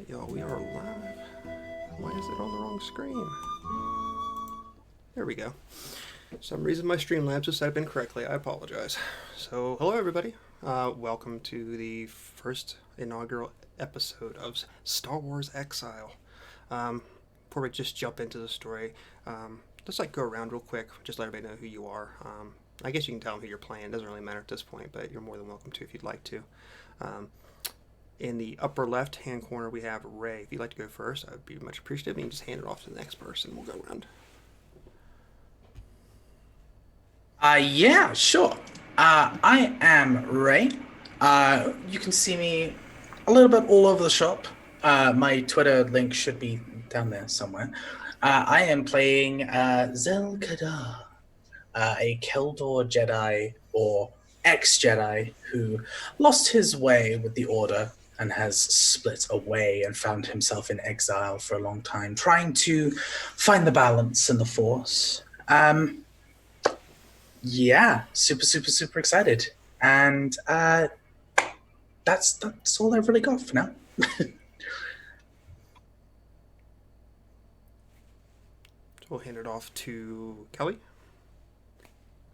Alright, y'all, we are live. Why is it on the wrong screen? There we go. For some reason my Streamlabs was set up incorrectly. I apologize. So, hello everybody. Welcome to the first inaugural episode of Star Wars Exile. Before we just jump into the story, let's go around real quick, just let everybody know who you are. I guess you can tell them who you're playing. It doesn't really matter at this point, but you're more than welcome to if you'd like to. In the upper left-hand corner, we have Ray. If you'd like to go first, I'd be much appreciative. You can just hand it off to the next person. We'll go around. Yeah, sure. I am Ray. You can see me a little bit all over the shop. My Twitter link should be down there somewhere. I am playing Zel Kadar, a Keldor Jedi or ex-Jedi who lost his way with the Order and has split away and found himself in exile for a long time, trying to find the balance in the Force. Yeah, super excited. And that's all I've really got for now. We'll hand it off to Kelly.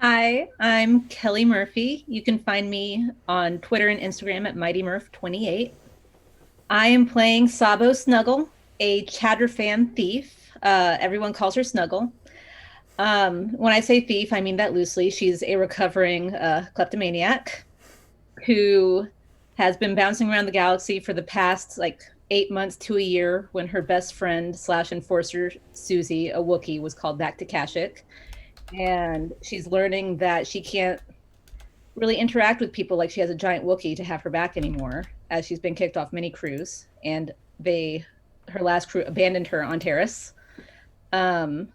Hi, I'm Kelly Murphy. You can find me on Twitter and Instagram at MightyMurph28. I am playing Sabo Snuggle, a Chatterfan thief. Everyone calls her Snuggle. When I say thief, I mean that loosely. She's a recovering kleptomaniac who has been bouncing around the galaxy for the past 8 months to a year when her best friend / enforcer, Susie, a Wookiee, was called back to Kashyyyk. And she's learning that she can't really interact with people like she has a giant Wookiee to have her back anymore, as she's been kicked off many crews, and her last crew abandoned her on Taris.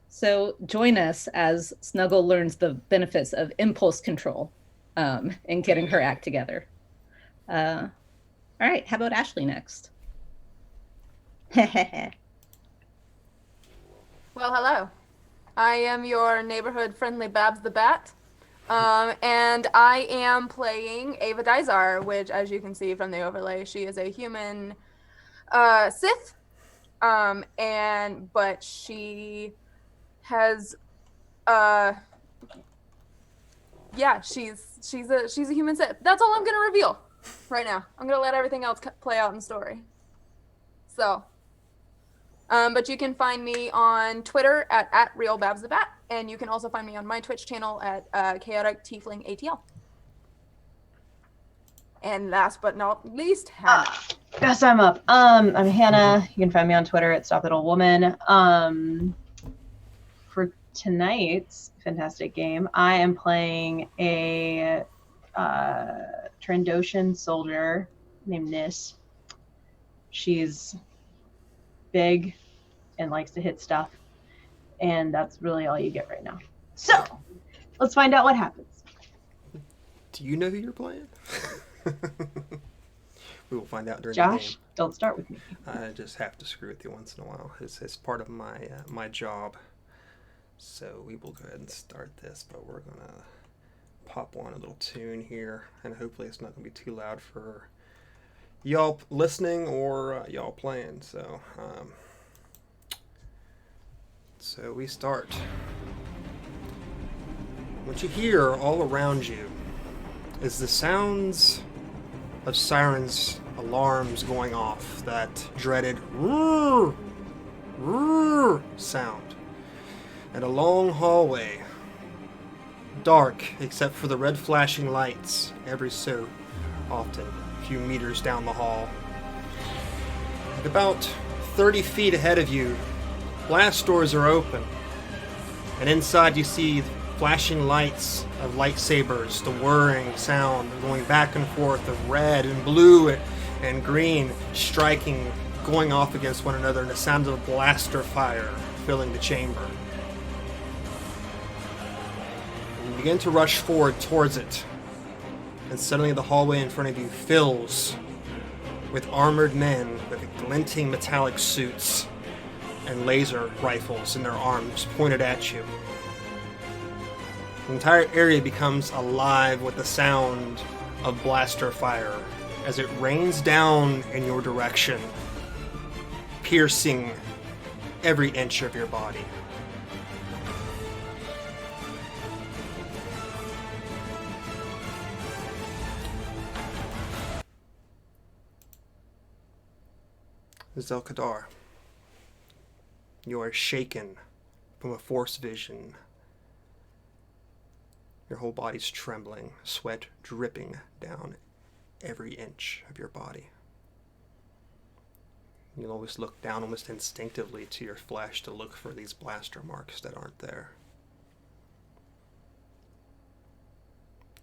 So join us as Snuggle learns the benefits of impulse control and getting her act together. All right, how about Ashley next? Well, hello. I am your neighborhood-friendly Babs the Bat, and I am playing Ava Dizar, which, as you can see from the overlay, she is a human Sith, but she has, she's a human Sith. That's all I'm gonna reveal right now. I'm gonna let everything else play out in the story. So. But you can find me on Twitter at RealBabsTheBat, and you can also find me on my Twitch channel at Chaotic Tiefling ATL. And last but not least, Hannah. Yes, I'm up. I'm Hannah. You can find me on Twitter at StopItAllWoman. For tonight's fantastic game, I am playing a Trandoshan soldier named Nis. She's big and likes to hit stuff, and that's really all you get right now. So let's find out what happens. Do you know who you're playing? We will find out during Josh, the game. don't start with me. I just have to screw with you once in a while. It's part of my job. So we will go ahead and start this, but we're gonna pop on a little tune here, and hopefully it's not gonna be too loud for y'all listening or y'all playing. So we start. What you hear all around you is the sounds of sirens, alarms going off, that dreaded roar, roar sound. And a long hallway, dark except for the red flashing lights every so often, a few meters down the hall. And about 30 feet ahead of you, blast doors are open, and inside you see flashing lights of lightsabers, the whirring sound going back and forth of red and blue and green striking, going off against one another, and the sound of blaster fire filling the chamber. And you begin to rush forward towards it, and suddenly the hallway in front of you fills with armored men with glinting metallic suits and laser rifles in their arms pointed at you. The entire area becomes alive with the sound of blaster fire as it rains down in your direction piercing every inch of your body. Zelkadar, you are shaken from a force vision. Your whole body's trembling, sweat dripping down every inch of your body. You'll always look down almost instinctively to your flesh to look for these blaster marks that aren't there.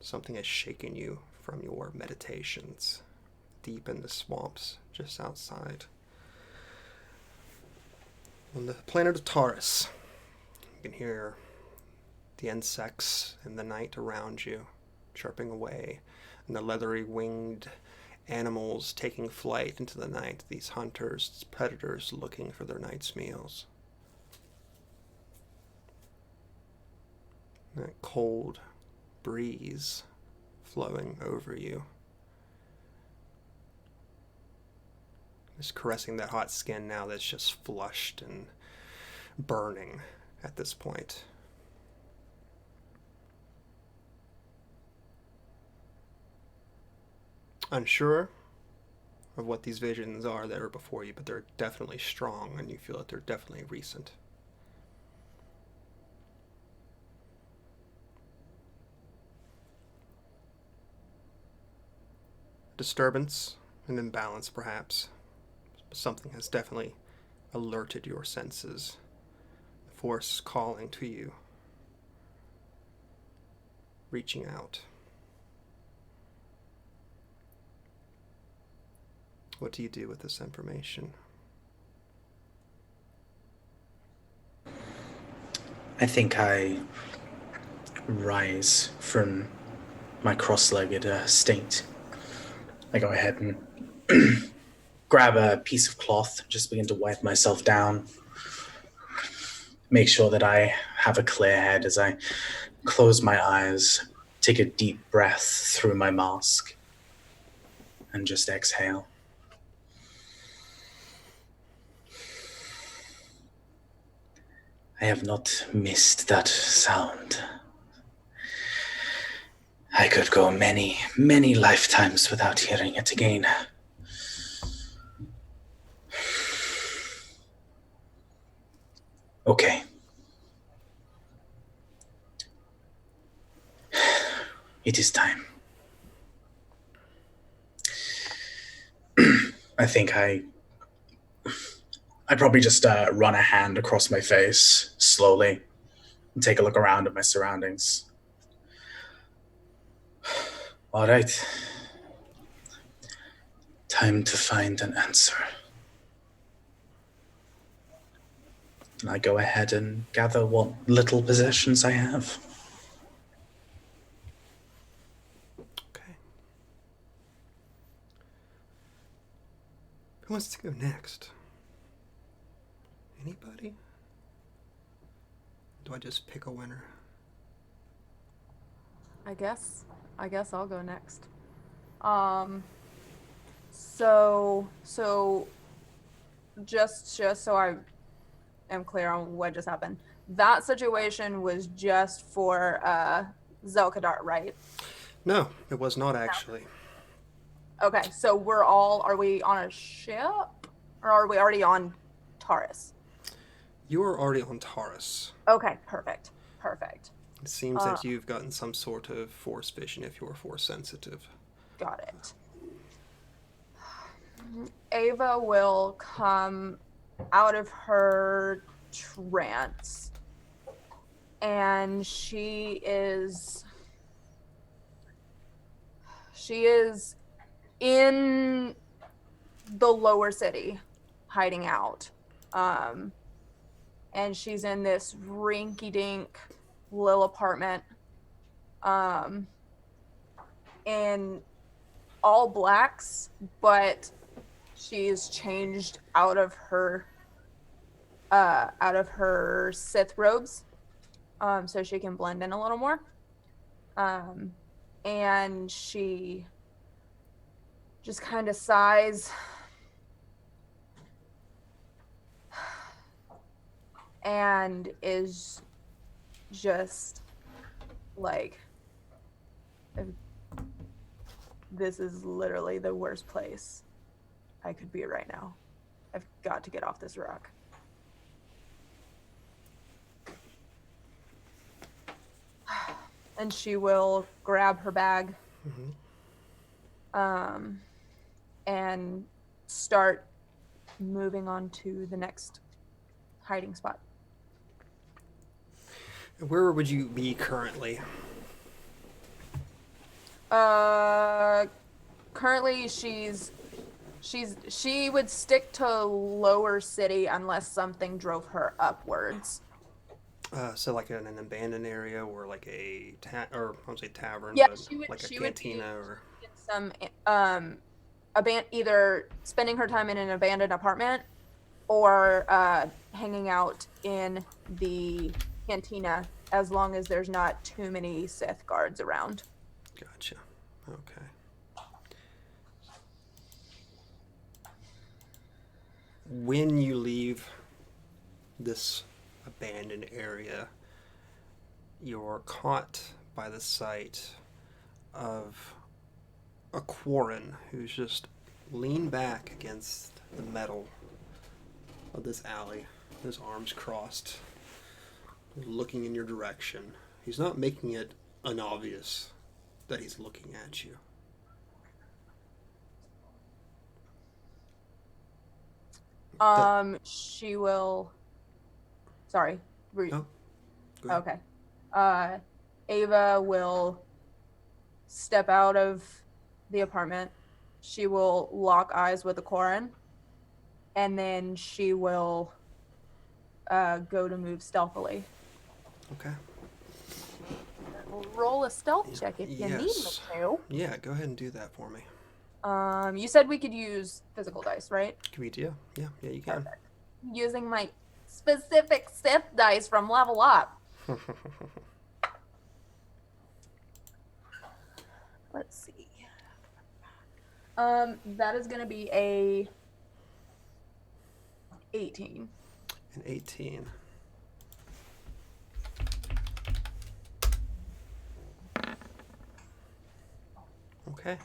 Something has shaken you from your meditations deep in the swamps just outside. On the planet of Taris, you can hear the insects in the night around you chirping away, and the leathery winged animals taking flight into the night, these hunters, predators looking for their night's meals. That cold breeze flowing over you, just caressing that hot skin now that's just flushed and burning at this point. Unsure of what these visions are that are before you, but they're definitely strong, and you feel that they're definitely recent. Disturbance, an imbalance perhaps. Something has definitely alerted your senses. The force calling to you, reaching out. What do you do with this information? I think I rise from my cross-legged state. I go ahead and grab a piece of cloth, just begin to wipe myself down. Make sure that I have a clear head as I close my eyes, take a deep breath through my mask, and just exhale. I have not missed that sound. I could go many, many lifetimes without hearing it again. Okay. It is time. I think I probably just run a hand across my face slowly and take a look around at my surroundings. All right. Time to find an answer. And I go ahead and gather what little possessions I have. Okay. Who wants to go next? Anybody? Do I just pick a winner? I guess I'll go next. So just so I am clear on what just happened. That situation was just for Zelkadar, right? No, it was not actually. Okay, so are we on a ship? Or are we already on Taris? You are already on Taurus. Okay, perfect. It seems that you've gotten some sort of force vision if you're force sensitive. Got it. Ava will come out of her trance, and she is in the lower city, hiding out. And she's in this rinky-dink little apartment, in all blacks, but she's changed out of her Sith robes, so she can blend in a little more. And she just kind of sighs and is just like, this is literally the worst place I could be right now. I've got to get off this rock. And she will grab her bag and start moving on to the next hiding spot. Where would you be currently? Currently she would stick to lower city unless something drove her upwards. So like in an abandoned area or like a or I won't say tavern, Yeah, but she would. like a She would be cantina or in some either spending her time in an abandoned apartment or hanging out in the cantina, as long as there's not too many Sith guards around. Gotcha. Okay. When you leave this abandoned area, you're caught by the sight of a Quarren who's just leaned back against the metal of this alley, his arms crossed, looking in your direction. He's not making it unobvious that he's looking at you. She will. Sorry. No, go ahead. Okay. Ava will step out of the apartment. She will lock eyes with the Quarren, and then she will go to move stealthily. Okay. Roll a stealth check if you need me Yes. to. Yeah, go ahead and do that for me. You said we could use physical dice, right? Can we do? Yeah, you can. Using my specific Sith dice from Level Up. Let's see. That is gonna be a 18. An 18. Okay.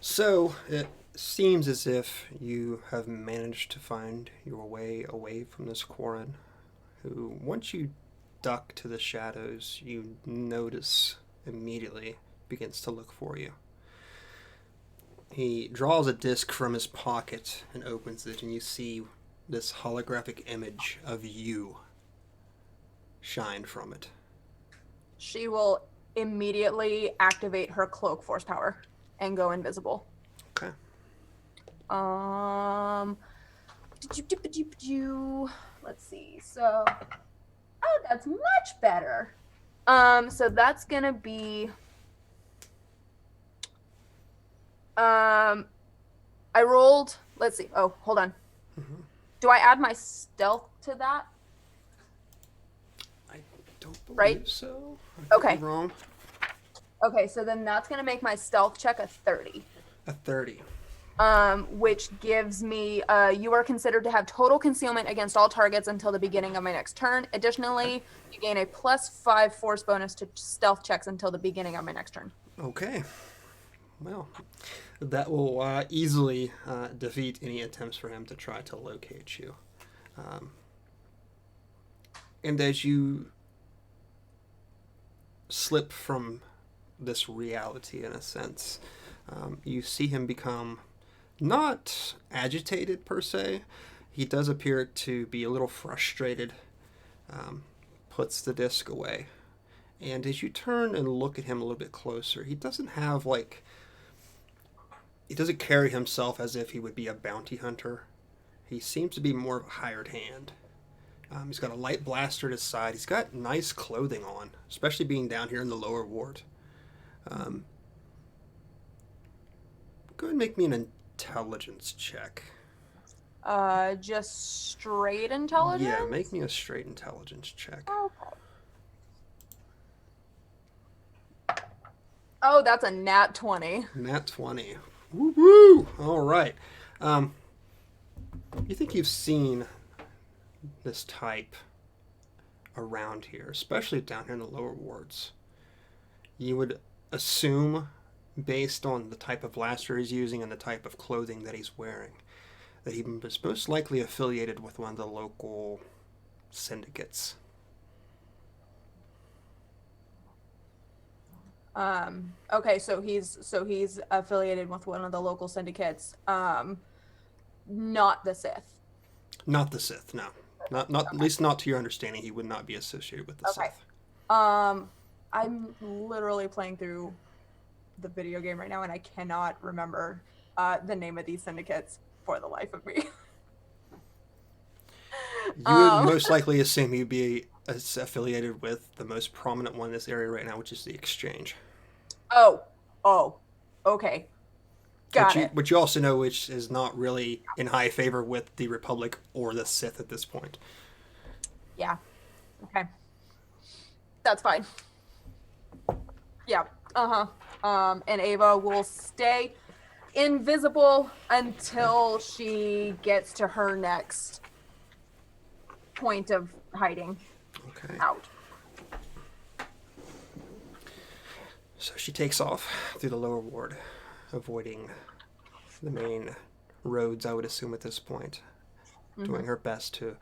So it seems as if you have managed to find your way away from this Quarren, who, once you duck to the shadows, you notice immediately begins to look for you. He draws a disc from his pocket and opens it, and you see this holographic image of you shine from it. She will immediately activate her cloak force power and go invisible. Okay. Let's see. So, oh, that's much better. So that's gonna be. I rolled. Let's see. Oh, hold on. Mm-hmm. Do I add my stealth to that? I don't believe Right? so. I could Okay. be wrong. Okay, so then that's gonna make my stealth check a 30. A 30. Which gives me, you are considered to have total concealment against all targets until the beginning of my next turn. Additionally, you gain a +5 force bonus to stealth checks until the beginning of my next turn. Okay. Well, that will easily defeat any attempts for him to try to locate you. And as you slip from this reality, in a sense, you see him become not agitated per se. He does appear to be a little frustrated, puts the disc away. And as you turn and look at him a little bit closer, he doesn't have he doesn't carry himself as if he would be a bounty hunter. He seems to be more of a hired hand. He's got a light blaster at his side. He's got nice clothing on, especially being down here in the lower ward. Go ahead and make me an intelligence check. Just straight intelligence? Yeah, make me a straight intelligence check. Okay. Oh, that's a nat 20. Nat 20. Woo-woo! All right. You think you've seen this type around here, especially down here in the lower wards. You would assume, based on the type of blaster he's using and the type of clothing that he's wearing, that he was most likely affiliated with one of the local syndicates. Okay, so he's affiliated with one of the local syndicates. Not the Sith. Not the Sith, no. Not Okay. At least not to your understanding. He would not be associated with the Okay. Sith. I'm literally playing through the video game right now, and I cannot remember the name of these syndicates for the life of me. You would most likely assume he'd be affiliated with the most prominent one in this area right now, which is the Exchange. Oh, okay. Got it. But you also know which is not really in high favor with the Republic or the Sith at this point. Yeah. Okay. That's fine. Yeah. And Ava will stay invisible until she gets to her next point of hiding Okay. out. So she takes off through the lower ward, avoiding the main roads, I would assume, at this point, doing her best to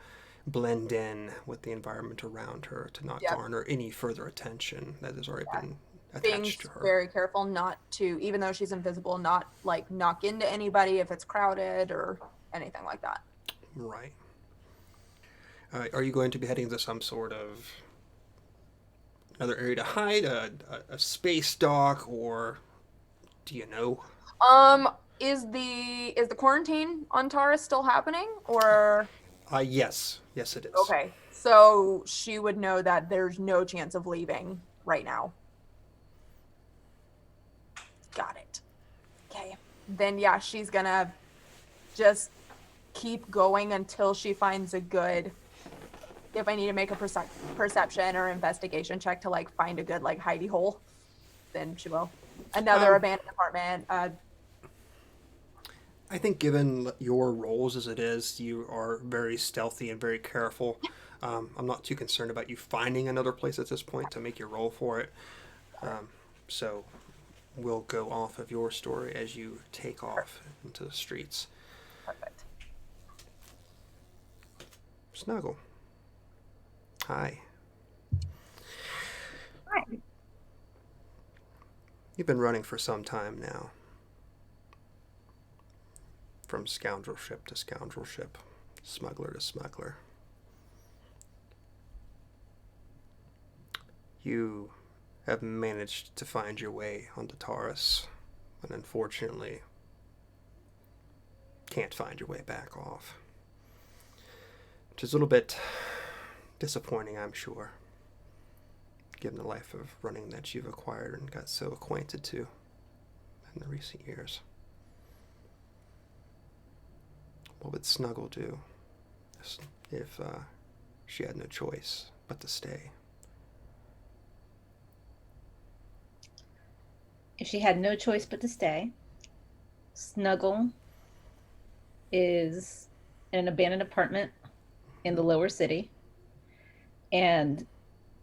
blend in with the environment around her to not garner any further attention that has already been Being attached to her. very careful not to, even though she's invisible, not like knock into anybody if it's crowded or anything like that. Right. Are you going to be heading to some sort of another area to hide, a space dock, or do you know? Is the quarantine on Taris still happening, or? Yes, it is. Okay, so she would know that there's no chance of leaving right now. Got it. Okay, then yeah, she's gonna just keep going until she finds a good. If I need to make a perception or investigation check to like find a good like hidey hole, then she will. Another abandoned apartment. I think given your roles as it is, you are very stealthy and very careful. I'm not too concerned about you finding another place at this point to make your roll for it. So we'll go off of your story as you take off into the streets. Perfect. Snuggle. Hi. Hi. You've been running for some time now. From scoundrel ship to scoundrel ship, smuggler to smuggler. You have managed to find your way onto Taris, but unfortunately can't find your way back off. Which is a little bit disappointing, I'm sure, given the life of running that you've acquired and got so acquainted to in the recent years. What would Snuggle do if she had no choice but to stay? If she had no choice but to stay, Snuggle is in an abandoned apartment in the lower city, and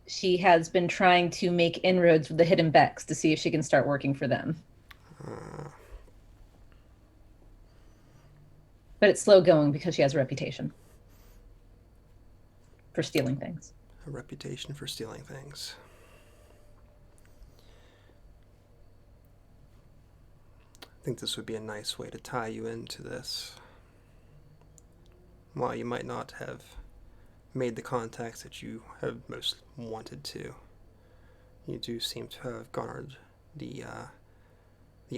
she has been trying to make inroads with the Hidden Becks to see if she can start working for them. But it's slow going because she has a reputation for stealing things. A reputation for stealing things. I think this would be a nice way to tie you into this. While you might not have made the contacts that you have most wanted to, you do seem to have garnered the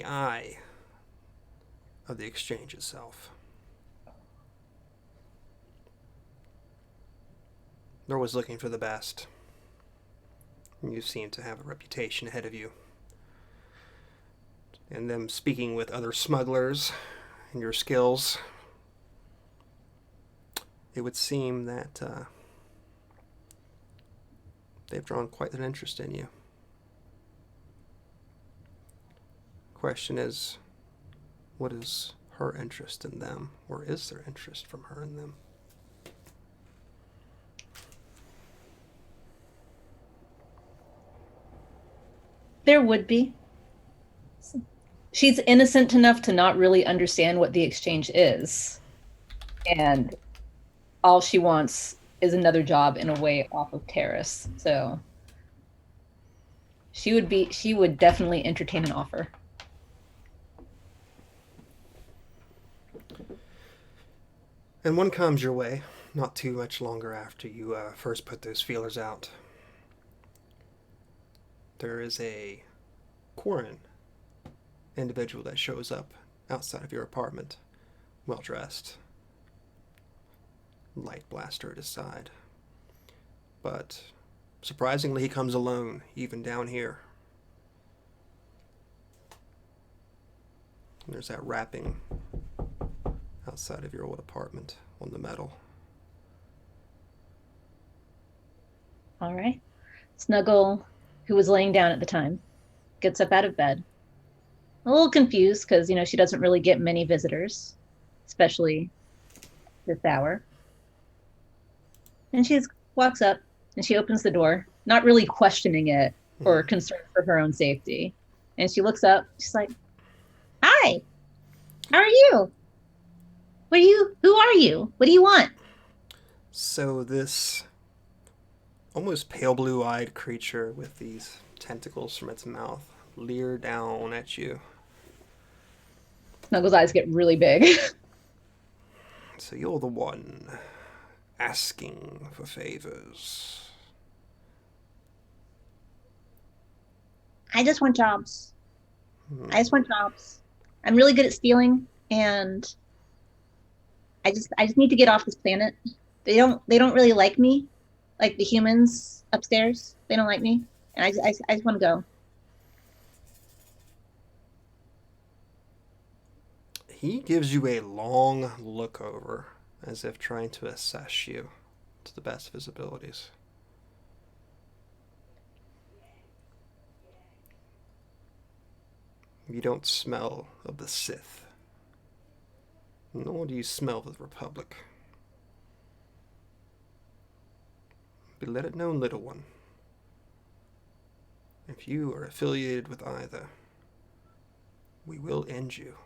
eye of the Exchange itself. They're always looking for the best. You seem to have a reputation ahead of you. And them speaking with other smugglers and your skills, it would seem that they've drawn quite an interest in you. Question is, what is her interest in them, or is there interest from her in them? There would be. She's innocent enough to not really understand what the exchange is. And all she wants is another job in a way off of Taris. So she would definitely entertain an offer. And one comes your way, not too much longer after you first put those feelers out. There is a Quarren individual that shows up outside of your apartment, well dressed, light blaster at his side. But surprisingly, he comes alone, even down here. And there's that wrapping outside of your old apartment on the metal. All right. Snuggle, who was laying down at the time, gets up out of bed. A little confused because, she doesn't really get many visitors, especially this hour. And she walks up and she opens the door, not really questioning it or concerned for her own safety. And she looks up. She's like, "Hi, how are you? Who are you? What do you want?" So this almost pale blue-eyed creature with these tentacles from its mouth leer down at you. Snuggle's eyes get really big. So you're the one asking for favors. I just want jobs. I'm really good at stealing, and I just need to get off this planet. They don't really like me, like the humans upstairs. They don't like me, and I just want to go. He gives you a long look over, as if trying to assess you to the best of his abilities. You don't smell of the Sith, nor do you smell of the Republic. But let it known, little one, if you are affiliated with either, we will end you.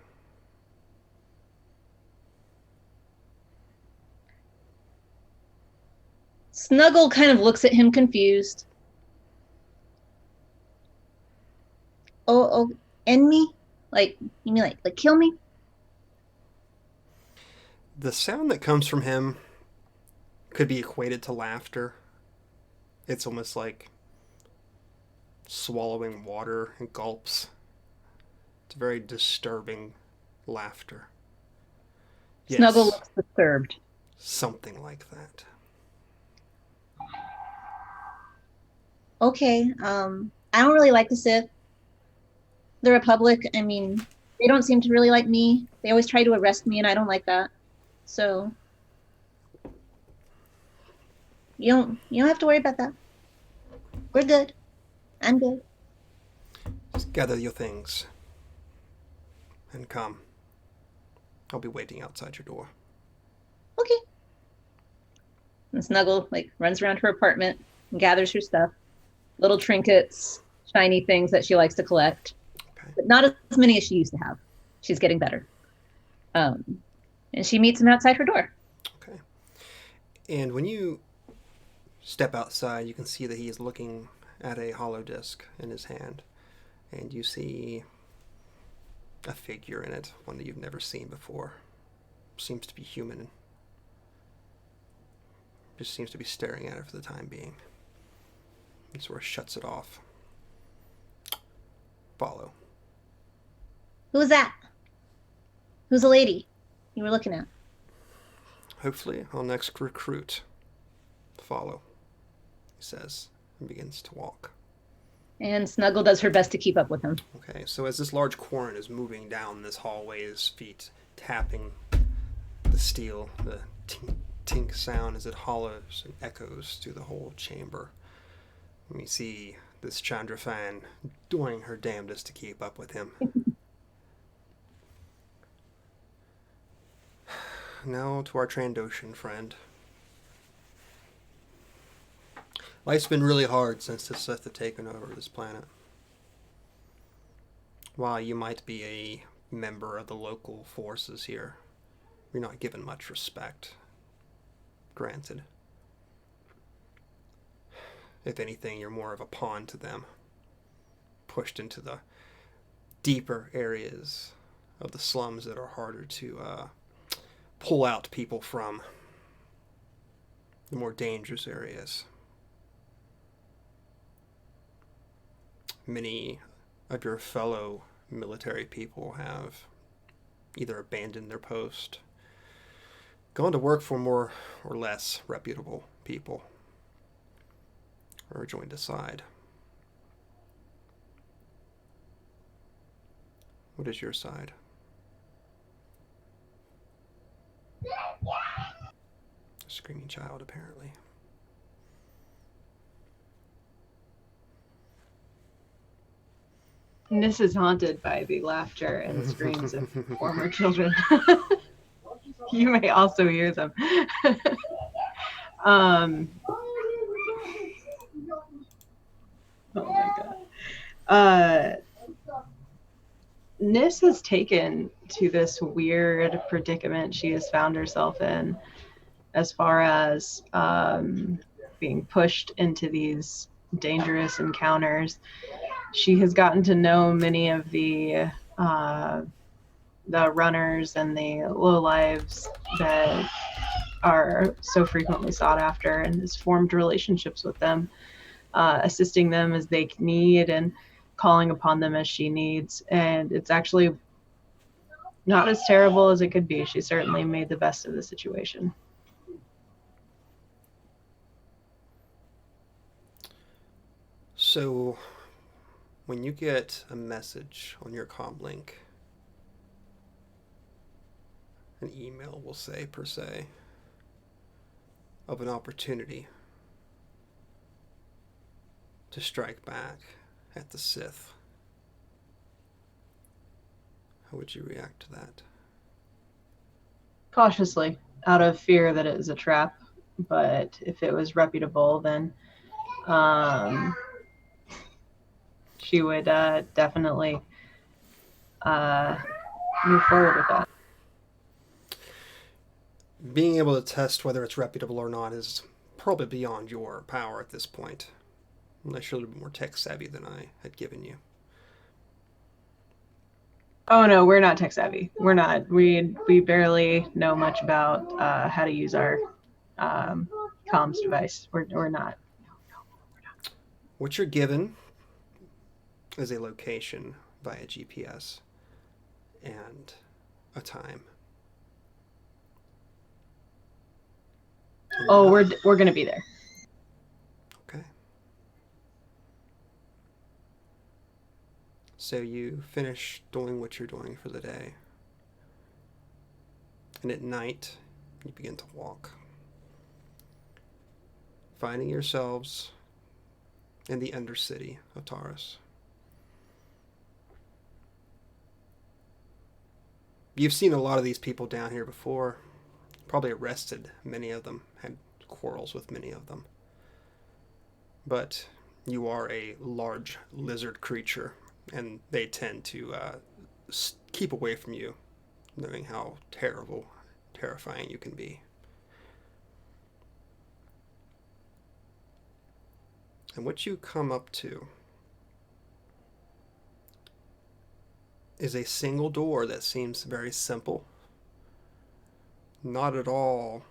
Snuggle kind of looks at him confused. Oh, end me? Like, you mean like kill me? The sound that comes from him could be equated to laughter. It's almost like swallowing water in gulps. It's very disturbing laughter. Yes, Snuggle looks disturbed. something like that. Okay, I don't really like the Sith. The Republic, I mean, they don't seem to really like me. They always try to arrest me, and I don't like that. So you don't have to worry about that. We're good. I'm good. Just gather your things and come. I'll be waiting outside your door. Okay. And Snuggle runs around her apartment and gathers her stuff. Little trinkets, shiny things that she likes to collect. Okay. But not as many as she used to have. She's getting better. And she meets him outside her door. Okay. And when you step outside, you can see that he is looking at a hollow disc in his hand. And you see a figure in it, one that you've never seen before. Seems to be human. Just seems to be staring at it for the time being. He sort of shuts it off. Follow. Who's that? Who's the lady you were looking at? Hopefully, our next recruit. Follow, he says, and begins to walk. And Snuggle does her best to keep up with him. Okay, so as this large Quarren is moving down this hallway, his feet tapping the steel, the tink sound as it hollows and echoes through the whole chamber. We see this Chandrafan doing her damnedest to keep up with him. Now to our Trandoshan friend. Life's been really hard since the Sith have taken over this planet. While you might be a member of the local forces here, you're not given much respect. Granted. If anything, you're more of a pawn to them, pushed into the deeper areas of the slums that are harder to pull out people from, the more dangerous areas. Many of your fellow military people have either abandoned their post, gone to work for more or less reputable people, or joined a side. What is your side? A screaming child, apparently. Nis is haunted by the laughter and the screams of former children. You may also hear them. Oh my god. Nis has taken to this weird predicament she has found herself in, as far as being pushed into these dangerous encounters. She has gotten to know many of the runners and the lowlives that are so frequently sought after, and has formed relationships with them, assisting them as they need and calling upon them as she needs. And it's actually not as terrible as it could be. She certainly made the best of the situation. So, when you get a message on your comm link, an email, we'll say, per se, of an opportunity to strike back at the Sith, how would you react to that? Cautiously, out of fear that it is a trap. But if it was reputable, then she would definitely move forward with that. Being able to test whether it's reputable or not is probably beyond your power at this point. Unless you're a little bit more tech savvy than I had given you. Oh no, we're not tech savvy. We're not. We barely know much about how to use our comms device. We're not. What you're given is a location via GPS and a time. Oh, we're gonna be there. Okay. So you finish doing what you're doing for the day. And at night, you begin to walk. Finding yourselves in the Undercity of Taris. You've seen a lot of these people down here before. Probably arrested many of them, had quarrels with many of them. But you are a large lizard creature, and they tend to keep away from you, knowing how terrifying you can be. And what you come up to is a single door that seems very simple. Not at all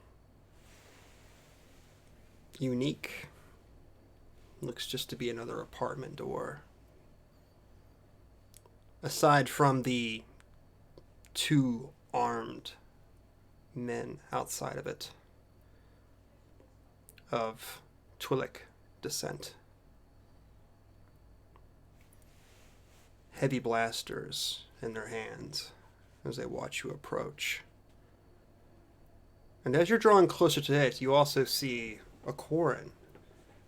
unique. Looks just to be another apartment door. Aside from the two armed men outside of it, of Twi'lek descent. Heavy blasters in their hands as they watch you approach. And as you're drawing closer to it, you also see a Quarren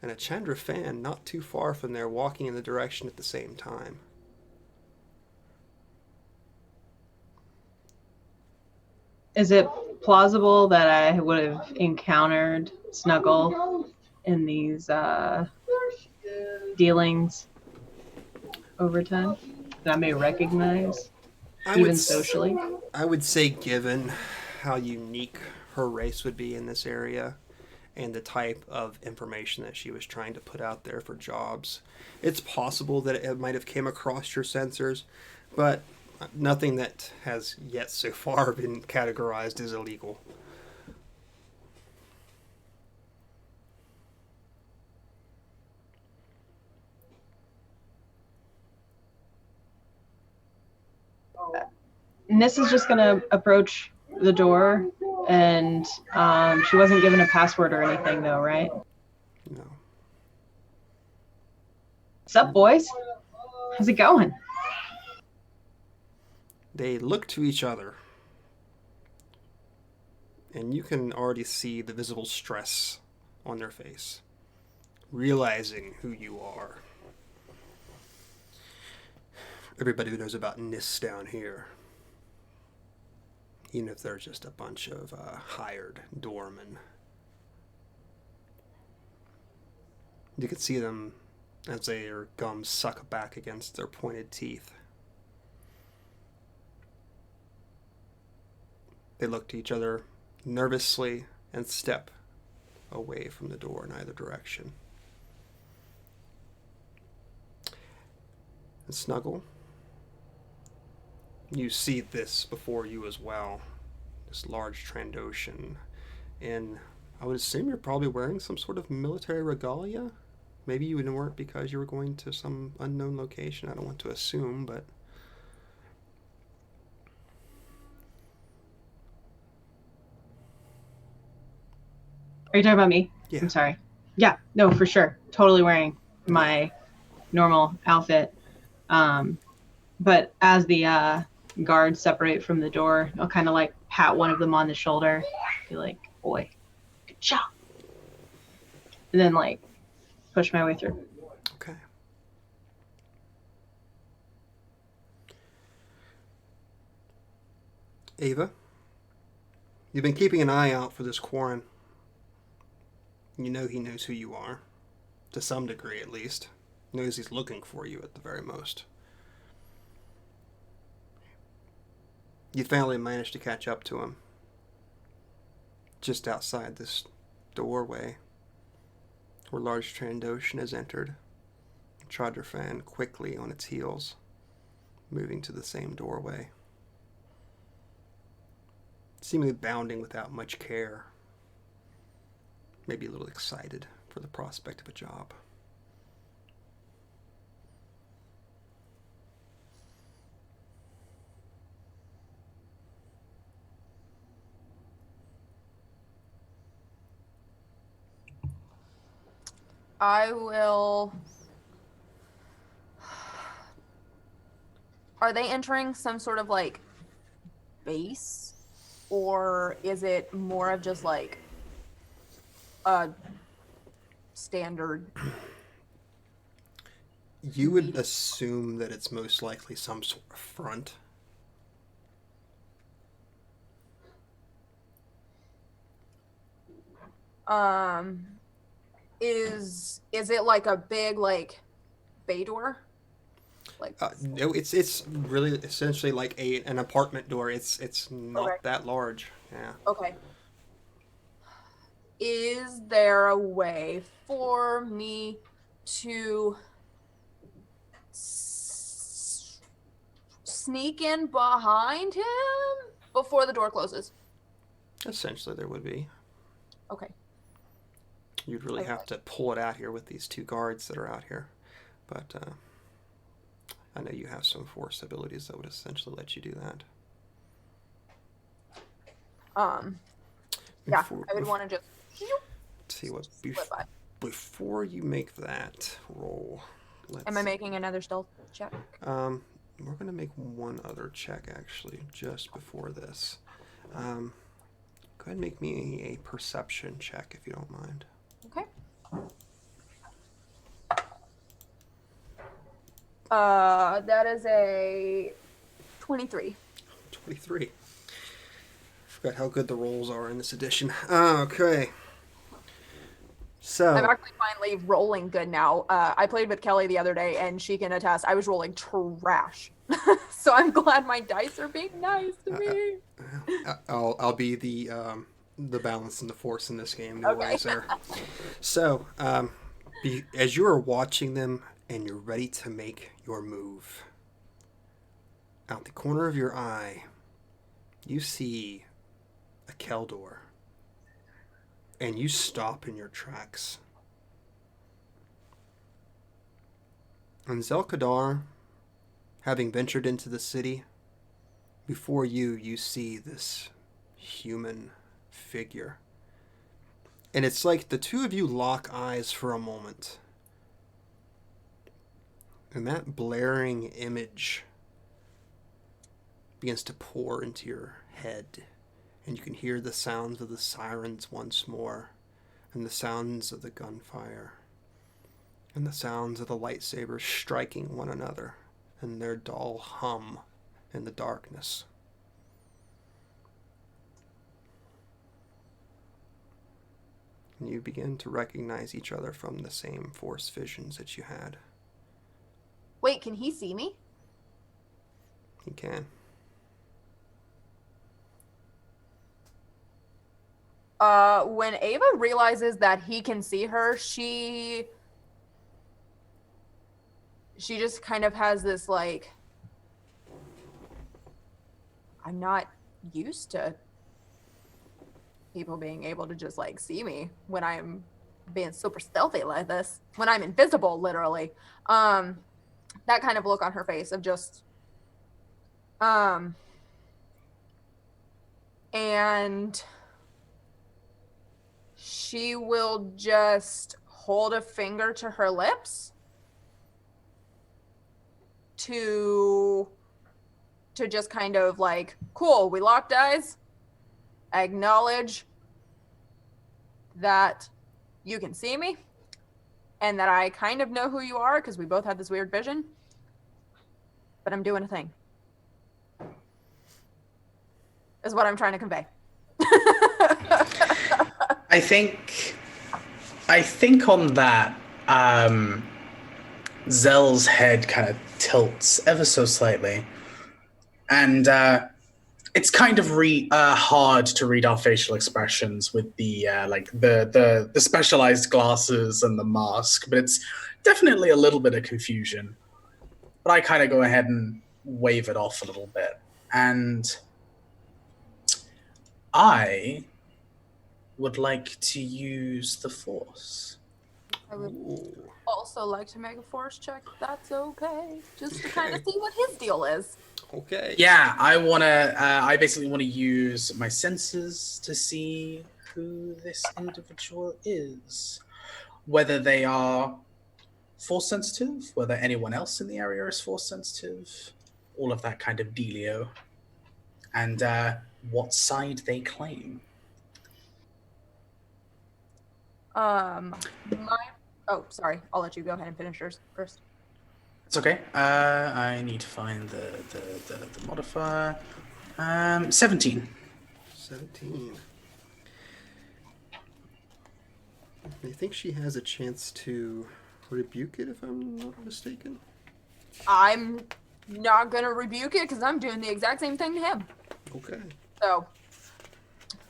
and a Chandra fan not too far from there walking in the direction at the same time. Is it plausible that I would have encountered Snuggle in these dealings over time? that I may recognize, I even socially? I would say, given how unique her race would be in this area and the type of information that she was trying to put out there for jobs, it's possible that it might have came across your sensors, but nothing that has yet so far been categorized as illegal. Nis is just gonna approach the door, and she wasn't given a password or anything, though, right? No. What's up, boys? How's it going? They look to each other, and you can already see the visible stress on their face, realizing who you are. Everybody who knows about Nis down here, even if they're just a bunch of hired doormen. You can see them as their gums suck back against their pointed teeth. They look to each other nervously and step away from the door in either direction. And Snuggle, you see this before you as well. This large Trandoshan. And I would assume you're probably wearing some sort of military regalia. Maybe you weren't because you were going to some unknown location. I don't want to assume, but... Are you talking about me? Yeah. I'm sorry. Yeah, no, for sure. Totally wearing my normal outfit. But as the guards separate from the door, I'll kind of like pat one of them on the shoulder, be like, "Boy, good job," and then like push my way through. Okay. Ava, you've been keeping an eye out for this Quarren. You know he knows who you are, to some degree at least. Knows he's looking for you at the very most. You finally managed to catch up to him. Just outside this doorway, where large Trandoshan has entered. Chadrafan quickly on its heels, moving to the same doorway. Seemingly bounding without much care. Maybe a little excited for the prospect of a job. I will. Are they entering some sort of like base? Or is it more of just like a standard? You would assume that it's most likely some sort of front. Is it like a big like bay door? Like No, it's really essentially like an apartment door. It's not Okay. that large. Yeah. Okay. Is there a way for me to sneak in behind him before the door closes? Essentially, there would be. Okay. You'd really have to pull it out here with these two guards that are out here. But I know you have some force abilities that would essentially let you do that. Yeah, I would want to just see what slip by. before you make that roll. Am I making another stealth check? We're gonna make one other check actually just before this. Go ahead and make me a perception check if you don't mind. Okay. That is a 23. 23. Forgot how good the rolls are in this edition. Okay. So I'm actually finally rolling good now. I played with Kelly the other day, and she can attest. I was rolling trash, so I'm glad my dice are being nice to me. I'll be the balance and the force in this game. No Okay. worries there. So as you are watching them and you're ready to make your move, out the corner of your eye, you see a Keldor, and you stop in your tracks. And Zelkadar, having ventured into the city, before you see this human figure. And it's like the two of you lock eyes for a moment. And that blaring image begins to pour into your head. And you can hear the sounds of the sirens once more, and the sounds of the gunfire, and the sounds of the lightsabers striking one another, and their dull hum in the darkness. And you begin to recognize each other from the same Force visions that you had. Wait, can he see me? You can. When Ava realizes that he can see her, she just kind of has this like, I'm not used to people being able to just like see me when I'm being super stealthy like this, when I'm invisible, literally. That kind of look on her face of just, and she will just hold a finger to her lips to just kind of like, cool, we locked eyes. I acknowledge that you can see me and that I kind of know who you are because we both had this weird vision, but I'm doing a thing, is what I'm trying to convey. I think on that, Zell's head kind of tilts ever so slightly, and it's kind of hard to read our facial expressions with the the specialized glasses and the mask, but it's definitely a little bit of confusion. But I kind of go ahead and wave it off a little bit, and I would like to use the Force. I would Ooh. also like to make a force check, if that's okay, just to kind of see what his deal is. Okay. Yeah, I basically want to use my senses to see who this individual is. Whether they are Force sensitive, whether anyone else in the area is Force sensitive, all of that kind of dealio. And what side they claim. Oh, sorry. I'll let you go ahead and finish yours first. It's okay. I need to find the modifier. 17. 17. I think she has a chance to rebuke it, if I'm not mistaken. I'm not going to rebuke it because I'm doing the exact same thing to him. Okay. So,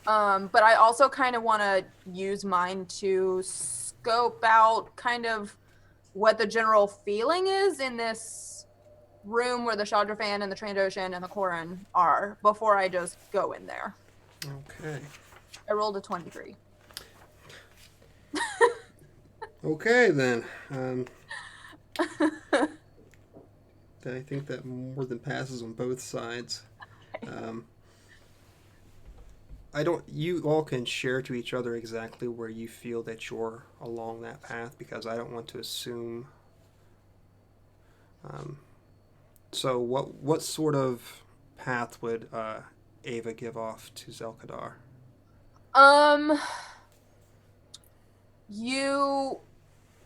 but I also kind of want to use mine to scope out kind of what the general feeling is in this room where the Shadrafan and the Trandoshan and the Koran are before I just go in there. Okay. I rolled a 23. Okay, then. I think that more than passes on both sides. You all can share to each other exactly where you feel that you're along that path, because I don't want to assume. So what sort of path would Ava give off to Zelkadar?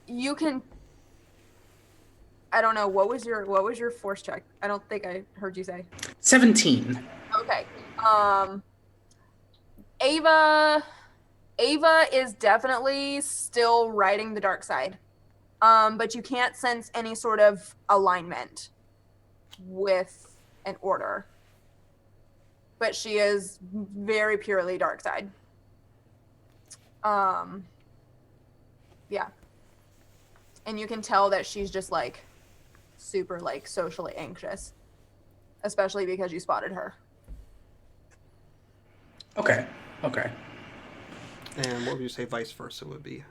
You can, I don't know, what was your force check? I don't think I heard you say. 17. Okay. Ava, Ava is definitely still riding the dark side. But you can't sense any sort of alignment with an order. But she is very purely dark side. Yeah. And you can tell that she's just like super like socially anxious, especially because you spotted her. Okay. Okay. And what would you say vice versa would be?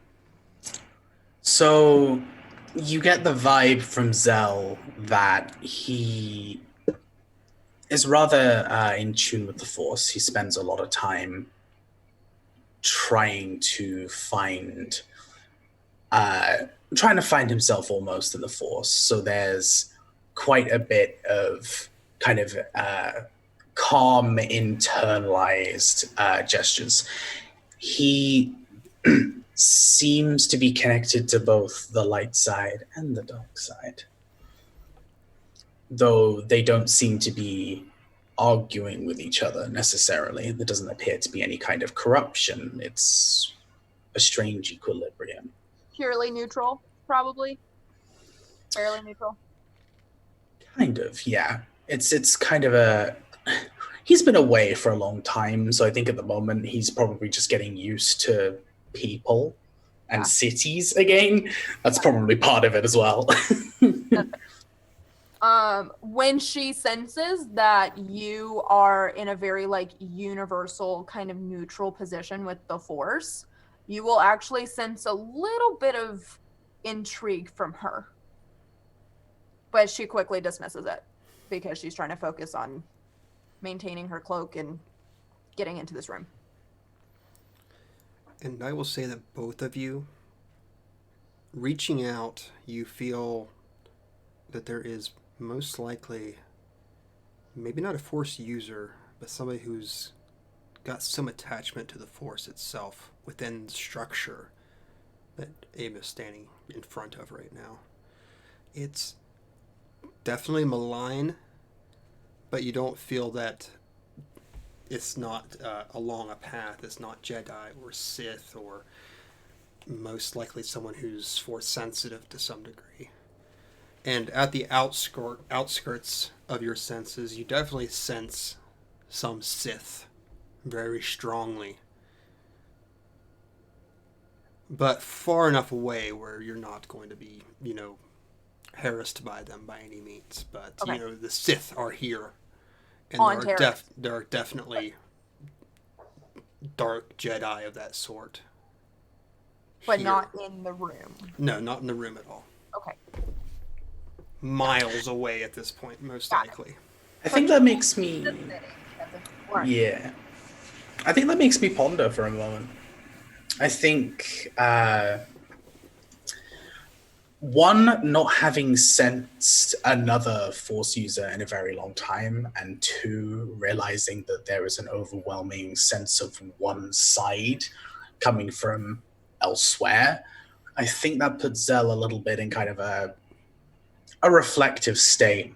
So you get the vibe from Zell that he is rather in tune with the Force. He spends a lot of time trying to find himself almost in the Force. So there's quite a bit of kind of calm, internalized gestures. He seems to be connected to both the light side and the dark side, though they don't seem to be arguing with each other necessarily. There doesn't appear to be any kind of corruption. It's a strange equilibrium. Purely neutral, probably. Fairly neutral. Kind of, yeah. It's kind of a... He's been away for a long time, so I think at the moment he's probably just getting used to people and cities again. That's probably part of it as well. When she senses that you are in a very like universal kind of neutral position with the Force, you will actually sense a little bit of intrigue from her. But she quickly dismisses it because she's trying to focus on maintaining her cloak and getting into this room. And I will say that both of you, reaching out, you feel that there is most likely, maybe not a Force user, but somebody who's got some attachment to the Force itself within the structure that Ava is standing in front of right now. It's definitely malign, but you don't feel that it's not along a path. It's not Jedi or Sith or most likely someone who's Force sensitive to some degree. And at the outskirts of your senses, you definitely sense some Sith very strongly. But far enough away where you're not going to be, harassed by them by any means. But, Okay. The Sith are here. And On there are definitely dark Jedi of that sort. But here. not in the room. No, not in the room at all. Okay. Miles away at this point, most Got it. likely. I think that makes me... Yeah. I think that makes me ponder for a moment. I think, one, not having sensed another Force user in a very long time, and two, realizing that there is an overwhelming sense of one side coming from elsewhere. I think that puts Zell a little bit in kind of a reflective state.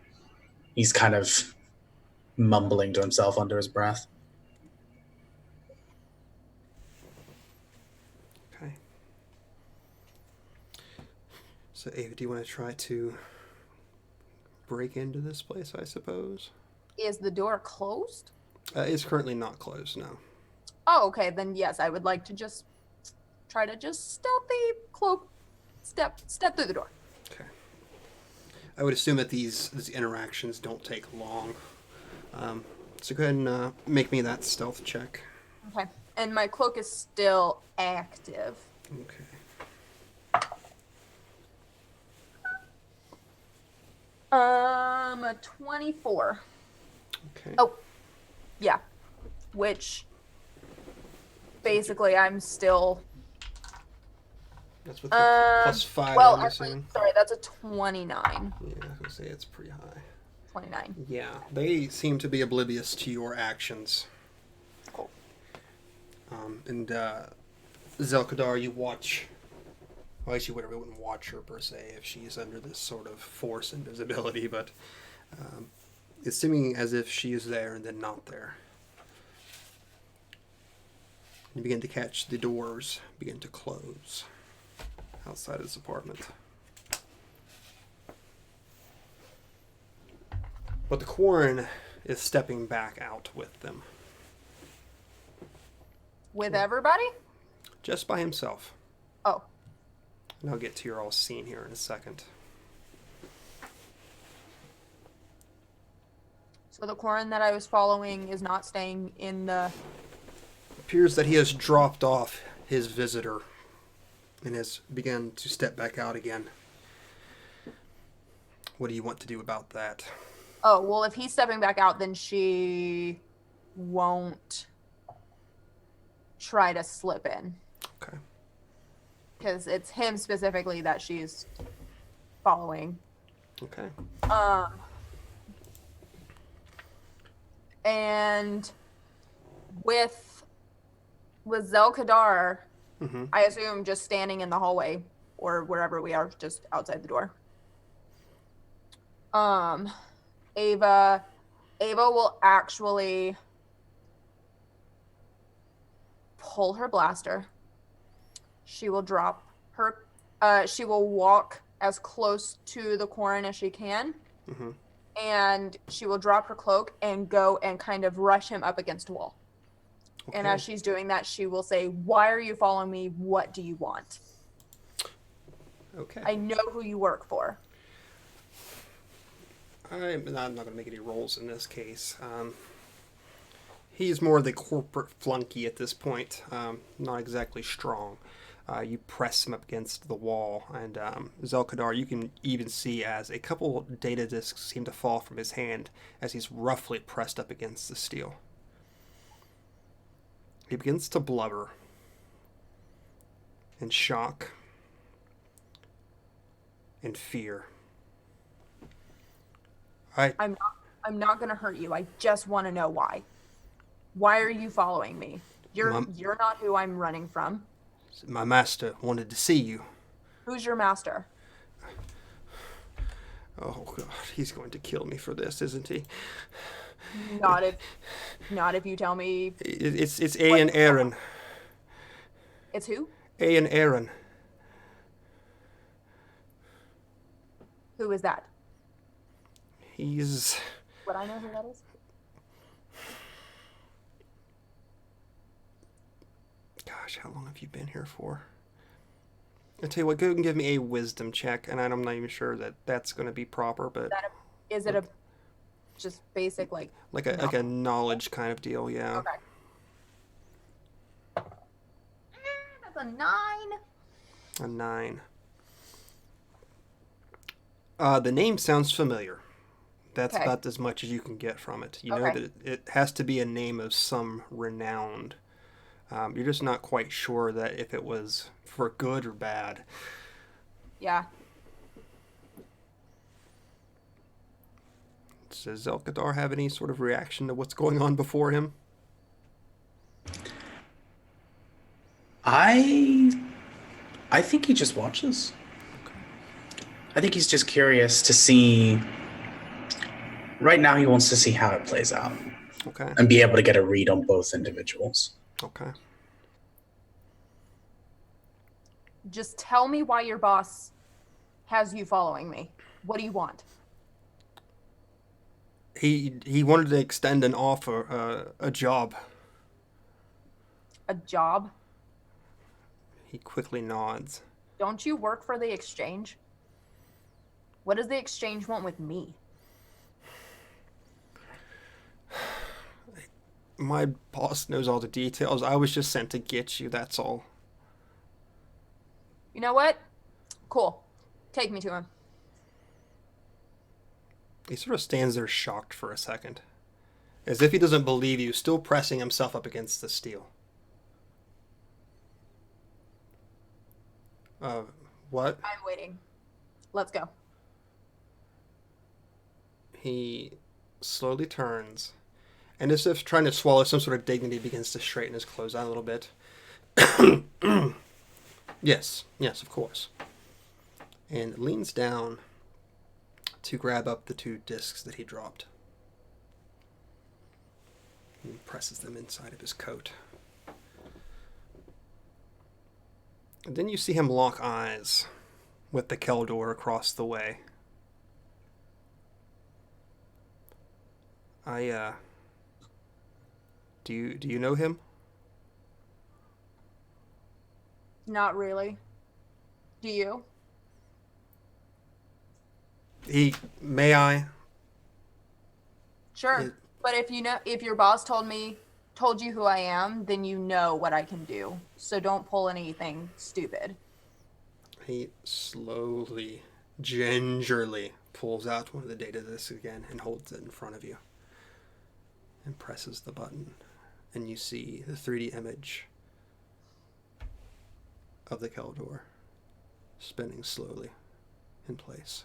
He's kind of mumbling to himself under his breath. Okay. So, Ava, do you want to try to break into this place, I suppose? Is the door closed? It's currently not closed, no. Oh, okay. Then yes, I would like to just try to just stealthy cloak step through the door. Okay. I would assume that these interactions don't take long. So go ahead and make me that stealth check. Okay. And my cloak is still active. Okay. A 24. Okay. Oh, yeah. Which basically I'm still. That's with the plus 5. Well, I'm actually, assuming. sorry, that's a 29. Yeah, I was gonna say it's pretty high. 29. Yeah, they seem to be oblivious to your actions. Cool. And Zelkadar, you watch. Well, actually, whatever, wouldn't watch her per se if she's under this sort of Force invisibility, but it's seeming as if she is there and then not there. You begin to catch the doors begin to close outside of this apartment. But the Quarren is stepping back out with them. With everybody? Just by himself. Oh. And I'll get to your all scene here in a second. So the Quarren that I was following is not staying in the... Appears that he has dropped off his visitor and has begun to step back out again. What do you want to do about that? Oh, well, if he's stepping back out, then she won't try to slip in. Okay. Because it's him specifically that she's following. Okay. And with Zelkadar, I assume just standing in the hallway or wherever we are, just outside the door. Ava will actually pull her blaster. She will drop her, she will walk as close to the Quarren as she can. And she will drop her cloak and go and kind of rush him up against a wall. Okay. And as she's doing that, she will say, "Why are you following me? What do you want?" Okay. I know who you work for. I'm not going to make any rolls in this case. He's more the corporate flunky at this point. Not exactly strong. You press him up against the wall, and Zelkadar, you can even see as a couple data discs seem to fall from his hand as he's roughly pressed up against the steel. He begins to blubber in shock and fear. I'm not gonna hurt you. I just want to know why. Why are you following me? You're not who I'm running from. My master wanted to see you. Who's your master? Oh God, he's going to kill me for this, isn't he? Not if you tell me. It's A and Aaron. It's who? A and Aaron. Who is that? He's... Would I know who that is? Gosh, how long have you been here for? I'll tell you what, go and give me a wisdom check, and I'm not even sure that that's going to be proper, but... Is it a just basic, like a knowledge kind of deal, yeah. Okay. That's a 9. A 9. The name sounds familiar. That's okay. About as much as you can get from it. You know that it has to be a name of some renowned. You're just not quite sure that if it was for good or bad. Yeah. Does Zelkadar have any sort of reaction to what's going on before him? I think he just watches. Okay. I think he's just curious to see. Right now, he wants to see how it plays out. Okay. And be able to get a read on both individuals. Okay. Just tell me why your boss has you following me. What do you want? He wanted to extend an offer, a job. A job? He quickly nods. Don't you work for the exchange? What does the exchange want with me? My boss knows all the details. I was just sent to get you, that's all. You know what? Cool. Take me to him. He sort of stands there shocked for a second. As if he doesn't believe you, still pressing himself up against the steel. What? I'm waiting. Let's go. He slowly turns, and as if trying to swallow some sort of dignity, begins to straighten his clothes out a little bit. Yes, of course. And leans down to grab up the 2 discs that he dropped. And presses them inside of his coat. And then you see him lock eyes with the Keldor across the way. Do you know him? Not really. Do you? May I? Sure. But if your boss told you who I am, then you know what I can do. So don't pull anything stupid. He slowly, gingerly pulls out one of the data discs again and holds it in front of you. And presses the button. And you see the 3D image of the Keldor spinning slowly in place.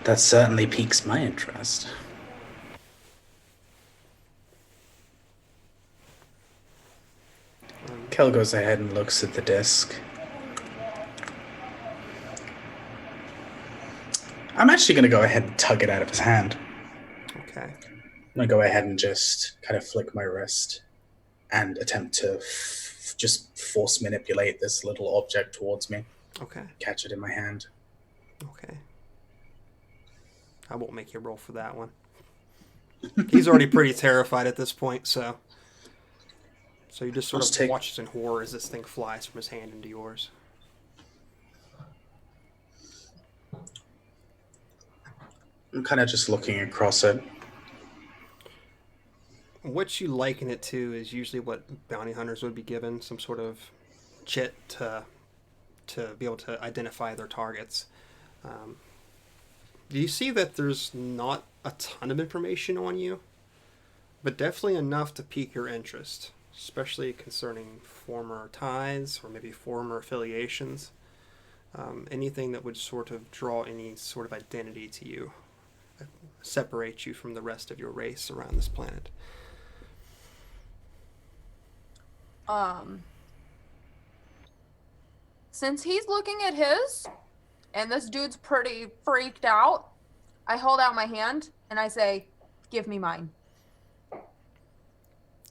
That certainly piques my interest. Kel goes ahead and looks at the disc. I'm actually going to go ahead and tug it out of his hand. Okay. I'm going to go ahead and just kind of flick my wrist and attempt to just force manipulate this little object towards me. Okay. Catch it in my hand. Okay. I won't make you roll for that one. He's already pretty terrified at this point, so you just sort of watches in horror as this thing flies from his hand into yours. I'm kind of just looking across it. What you liken it to is usually what bounty hunters would be given, some sort of chit to be able to identify their targets. You see that there's not a ton of information on you, but definitely enough to pique your interest, especially concerning former ties or maybe former affiliations. Anything that would sort of draw any sort of identity to you, separate you from the rest of your race around this planet. Since he's looking at his, and this dude's pretty freaked out, I hold out my hand and I say, "Give me mine."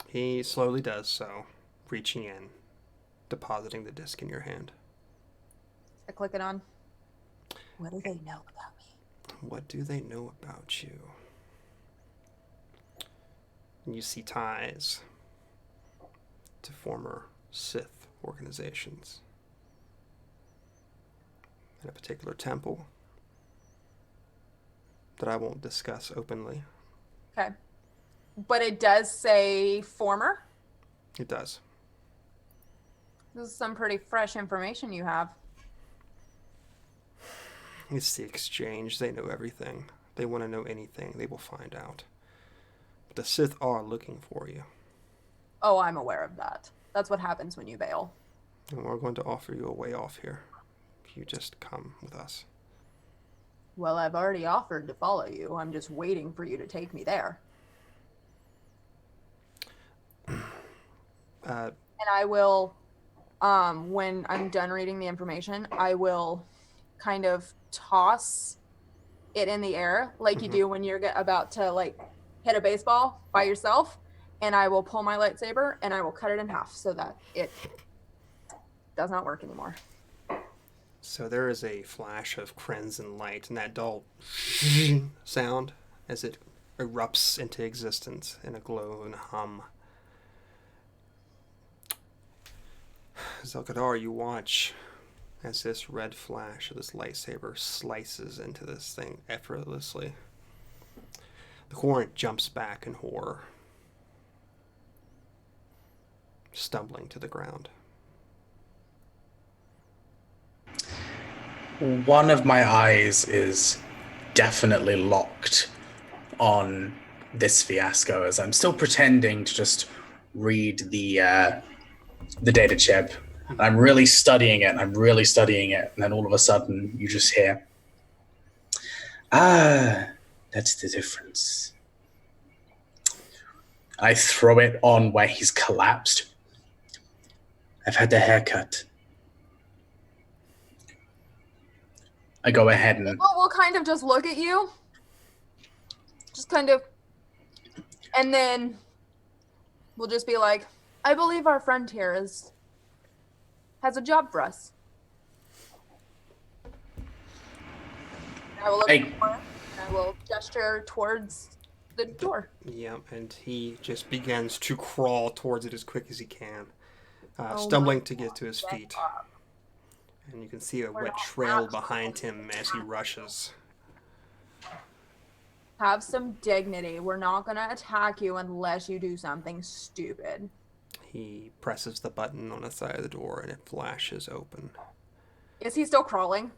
He slowly does so, reaching in, depositing the disc in your hand. I click it on. What do they know about me? What do they know about you? You see ties to former Sith organizations in a particular temple that I won't discuss openly. Okay. But it does say former? It does. This is some pretty fresh information you have. It's the exchange. They know everything. They want to know anything. They will find out. But the Sith are looking for you. Oh, I'm aware of that. That's what happens when you bail. And we're going to offer you a way off here. If you just come with us. Well, I've already offered to follow you. I'm just waiting for you to take me there. And I will, when I'm done reading the information, I will kind of toss it in the air like you do when you're about to like hit a baseball by yourself, and I will pull my lightsaber and I will cut it in half so that it does not work anymore. So there is a flash of crimson light and that dull sound as it erupts into existence in a glow and hum. Zelkadar, you watch as this red flash of this lightsaber slices into this thing effortlessly. The Corant jumps back in horror, stumbling to the ground. One of my eyes is definitely locked on this fiasco as I'm still pretending to just read the data chip. I'm really studying it, and then all of a sudden you just hear, that's the difference. I throw it on where he's collapsed. I've had the haircut. I go ahead and We'll kind of just look at you. Just kind of. And then we'll just be like, I believe our friend here has a job for us. I will look Hey. at the door, and I will gesture towards the door. Yeah, and he just begins to crawl towards it as quick as he can, Oh stumbling my to get to his God, feet. up. And you can see a We're wet not trail actually behind him as he rushes. Have some dignity. We're not gonna attack you unless you do something stupid. He presses the button on the side of the door and it flashes open. Is he still crawling?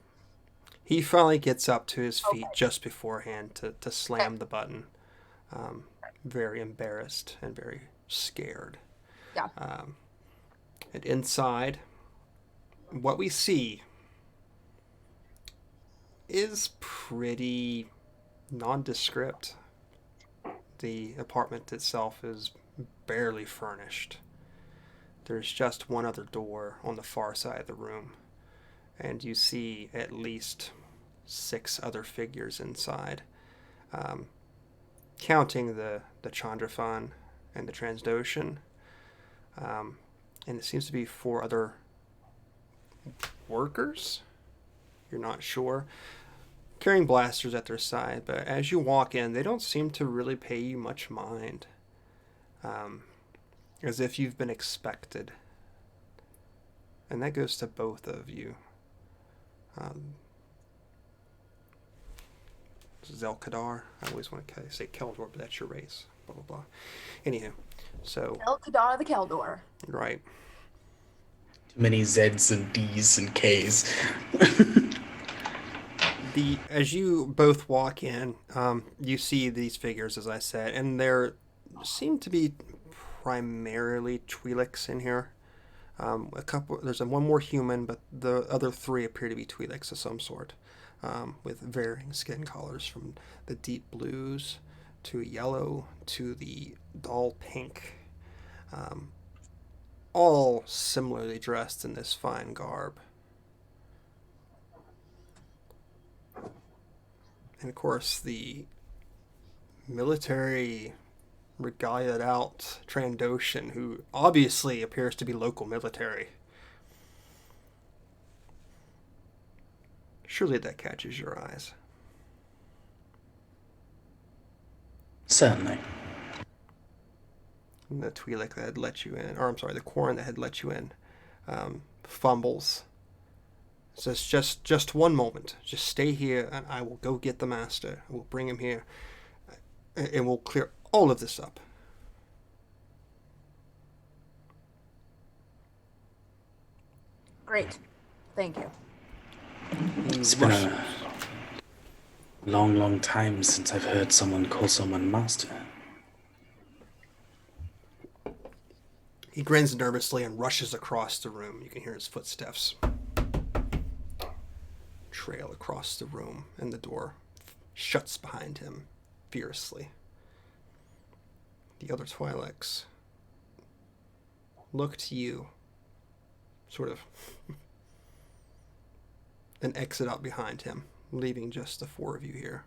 He finally gets up to his feet Okay. just beforehand to slam the button. Very embarrassed and very scared. Yeah. And inside, what we see is pretty nondescript. The apartment itself is barely furnished. There's just one other door on the far side of the room, and you see at least 6 other figures inside, counting the Chandrafan and the Transdoshan, and it seems to be 4 other workers. You're not sure, carrying blasters at their side, but as you walk in, they don't seem to really pay you much mind, as if you've been expected. And that goes to both of you. Zelkadar. I always want to say Keldor, but that's your race. Blah, blah, blah. Anywho, so... El Kadar the Keldor. Right. too many Z's and D's and K's. As you both walk in, you see these figures, as I said, and there seem to be primarily Twi'leks in here. There's one more human, but the other 3 appear to be Twi'leks of some sort, with varying skin colors, from the deep blues to yellow to the dull pink, all similarly dressed in this fine garb. And of course, the military regaliaed out Trandoshan, who obviously appears to be local military. Surely that catches your eyes. Certainly. And the Twi'lek that had let you in, or I'm sorry, the Quarren that had let you in, fumbles. Says, just one moment. Just stay here, and I will go get the master. I will bring him here, and we'll clear all of this up. Great. Thank you. It's been a long, long time since I've heard someone call someone master. He grins nervously and rushes across the room. You can hear his footsteps trail across the room, and the door shuts behind him fiercely. The other Twi'leks look to you, sort of, and exit out behind him, leaving just the 4 of you here.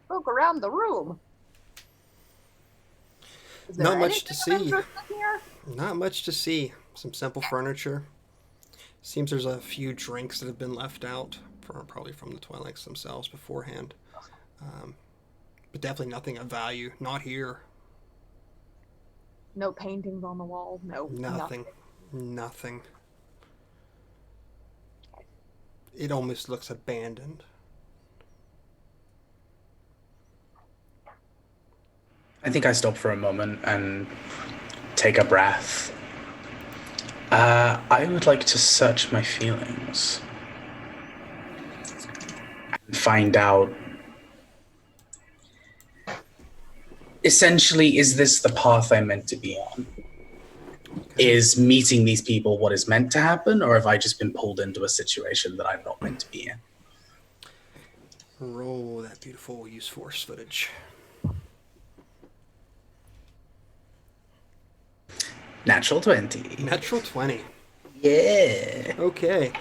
Look around the room. Is there Not much to anything of see. interest in here? Not much to see. Some simple furniture. Seems there's a few drinks that have been left out, probably from the Twi'leks themselves beforehand. But definitely nothing of value. Not here. No paintings on the wall. No. Nothing. It almost looks abandoned. I think I stop for a moment and take a breath. I would like to search my feelings and find out, essentially, is this the path I'm meant to be on? Is meeting these people what is meant to happen, or have I just been pulled into a situation that I'm not meant to be in? Roll that beautiful use force footage. Natural 20. Natural 20. Yeah. Okay.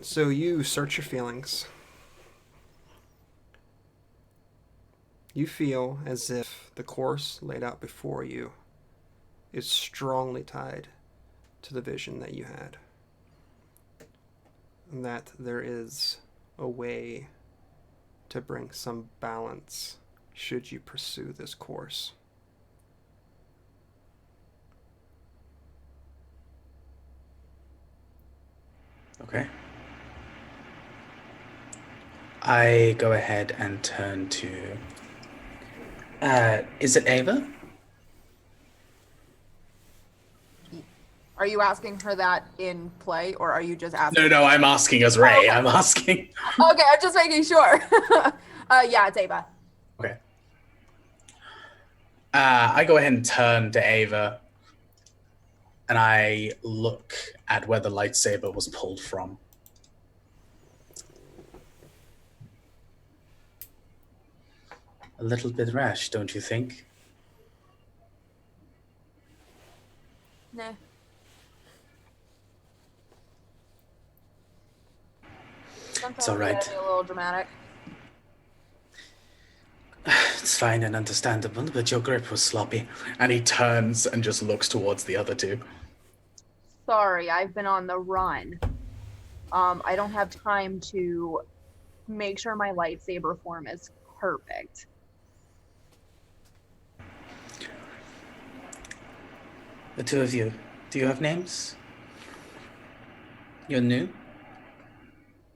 So you search your feelings. You feel as if the course laid out before you is strongly tied to the vision that you had. And that there is a way to bring some balance should you pursue this course. Okay. I go ahead and turn to... is it Ava? Are you asking her that in play, or are you just asking? No, I'm asking as Ray. Okay. I'm asking... Okay, I'm just making sure. Yeah, it's Ava. Okay. I go ahead and turn to Ava, and I look at where the lightsaber was pulled from. A little bit rash, don't you think? Nah. Sometimes all right. you gotta be a little dramatic. It's fine and understandable, but your grip was sloppy. And he turns and just looks towards the other two. Sorry, I've been on the run. I don't have time to make sure my lightsaber form is perfect. The two of you, do you have names? You're new?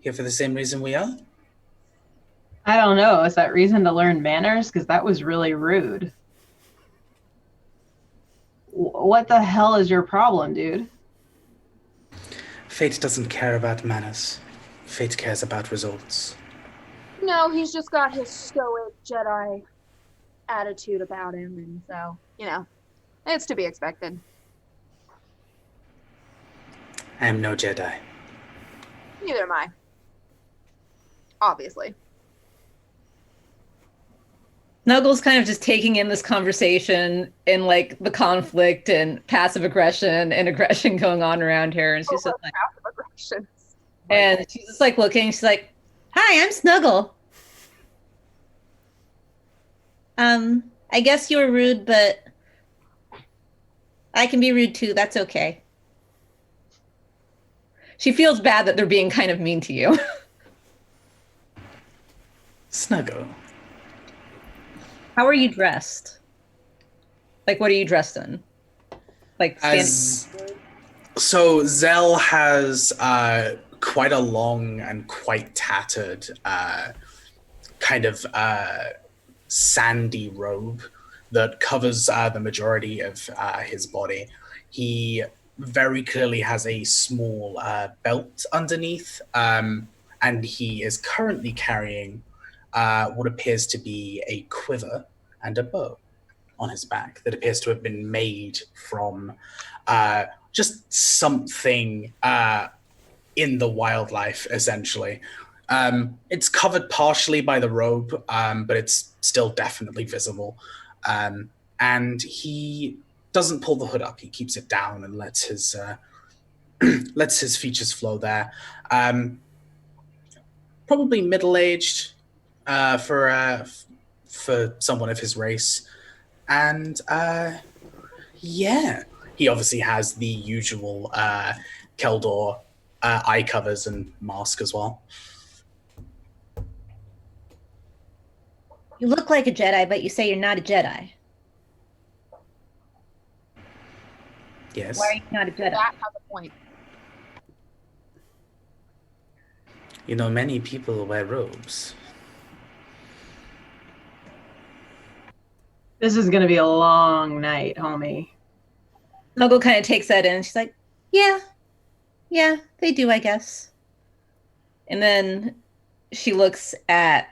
Here for the same reason we are? I don't know. Is that reason to learn manners? Because that was really rude. What the hell is your problem, dude? Fate doesn't care about manners. Fate cares about results. No, he's just got his stoic Jedi attitude about him, and so, it's to be expected. I am no Jedi. Neither am I. Obviously. Snuggles kind of just taking in this conversation and like the conflict and passive aggression and aggression going on around her, and she's just like, passive aggression. and she's just like looking. She's like, "Hi, I'm Snuggle. I guess you were rude, but I can be rude too. That's okay." She feels bad that they're being kind of mean to you. Snuggle. How are you dressed? Like, what are you dressed in? Like, So Zell has quite a long and quite tattered kind of sandy robe that covers the majority of his body. He very clearly has a small belt underneath, and he is currently carrying what appears to be a quiver and a bow on his back that appears to have been made from just something in the wildlife, essentially. It's covered partially by the robe, but it's still definitely visible. And he doesn't pull the hood up. He keeps it down and lets his features flow there. Probably middle-aged for someone of his race. And yeah, he obviously has the usual Keldor eye covers and mask as well. you look like a Jedi, but you say you're not a Jedi. Yes. Why are you not a Jedi? That has a point. You know, many people wear robes. This is going to be a long night, homie. Snuggle kind of takes that in. She's like, yeah, they do, I guess. And then she looks at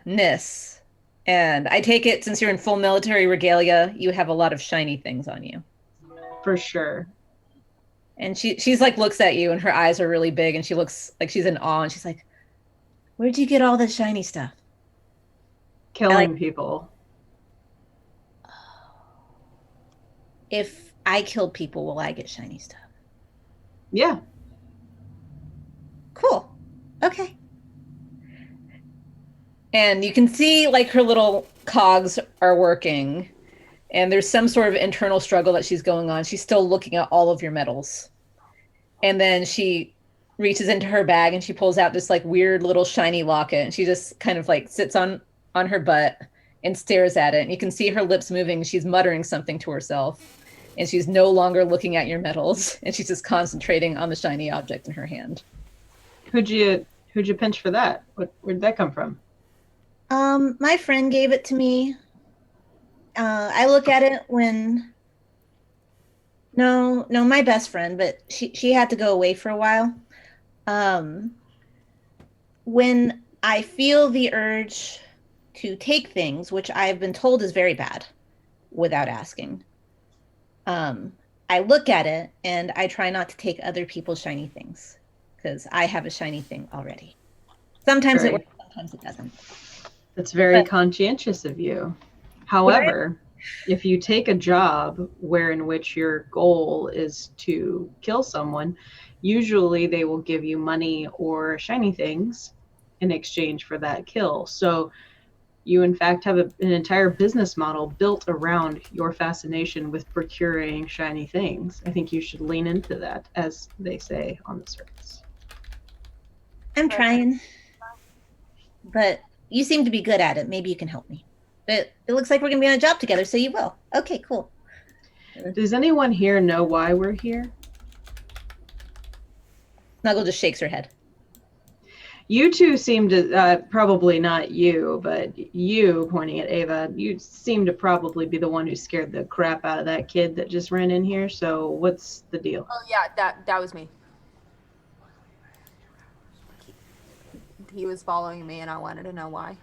Nis. And I take it, since you're in full military regalia, you have a lot of shiny things on you. For sure. And she's like, looks at you, and her eyes are really big, and she looks like she's in awe, and she's like, where'd you get all this shiny stuff? Killing people. if I kill people, will I get shiny stuff? Yeah. Cool. Okay. And you can see like her little cogs are working, and there's some sort of internal struggle that she's going on. She's still looking at all of your medals. And then she reaches into her bag and she pulls out this like weird little shiny locket, and she just kind of like sits on her butt and stares at it. And you can see her lips moving. She's muttering something to herself. And she's no longer looking at your medals, and she's just concentrating on the shiny object in her hand. Who'd you pinch for that? Where'd that come from? My friend gave it to me. I look at it when no, my best friend, but she had to go away for a while. When I feel the urge to take things, which I've been told is very bad, without asking, I look at it and I try not to take other people's shiny things because I have a shiny thing already. Sometimes it works, sometimes it doesn't. That's very conscientious of you. However, if you take a job in which your goal is to kill someone, usually they will give you money or shiny things in exchange for that kill. So you in fact have an entire business model built around your fascination with procuring shiny things. I think you should lean into that, as they say on the surface. I'm trying, but you seem to be good at it. Maybe you can help me. But it looks like we're going to be on a job together, so you will. Okay, cool. Does anyone here know why we're here? Snuggle just shakes her head. You two seem to, probably not you, but you, pointing at Ava, you seem to probably be the one who scared the crap out of that kid that just ran in here. So what's the deal? Oh yeah, that was me. He was following me, and I wanted to know why.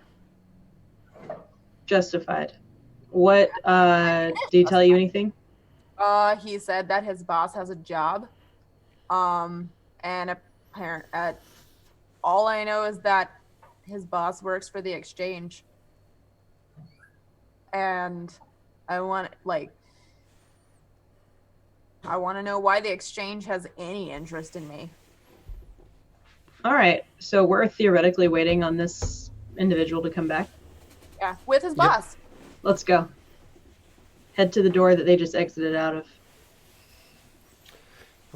Justified. What, did he tell you anything? He said that his boss has a job. And all I know is that his boss works for the exchange. And I want to know why the exchange has any interest in me. All right. So we're theoretically waiting on this individual to come back. Yeah, with his boss. Let's go. Head to the door that they just exited out of.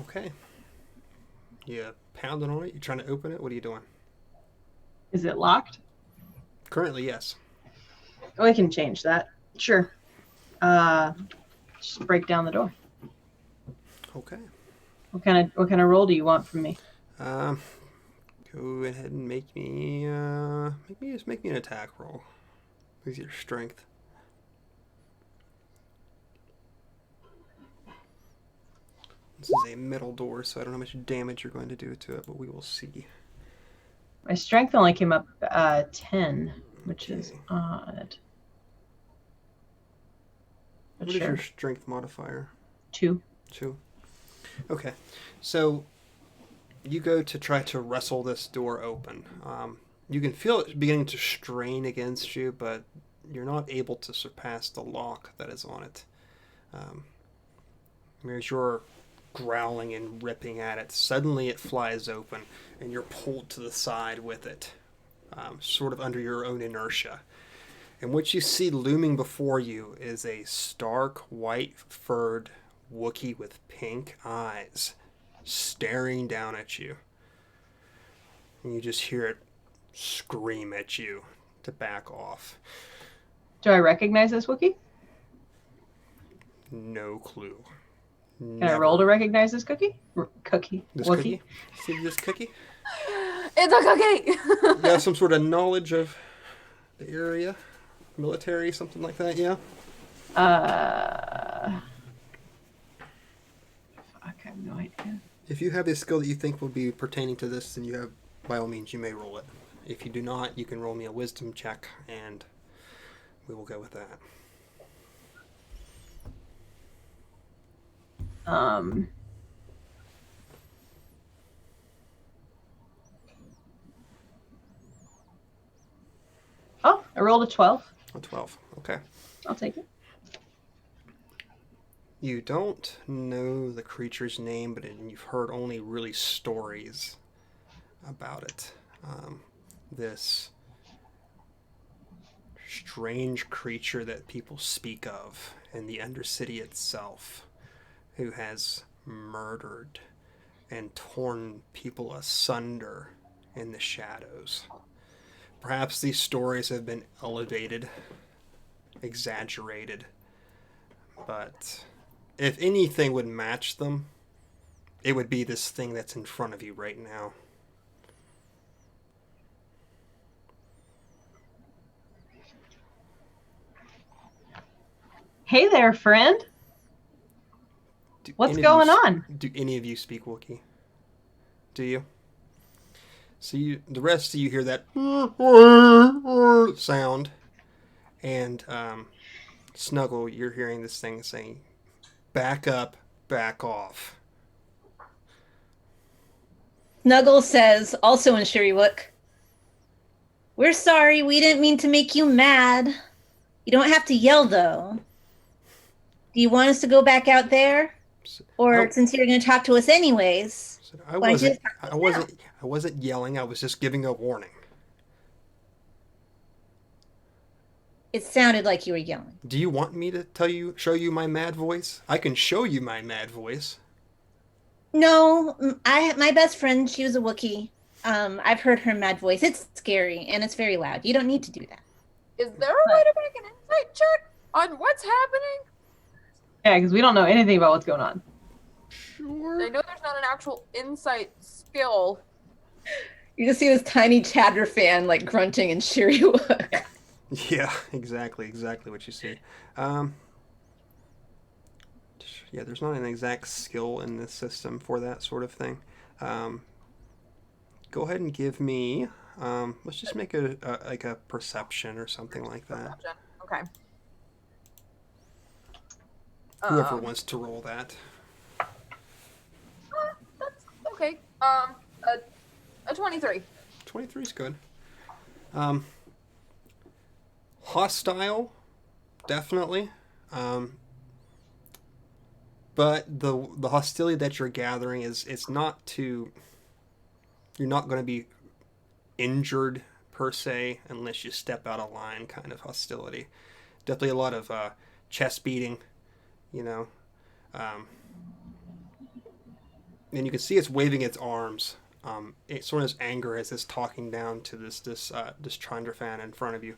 Okay. You pounding on it? You trying to open it? What are you doing? Is it locked? Currently, yes. Oh, I can change that. Sure. Just break down the door. Okay. What kind of roll do you want from me? Go ahead and make me an attack roll with your strength. This is a metal door, so I don't know how much damage you're going to do to it, but we will see. My strength only came up 10, which is odd. But What is your strength modifier? 2. 2. Okay, so you go to try to wrestle this door open. You can feel it beginning to strain against you, but you're not able to surpass the lock that is on it. As you're growling and ripping at it, suddenly it flies open, and you're pulled to the side with it, sort of under your own inertia. And what you see looming before you is a stark, white-furred Wookiee with pink eyes staring down at you. And you just hear it scream at you to back off. Do I recognize this Wookiee? No clue. Can I roll to recognize this cookie? Cookie. This Wookiee? cookie? See this cookie? It's a cookie! You have some sort of knowledge of the area? Military, something like that, yeah? Fuck, I have no idea. If you have a skill that you think will be pertaining to this, then you have, by all means, you may roll it. If you do not, you can roll me a wisdom check, and we will go with that. Oh, I rolled a 12. A 12, okay. I'll take it. You don't know the creature's name, but you've heard only really stories about it. This strange creature that people speak of in the Undercity itself, who has murdered and torn people asunder in the shadows. Perhaps these stories have been elevated, exaggerated, but if anything would match them, it would be this thing that's in front of you right now. Hey there, friend. What's going on? Do any of you speak Wookiee? Do you? So the rest of you hear that sound, and Snuggle, you're hearing this thing saying, "Back up, back off." Snuggle says, also in Shiriwook, "We're sorry, we didn't mean to make you mad. You don't have to yell, though. Do you want us to go back out there? Or since you're going to talk to us anyways, I wasn't yelling. I was just giving a warning. It sounded like you were yelling. Do you want me to show you my mad voice? I can show you my mad voice. No, my best friend, she was a Wookiee. I've heard her mad voice. It's scary and it's very loud. You don't need to do that. Is there a way to make an insight check on what's happening? Yeah, because we don't know anything about what's going on. Sure. I know there's not an actual insight skill. You just see this tiny chatter fan like grunting in Shiriwook. Yeah, exactly what you see. Yeah, there's not an exact skill in this system for that sort of thing. Go ahead and give me. Let's just make it like a perception or something like that. Perception. Okay. Whoever wants to roll that. That's okay. A 23. 23 is good. Hostile, definitely. But the hostility that you're gathering it's not to. You're not going to be injured per se unless you step out of line. Kind of hostility. Definitely a lot of chest beating. You know, and you can see it's waving its arms. It's sort of anger as it's talking down to this Chandra fan in front of you.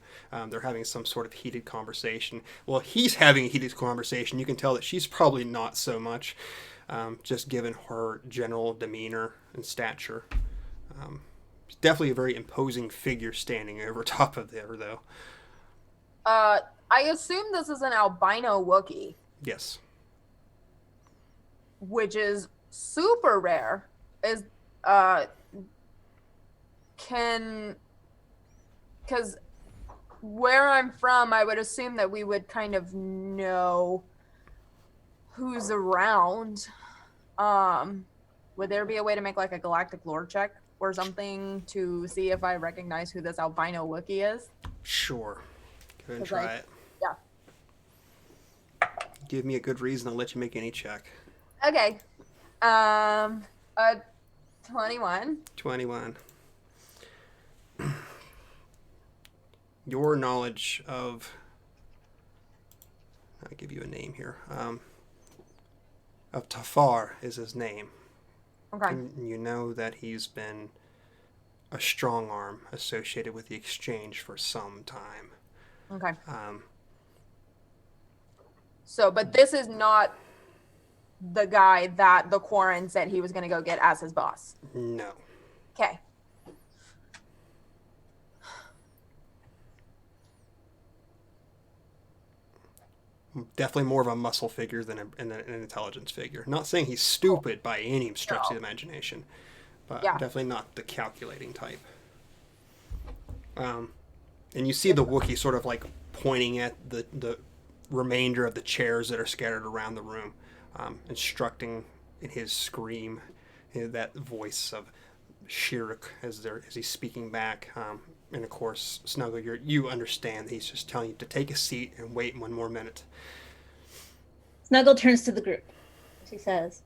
They're having some sort of heated conversation. Well, he's having a heated conversation. You can tell that she's probably not so much, just given her general demeanor and stature. Definitely a very imposing figure standing over top of there, though. I assume this is an albino Wookiee. Yes. Which is super rare. Because where I'm from, I would assume that we would kind of know who's around. Would there be a way to make like a galactic lore check or something to see if I recognize who this albino Wookiee is? Sure. Go ahead and try it. Yeah. Give me a good reason. I'll let you make any check. Okay. 21. 21. Your knowledge of... I'll give you a name here. Of Tafar is his name. Okay. And you know that he's been a strong arm associated with the exchange for some time. Okay. So, but this is not the guy that the Quarren said he was going to go get as his boss. No. Okay. Definitely more of a muscle figure than an intelligence figure. Not saying he's stupid by any stretch of the imagination, but definitely not the calculating type. And you see the Wookiee sort of like pointing at the remainder of the chairs that are scattered around the room, instructing in his scream, that voice of Shiruk as he's speaking back. And of course, Snuggle, you understand that he's just telling you to take a seat and wait one more minute. Snuggle turns to the group. She says,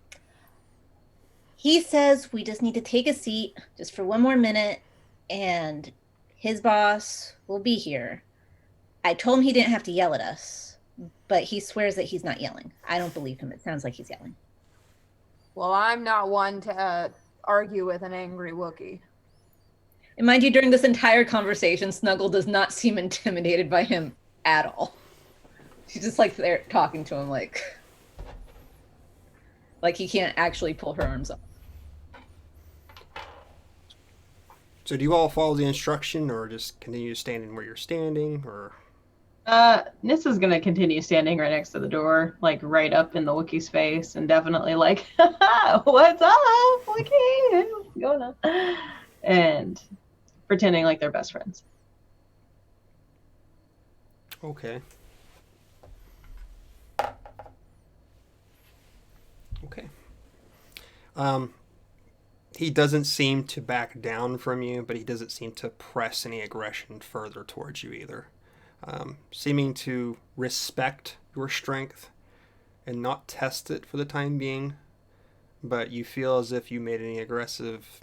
he says we just need to take a seat just for one more minute, and his boss will be here. I told him he didn't have to yell at us, but he swears that he's not yelling. I don't believe him. It sounds like he's yelling. Well, I'm not one to argue with an angry Wookiee. And mind you, during this entire conversation, Snuggle does not seem intimidated by him at all. She's just like there talking to him like he can't actually pull her arms up. So do you all follow the instruction, or just continue standing where you're standing, or? Nis is gonna continue standing right next to the door, like right up in the Wookiee's face, and definitely like, "What's up, Wookiee? What's going on?" And pretending like they're best friends. Okay. Okay. He doesn't seem to back down from you, but he doesn't seem to press any aggression further towards you either. Seeming to respect your strength and not test it for the time being, but you feel as if you made any aggressive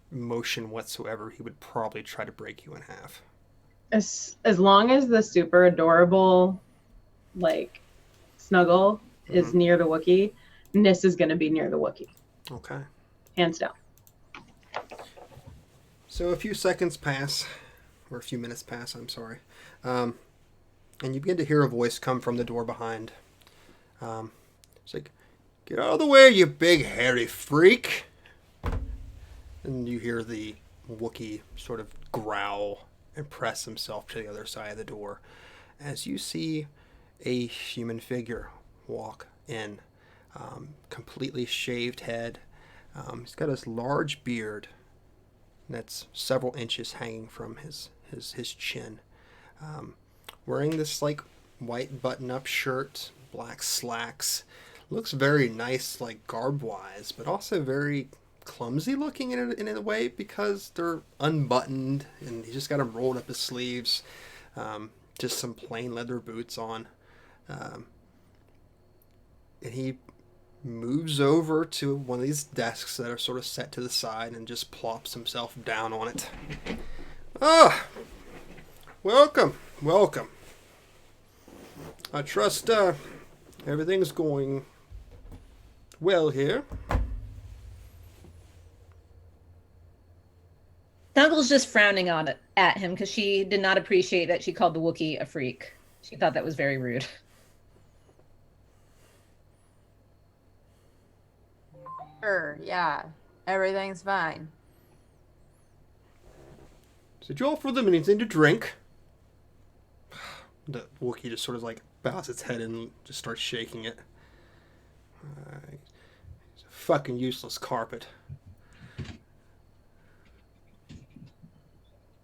motion whatsoever, he would probably try to break you in half. As long as the super adorable, like, Snuggle is near the Wookiee, Nis is going to be near the Wookiee. Okay. Hands down. So a few seconds pass, or a few minutes pass, I'm sorry. And you begin to hear a voice come from the door behind. It's like, "Get out of the way, you big hairy freak!" And you hear the Wookiee sort of growl and press himself to the other side of the door as you see a human figure walk in. Completely shaved head. He's got this large beard that's several inches hanging from his chin. Wearing this like white button-up shirt, black slacks. Looks very nice, like garb-wise, but also very clumsy looking in a way because they're unbuttoned, and he's just got them rolled up his sleeves. Just some plain leather boots on. And he moves over to one of these desks that are sort of set to the side and just plops himself down on it. "Ah, welcome. I trust everything's going well here." Snuggle's just frowning at him because she did not appreciate that she called the Wookiee a freak. She thought that was very rude. Sure, yeah. Everything's fine. "So did you offer them anything to drink?" The Wookiee just sort of like bows its head and just starts shaking it. He's a fucking useless carpet.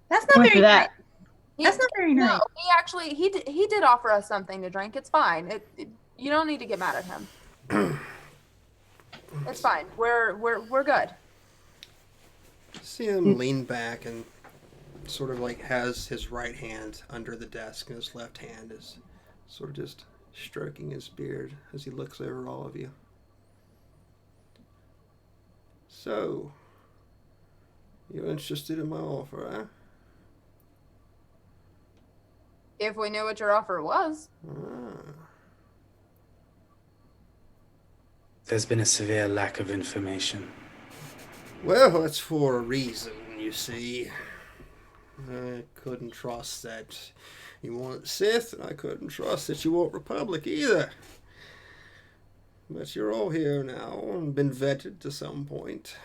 That's not Went very for that. nice. That's not very nice. No, he did offer us something to drink. It's fine. You don't need to get mad at him. It's fine. We're good. See him lean back and sort of like has his right hand under the desk and his left hand is sort of just stroking his beard as he looks over all of you. "So, you're interested in my offer, eh?" If we knew what your offer was. There's been a severe lack of information. Well, that's for a reason, you see. I couldn't trust that you want Sith, and I couldn't trust that you want Republic either. But you're all here now and been vetted to some point.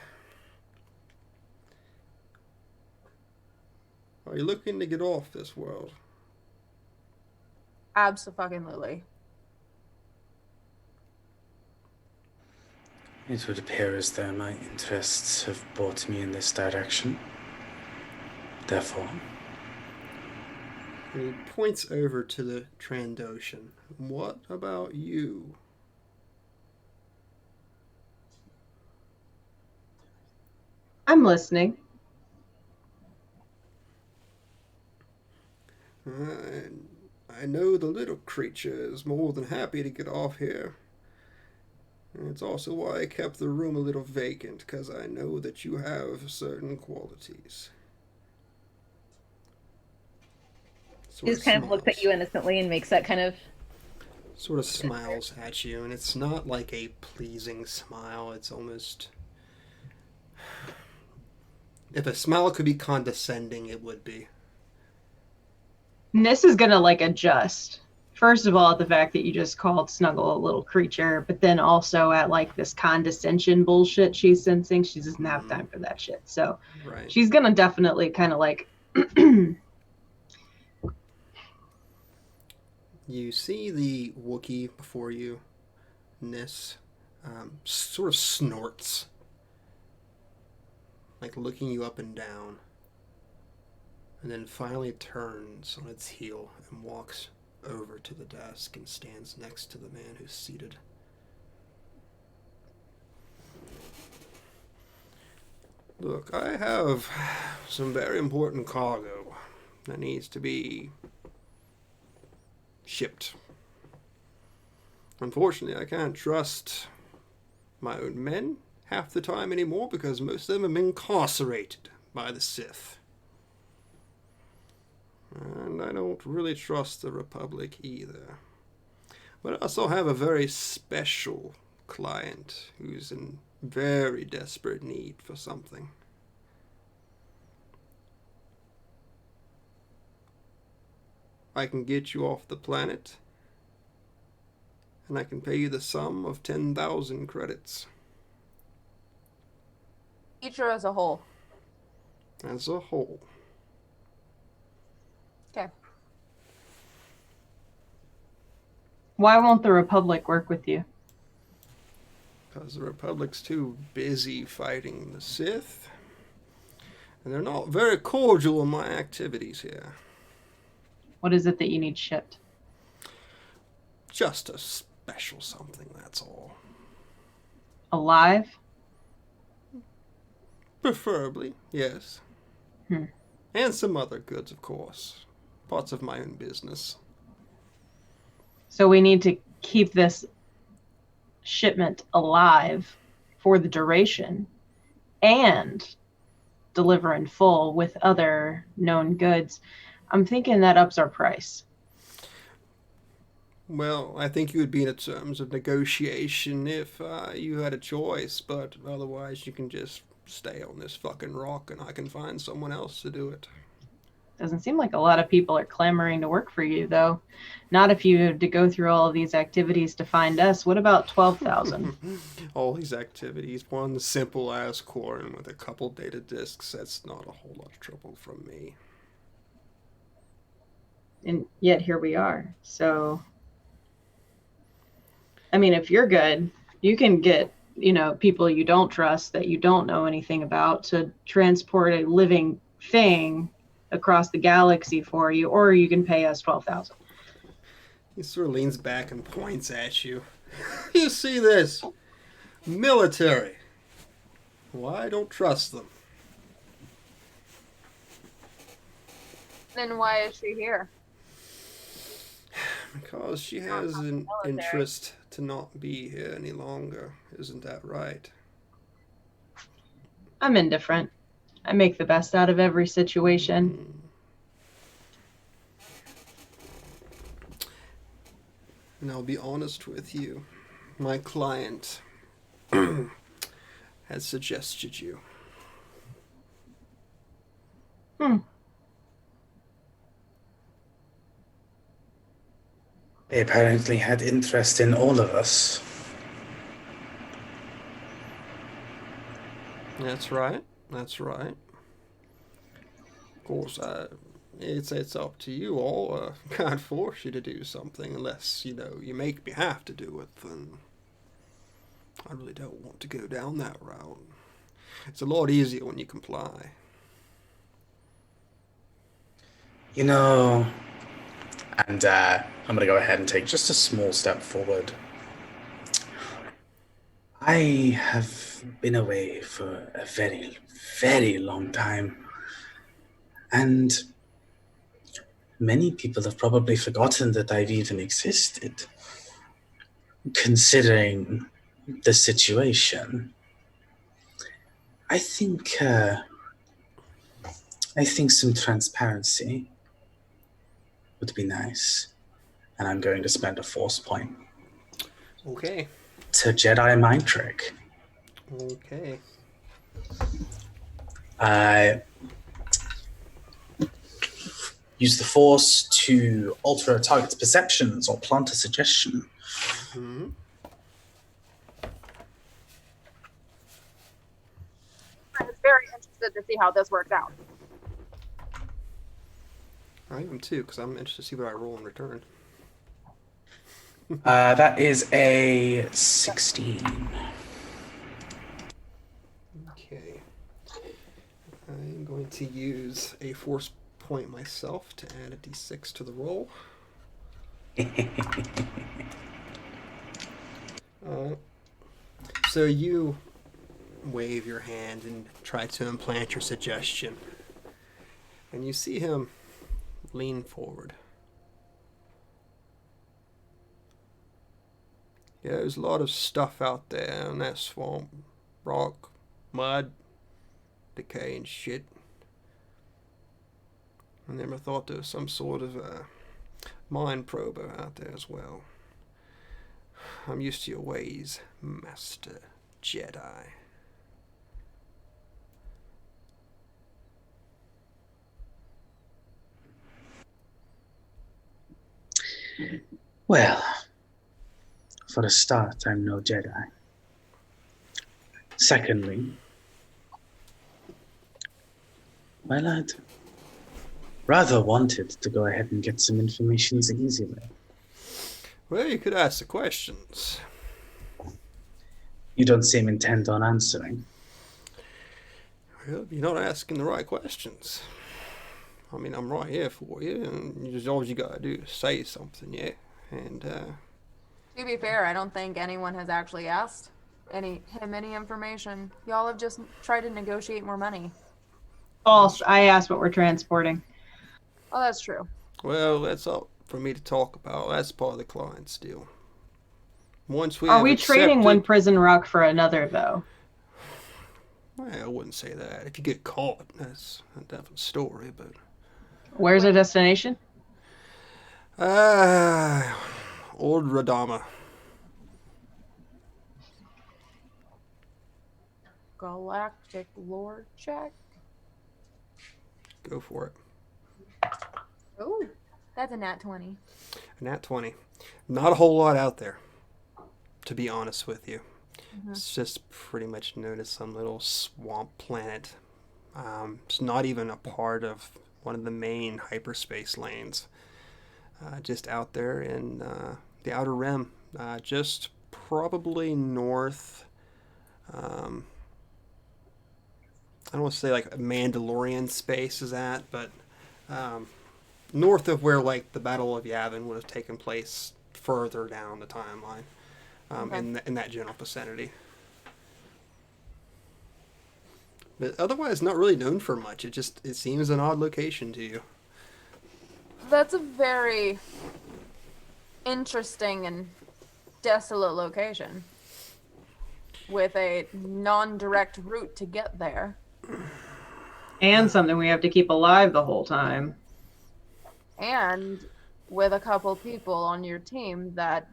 Are you looking to get off this world? Abso-fucking-lutely. It would appear as though my interests have brought me in this direction. Therefore, And he points over to the Trandoshan. "What about you?" I'm listening. I know the little creature is more than happy to get off here. And it's also why I kept the room a little vacant, because I know that you have certain qualities. He just kind of looks at you innocently and makes that kind of. Sort of smiles at you, and it's not like a pleasing smile. It's almost... If a smile could be condescending, it would be. Nis is gonna like adjust. First of all, at the fact that you just called Snuggle a little creature, but then also at like this condescension bullshit she's sensing. She doesn't have time for that shit. So Right. she's gonna definitely kind of like. You see the Wookiee before you, Nis, sort of snorts, like looking you up and down, and then finally turns on its heel and walks over to the desk and stands next to the man who's seated. Look, I have some very important cargo that needs to be shipped. Unfortunately, I can't trust my own men half the time anymore because most of them have been incarcerated by the Sith. And I don't really trust the Republic either. But I also have a very special client who's in very desperate need for something. I can get you off the planet, and I can pay you the sum of 10,000 credits. Each or as a whole? As a whole. Okay. Why won't the Republic work with you? Because the Republic's too busy fighting the Sith, and they're not very cordial in my activities here. What is it that you need shipped? Just a special something, that's all. Alive? Preferably, yes. And some other goods, of course. Parts of my own business. So we need to keep this shipment alive for the duration and deliver in full with other known goods. I'm thinking that ups our price. Well, I think you would be in terms of negotiation if you had a choice, but otherwise you can just stay on this fucking rock and I can find someone else to do it. Doesn't seem like a lot of people are clamoring to work for you, though. Not if you had to go through all of these activities to find us. What about 12,000? All these activities, one simple ass corn with a couple data disks, that's not a whole lot of trouble from me. And yet here we are. So, I mean, if you're good, you can get, people you don't trust that you don't know anything about to transport a living thing across the galaxy for you, or you can pay us 12,000. He sort of leans back and points at you. You see this? Military. Well, I don't trust them. Then why is she here? Because she has an interest to not be here any longer. Isn't that right? I'm indifferent. I make the best out of every situation. And I'll be honest with you. My client has suggested you. They apparently had interest in all of us. That's right. That's right. Of course, it's up to you all. Can't force you to do something unless, you make me have to do it, then I really don't want to go down that route. It's a lot easier when you comply. And I'm going to go ahead and take just a small step forward. I have been away for a very, very long time. And many people have probably forgotten that I've even existed, considering the situation, I think some transparency would be nice. And I'm going to spend a force point Okay. to Jedi mind trick. Okay. I use the force to alter a target's perceptions or plant a suggestion. Hmm. I was very interested to see how this works out. I am too, because I'm interested to see what I roll in return. That is a 16. Okay. I'm going to use a force point myself to add a d6 to the roll. So you wave your hand and try to implant your suggestion. And you see him lean forward. Yeah, there's a lot of stuff out there in that swamp. Rock, mud, decay and shit. I never thought there was some sort of mind prober out there as well. I'm used to your ways, Master Jedi. Well, for a start, I'm no Jedi. Secondly, well, I'd rather wanted to go ahead and get some information the easy way. Well, you could ask the questions. You don't seem intent on answering. Well, you're not asking the right questions. I mean, I'm right here for you, and just all you gotta do is say something, yeah? And, To be fair, I don't think anyone has actually asked him any information. Y'all have just tried to negotiate more money. False. I asked what we're transporting. Oh, that's true. well, that's all for me to talk about. That's part of the client's deal. Once we Are have we trading accepted- one prison rock for another, though? Well, I wouldn't say that. If you get caught, that's a different story, but... Where's our destination? Old Radama. Galactic lore check. Go for it. Oh, that's a nat 20. A nat 20. Not a whole lot out there, to be honest with you. It's just pretty much known as some little swamp planet. It's not even a part of one of the main hyperspace lanes. Just out there in the Outer Rim. Just probably north... I don't want to say like Mandalorian space is at, but north of where like the Battle of Yavin would have taken place further down the timeline, in that general vicinity. But otherwise, not really known for much. It seems an odd location to you. That's a very interesting and desolate location with a non-direct route to get there. And something we have to keep alive the whole time. And with a couple people on your team that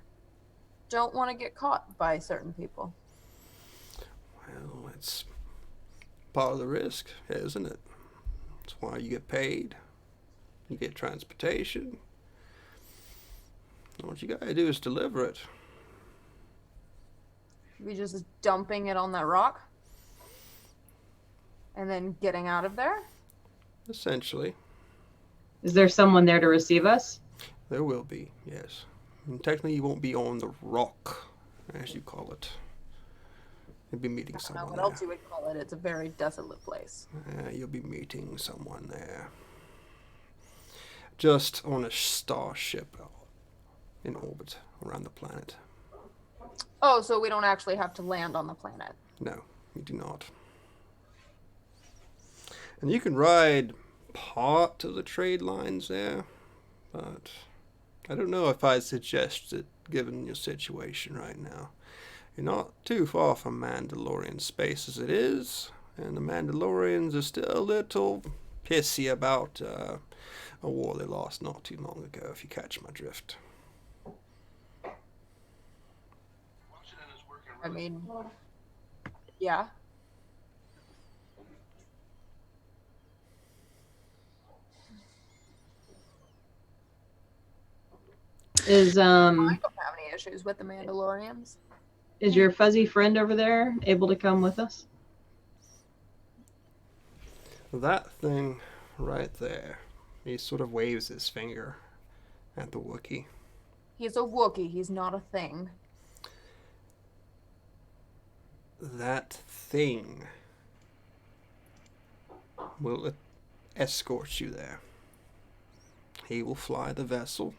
don't want to get caught by certain people. Well, it's part of the risk, isn't it? That's why you get paid. You get transportation. All you gotta do is deliver it. We just dumping it on that rock and then getting out of there. Essentially, Is there someone there to receive us? there will be, yes. And technically, you won't be on the rock, as you call it. You'll be meeting I don't know someone what there. else you would call it. It's a very desolate place. You'll be meeting someone there. Just on a starship in orbit around the planet. Oh, so we don't actually have to land on the planet. No, you do not. And you can ride part of the trade lines there, but I don't know if I'd suggest it given your situation right now. You're not too far from Mandalorian space as it is, and the Mandalorians are still a little pissy about a war they lost not too long ago, if you catch my drift. I mean, yeah. Is I don't have any issues with the Mandalorians. is your fuzzy friend over there able to come with us? That thing right there. He sort of waves his finger at the Wookiee. He's a Wookiee. He's not a thing. That thing will escort you there. He will fly the vessel.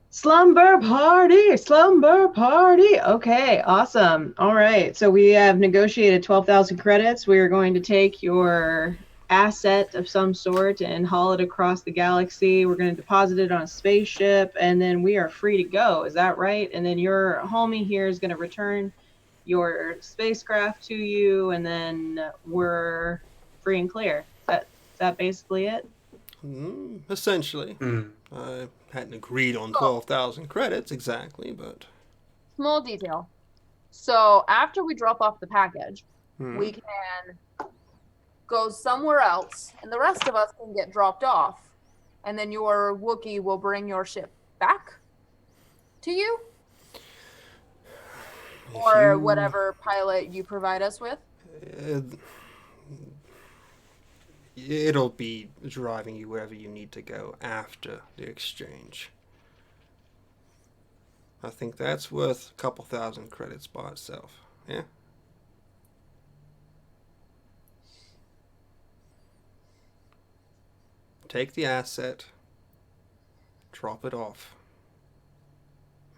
Slumber party, slumber party. Okay, awesome. All right, so we have negotiated 12,000 credits. We are going to take your asset of some sort and haul it across the galaxy. We're going to deposit it on a spaceship, and then we are free to go. Is that right? And then your homie here is going to return your spacecraft to you, and then we're free and clear. Is that basically it? Essentially. I hadn't agreed on 12,000 credits exactly, but... Small detail. So after we drop off the package, we can go somewhere else, and the rest of us can get dropped off, and then your Wookiee will bring your ship back to you, or whatever pilot you provide us with. It'll be driving you wherever you need to go after the exchange. I think that's worth a couple thousand credits by itself, yeah? Take the asset, drop it off.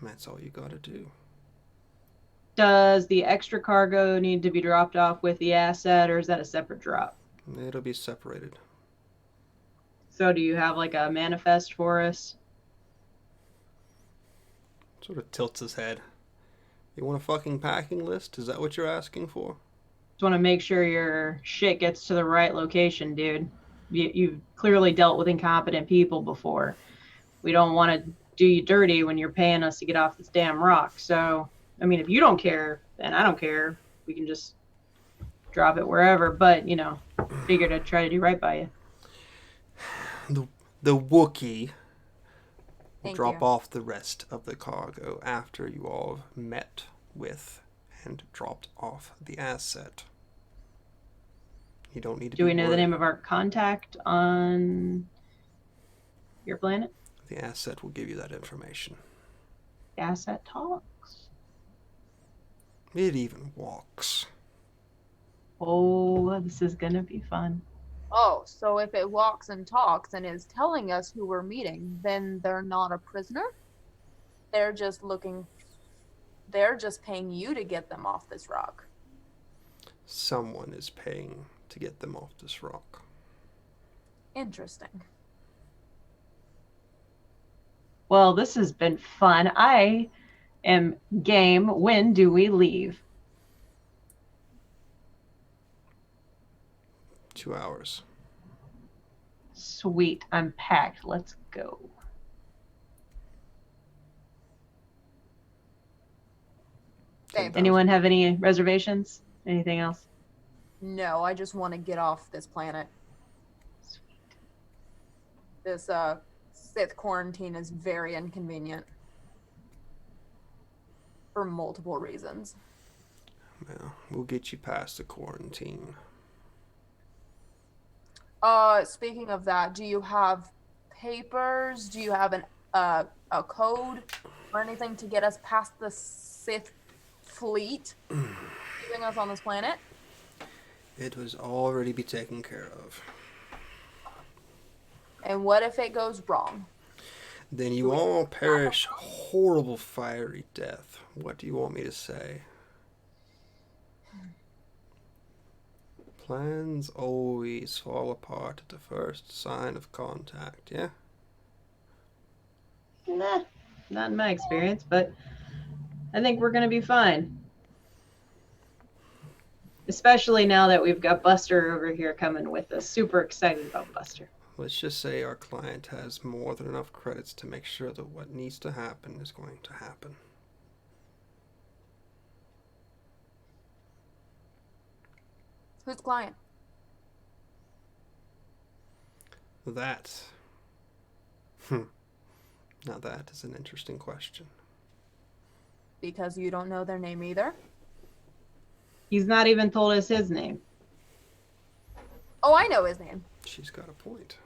And that's all you gotta do. Does the extra cargo need to be dropped off with the asset, or is that a separate drop? It'll be separated. So do you have like a manifest for us? Sort of tilts his head. You want a fucking packing list? Is that what you're asking for? Just want to make sure your shit gets to the right location, dude. You've clearly dealt with incompetent people before. We don't want to do you dirty when you're paying us to get off this damn rock. So, I mean, if you don't care, then I don't care. We can just drop it wherever. But, you know, figured I'd try to do right by you. The Wookiee will Thank drop you. off the rest of the cargo after you all have met with and dropped off the asset. You don't need to Do be we know the worried. name of our contact on your planet? The asset will give you that information. Asset talks. It even walks. Oh, this is gonna be fun. Oh, so if it walks and talks and is telling us who we're meeting, then they're not a prisoner? They're just paying you to get them off this rock. Someone is paying to get them off this rock. Interesting. Well, this has been fun. I am game. When do we leave? 2 hours. Sweet. I'm packed. Let's go. Same. Anyone have any reservations? Anything else? No, I just want to get off this planet. Sweet. This Sith quarantine is very inconvenient. For multiple reasons. Well, we'll get you past the quarantine. Speaking of that, do you have papers? Do you have a code or anything to get us past the Sith fleet keeping us on this planet? It was already be taken care of. And what if it goes wrong? Then you all perish horrible fiery death. What do you want me to say? Plans always fall apart at the first sign of contact, yeah? Nah, not in my experience, but I think we're going to be fine. Especially now that we've got Buster over here coming with us. Super excited about Buster. Let's just say our client has more than enough credits to make sure that what needs to happen is going to happen. Who's the client? That. Now that is an interesting question. Because you don't know their name either? He's not even told us his name. Oh, I know his name. She's got a point.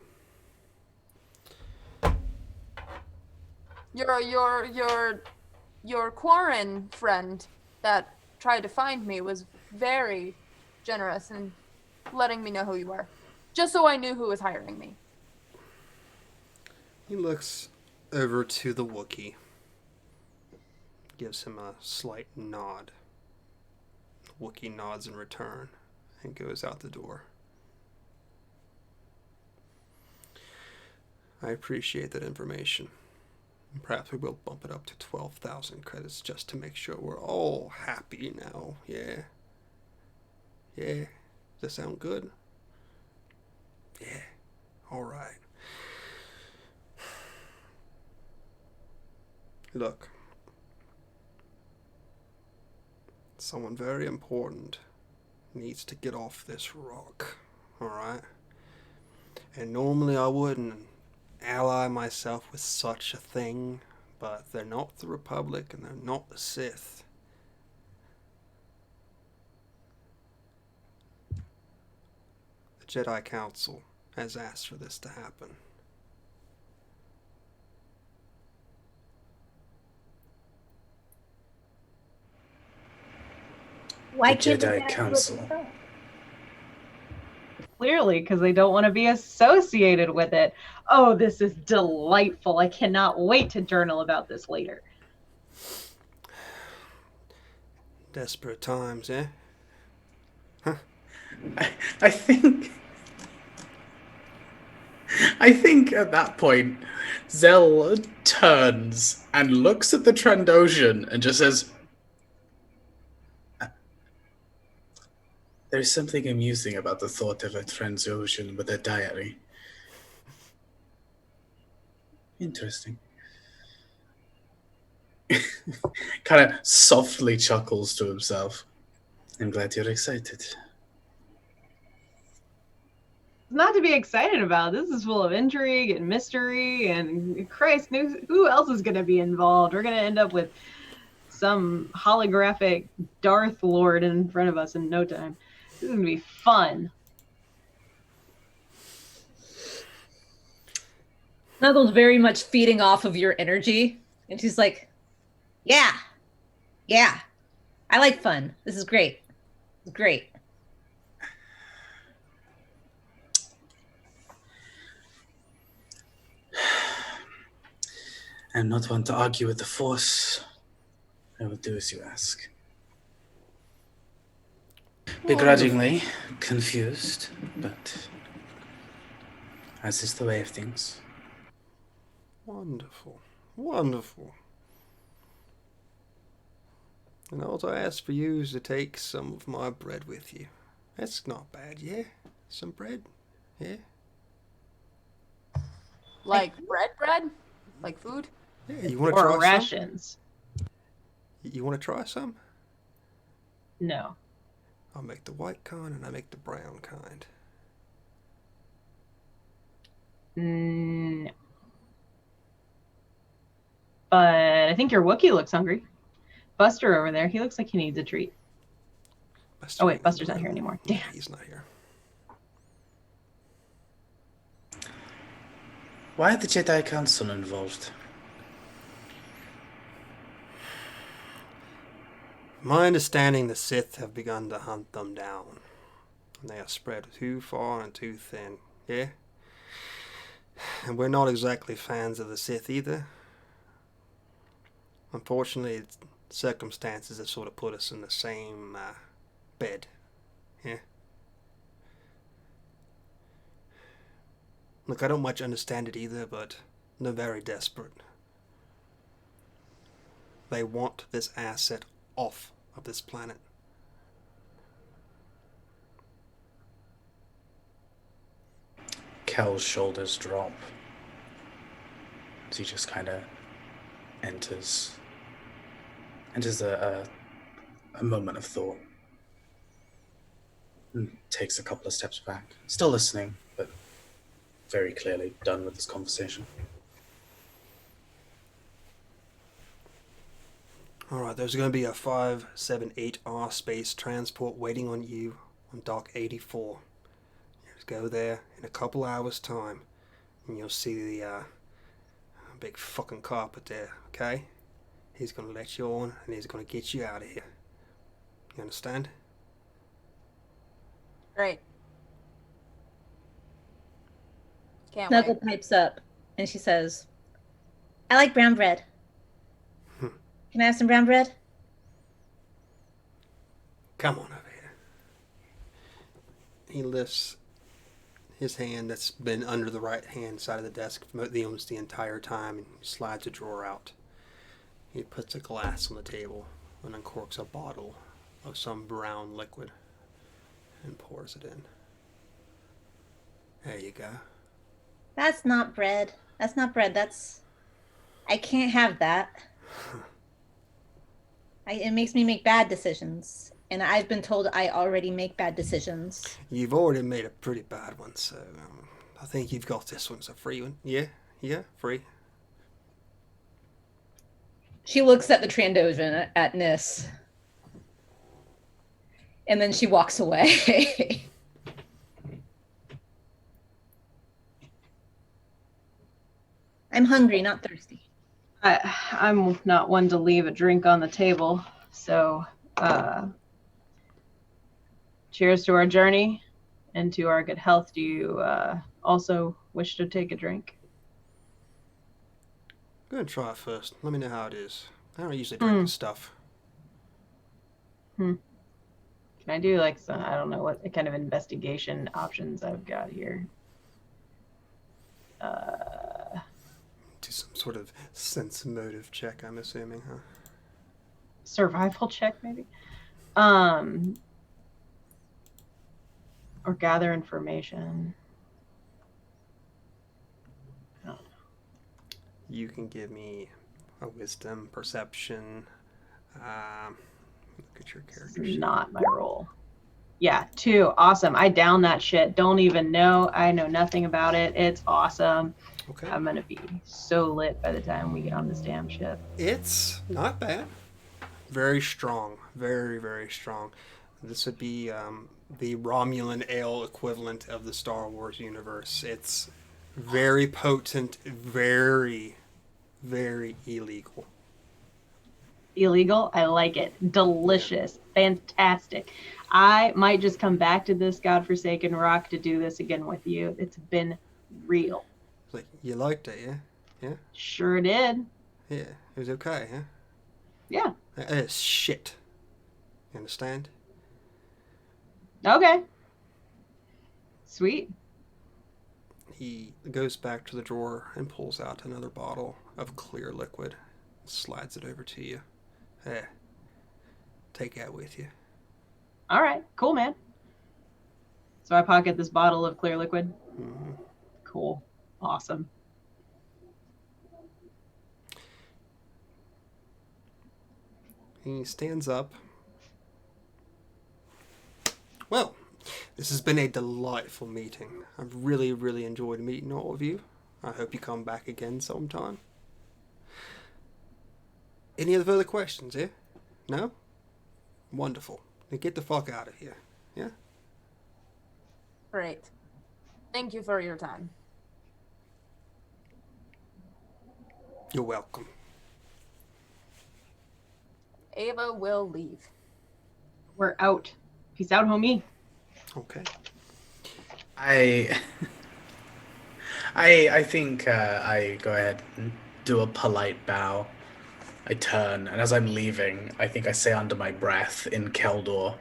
Your Quarren friend that tried to find me was very generous in letting me know who you were. Just so I knew who was hiring me. He looks over to the Wookiee. Gives him a slight nod. The Wookiee nods in return and goes out the door. I appreciate that information. Perhaps we will bump it up to 12,000 credits just to make sure we're all happy now. Yeah. Yeah. Does that sound good? Yeah. All right. Look. Someone very important needs to get off this rock. All right? And normally I wouldn't ally myself with such a thing, but they're not the Republic and they're not the Sith. The Jedi Council has asked for this to happen. Why The can't Jedi we Council. Clearly, because they don't want to be associated with it. Oh, this is delightful. I cannot wait to journal about this later. Desperate times, eh? I think at that point, Zell turns and looks at the Trandoshan and just says, "There's something amusing about the thought of a Trandoshan with a diary. Interesting." Kind of softly chuckles to himself. I'm glad you're excited. Not to be excited about. This is full of intrigue and mystery, and Christ, who else is going to be involved? We're going to end up with some holographic Darth Lord in front of us in no time. This is going to be fun. Snuggle's very much feeding off of your energy, and she's like, yeah, I like fun. This is great. It's great. I'm not one to argue with the Force. I will do as you ask. Begrudgingly, confused, but as is the way of things. Wonderful. Wonderful. And all I ask for you is to take some of my bread with you. That's not bad, yeah? Some bread? Yeah? Like bread? Like food? Yeah, you want to try Or some? rations. You want to try some? No. I'll make the white kind and I make the brown kind. No. But I think your Wookiee looks hungry. Buster over there, he looks like he needs a treat. Buster Oh wait, ain't Buster's not in the here room. anymore. Yeah, Damn. he's not here. Why are the Jedi Council involved? My understanding, the Sith have begun to hunt them down. And they are spread too far and too thin, yeah? And we're not exactly fans of the Sith either. Unfortunately, circumstances have sort of put us in the same bed, yeah? Look, I don't much understand it either, but they're very desperate. They want this asset off of this planet. Kel's shoulders drop as he just kind of enters a moment of thought and takes a couple of steps back, still listening, but very clearly done with this conversation. Alright, there's going to be a 578R space transport waiting on you on Dock 84. Just go there in a couple hours' time, and you'll see the big fucking carpet there, okay? He's going to let you on, and he's going to get you out of here. You understand? Great. Can't Snuggle wait. pipes up and she says, I like brown bread. Can I have some brown bread? Come on over here. He lifts his hand that's been under the right hand side of the desk for almost the entire time and slides a drawer out. He puts a glass on the table and uncorks a bottle of some brown liquid and pours it in. There you go. That's not bread. That's not bread. I can't have that. It makes me make bad decisions. And I've been told I already make bad decisions. You've already made a pretty bad one, so I think you've got this one's a free one. Yeah, free. She looks at the Trandoshan at Nis. And then she walks away. I'm hungry, not thirsty. I'm not one to leave a drink on the table, so cheers to our journey and to our good health. Do you also wish to take a drink? Go ahead and try it first. Let me know how it is. I don't usually drink this stuff. Can I do like some, I don't know what kind of investigation options I've got here. Do some sort of sense motive check, I'm assuming, huh? Survival check, maybe? Or gather information. I don't know. You can give me a wisdom, perception. Look at your character sheet. Not my role. Yeah, 2. Awesome. I down that shit. Don't even know. I know nothing about it. It's awesome. Okay. I'm going to be so lit by the time we get on this damn ship. It's not bad. Very strong. Very, very strong. This would be the Romulan ale equivalent of the Star Wars universe. It's very potent, very, very illegal. Illegal? I like it. Delicious. Fantastic. I might just come back to this godforsaken rock to do this again with you. It's been real. Like, you liked it, yeah? Yeah? Sure did. Yeah. It was okay, huh? Yeah. It is shit. You understand? Okay. Sweet. He goes back to the drawer and pulls out another bottle of clear liquid. Slides it over to you. Hey, take that with you. All right. Cool, man. So I pocket this bottle of clear liquid. Mm-hmm. Cool. Awesome. He stands up. Well, this has been a delightful meeting. I've really, really enjoyed meeting all of you. I hope you come back again sometime. Any other further questions, yeah? No? Wonderful. Then get the fuck out of here. Yeah? Great. Thank you for your time. You're welcome. Ava will leave. We're out. Peace out, homie. Okay. I think I go ahead and do a polite bow. I turn, and as I'm leaving, I think I say under my breath in Keldor,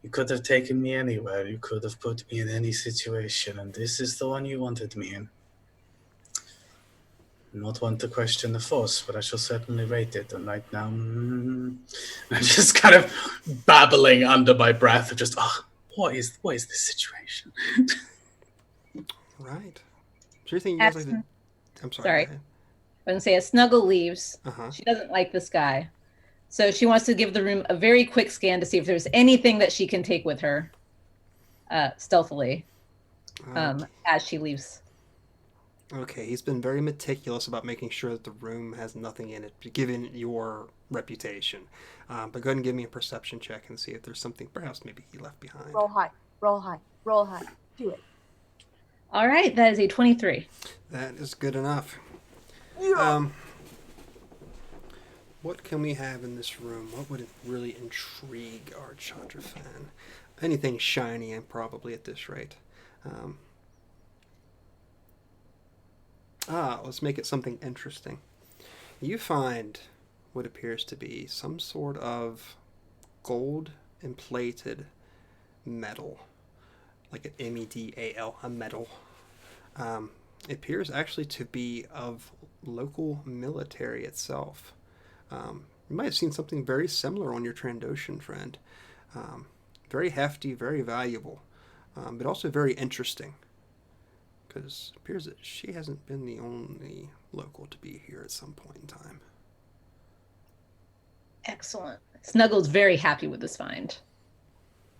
"You could have taken me anywhere. You could have put me in any situation, and this is the one you wanted me in." Not one to question the Force, but I shall certainly rate it. And right now, I'm just kind of babbling under my breath of just, what is this situation? Right. So you think you guys like to... I'm sorry. Sorry. Go ahead. I was gonna say, as Snuggle leaves, Uh-huh. she doesn't like this guy. So she wants to give the room a very quick scan to see if there's anything that she can take with her stealthily as she leaves. Okay, he's been very meticulous about making sure that the room has nothing in it, given your reputation. But go ahead and give me a perception check and see if there's something perhaps maybe he left behind. Roll high. Roll high. Roll high. Do it. All right, that is a 23. That is good enough. Yeah. What can we have in this room? What would really intrigue our Chandra fan? Anything shiny, and probably at this rate. Let's make it something interesting. You find what appears to be some sort of gold and plated metal, like an MEDAL, a metal. It appears actually to be of local military itself. You might have seen something very similar on your Trandoshan friend. Very hefty, very valuable, but also very interesting. Because it appears that she hasn't been the only local to be here at some point in time. Excellent. Snuggle's very happy with this find.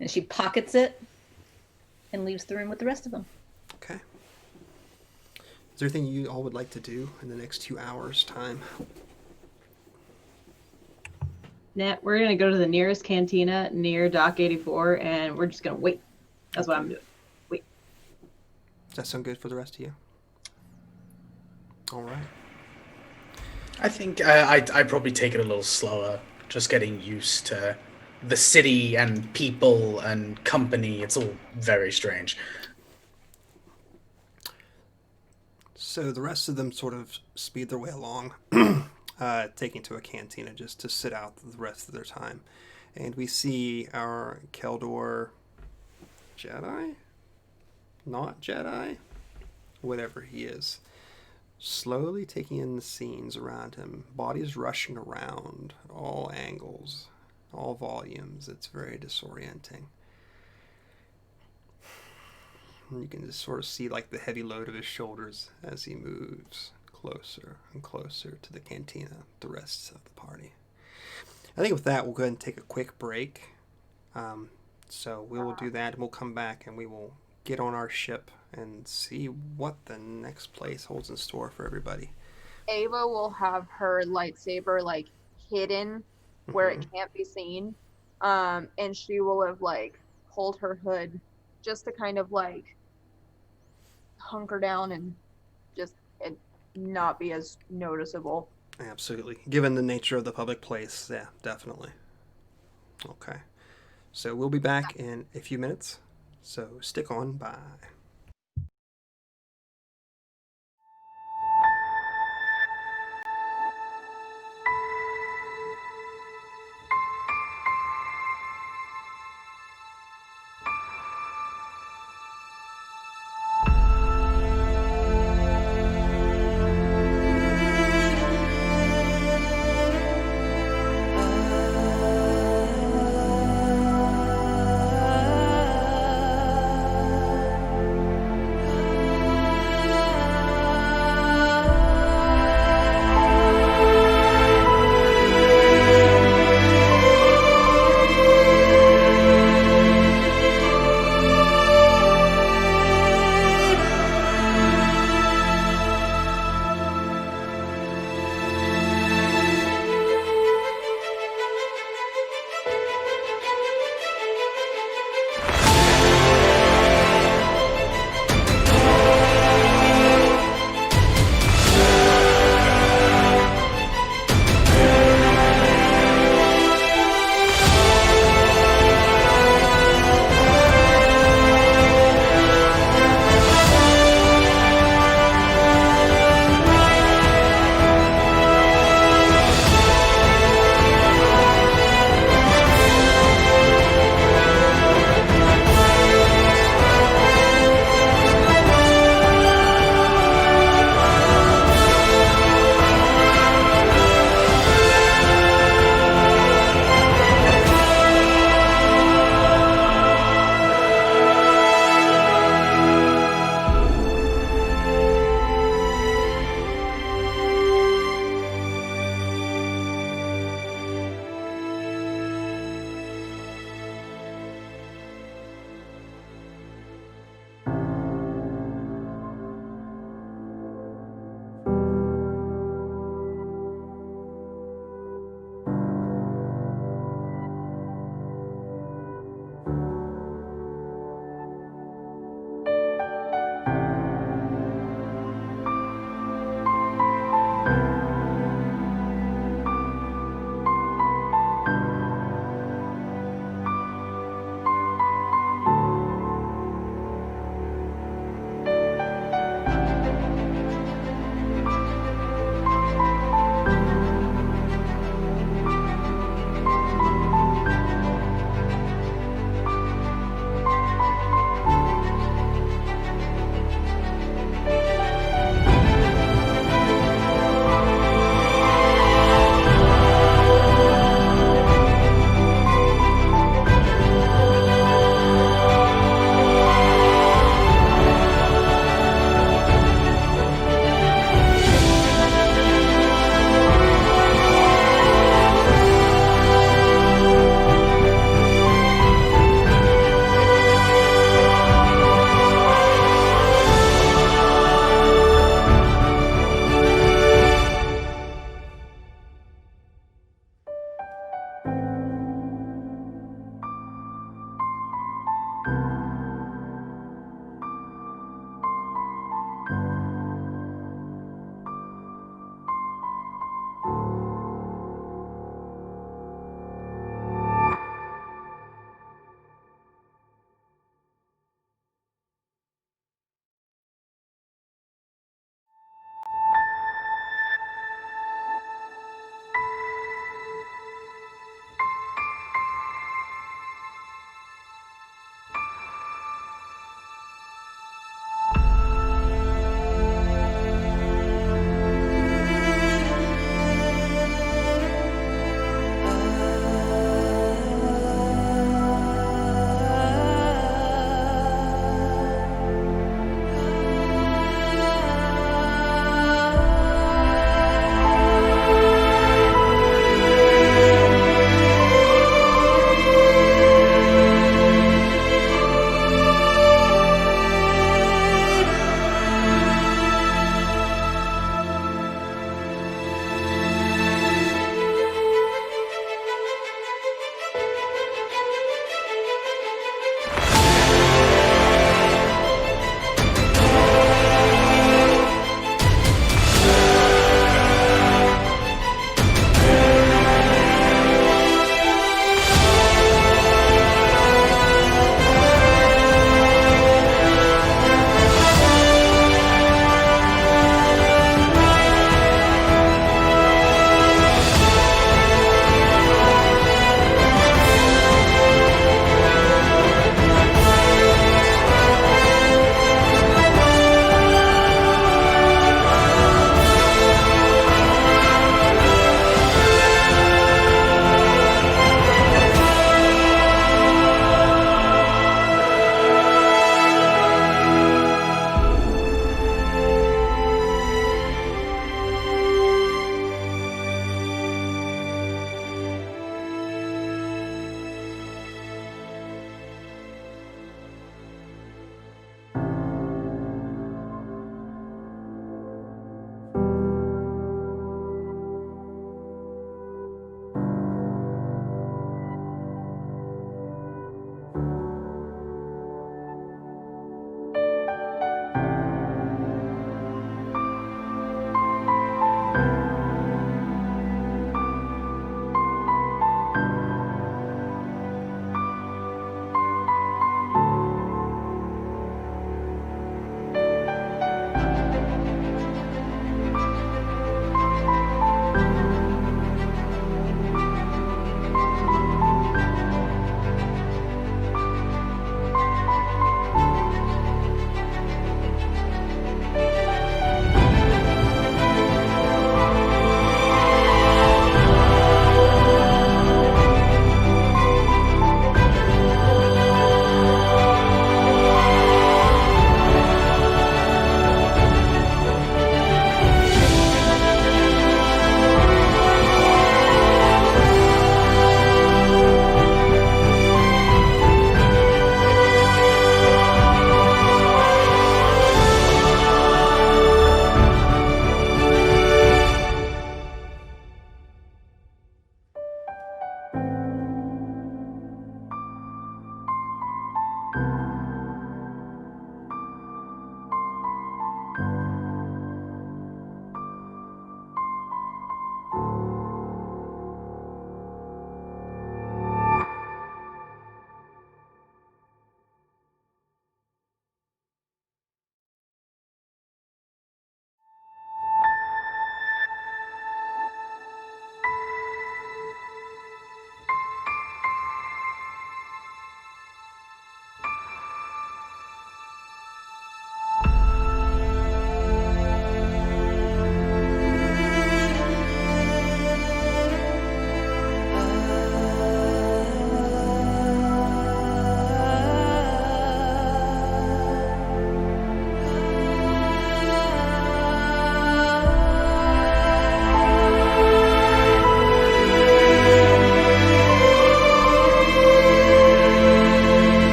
And she pockets it and leaves the room with the rest of them. Okay. Is there anything you all would like to do in the next 2 hours' time? Nat, we're going to go to the nearest cantina near Dock 84, and we're just going to wait. That's what I'm doing. Wait. Does that sound good for the rest of you? All right. I think I'd probably take it a little slower, just getting used to the city and people and company. It's all very strange. So the rest of them sort of speed their way along, taking to a cantina just to sit out the rest of their time. And we see our Keldor Jedi? Not Jedi? Whatever he is. Slowly taking in the scenes around him. Bodies rushing around at all angles, all volumes. It's very disorienting. And you can just sort of see like the heavy load of his shoulders as he moves closer and closer to the cantina, the rest of the party. I think with that, we'll go ahead and take a quick break. So we will do that, and we'll come back and we will get on our ship and see what the next place holds in store for everybody. Ava will have her lightsaber like hidden where it can't be seen, and she will have like pulled her hood just to kind of like hunker down and just not be as noticeable. Absolutely. Given the nature of the public place, yeah, definitely. Okay. So we'll be back in a few minutes. So stick on by.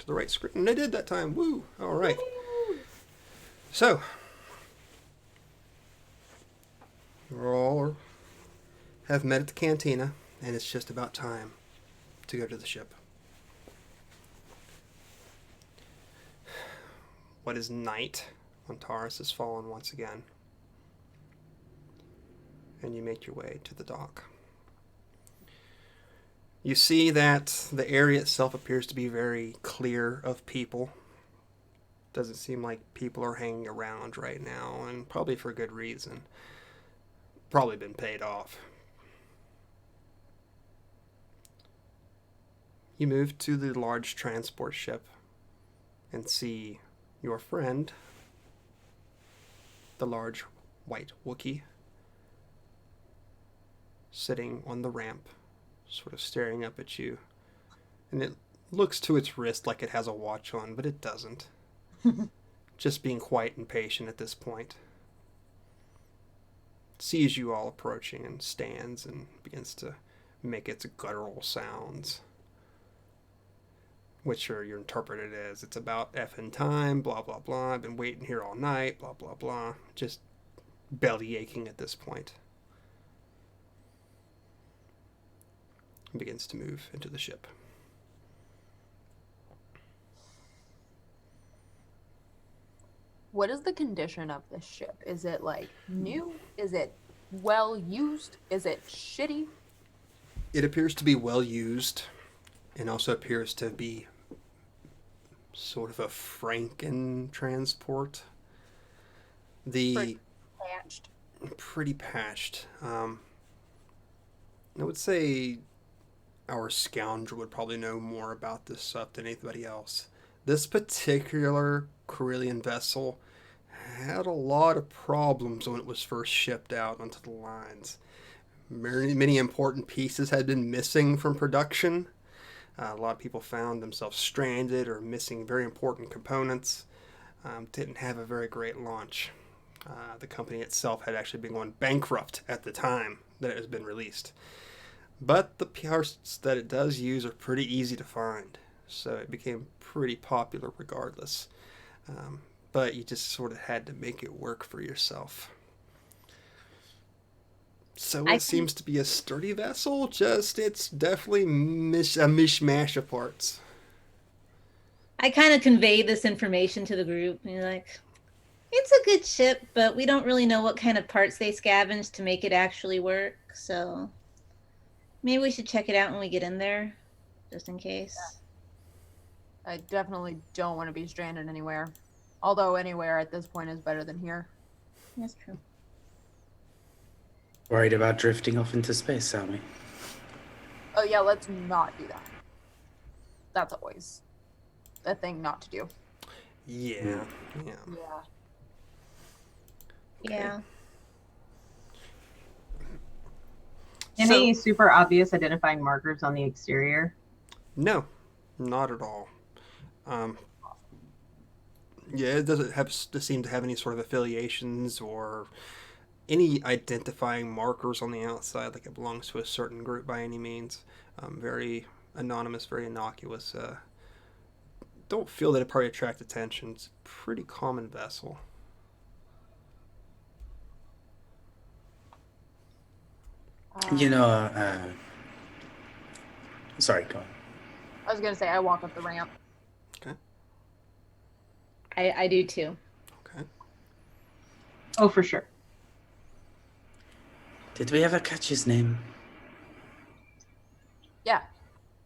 the right screen. And I did that time. Woo! All right. So, we all have met at the cantina, and it's just about time to go to the ship. What is night on Taris has fallen once again, and you make your way to the dock. You see that the area itself appears to be very clear of people. Doesn't seem like people are hanging around right now, and probably for good reason. Probably been paid off. You move to the large transport ship and see your friend, the large white Wookiee, sitting on the ramp, sort of staring up at you. And it looks to its wrist like it has a watch on, but it doesn't. Just being quiet and patient at this point. Sees you all approaching and stands and begins to make its guttural sounds, which are you're interpreted as it's about effing time, blah blah blah. I've been waiting here all night, blah blah blah. Just belly aching at this point. And begins to move into the ship. What is the condition of this ship? Is it like new? Is it well used? Is it shitty? It appears to be well used, and also appears to be sort of a Franken transport. Pretty patched. Pretty patched. I would say our scoundrel would probably know more about this stuff than anybody else. This particular Corellian vessel had a lot of problems when it was first shipped out onto the lines. Many important pieces had been missing from production. A lot of people found themselves stranded or missing very important components. Didn't have a very great launch. The company itself had actually been going bankrupt at the time that it has been released. But the parts that it does use are pretty easy to find, so it became pretty popular regardless. But you just sort of had to make it work for yourself. So it seems to be a sturdy vessel, just it's definitely a mishmash of parts. I kind of conveyed this information to the group. And you're like, it's a good ship, but we don't really know what kind of parts they scavenged to make it actually work. So maybe we should check it out when we get in there, just in case. Yeah. I definitely don't want to be stranded anywhere. Although anywhere at this point is better than here. That's true. Worried about drifting off into space, Sammy? Oh yeah, let's not do that. That's always a thing not to do. Yeah. Yeah. Any super obvious identifying markers on the exterior? No, not at all. It doesn't seem to have any sort of affiliations or any identifying markers on the outside, like it belongs to a certain group by any means. Very anonymous, very innocuous. Don't feel that it probably attract attention. It's a pretty common vessel. Sorry, go on. I was gonna say I walk up the ramp. Okay. I do too. Okay. Oh, for sure. Did we ever catch his name? Yeah.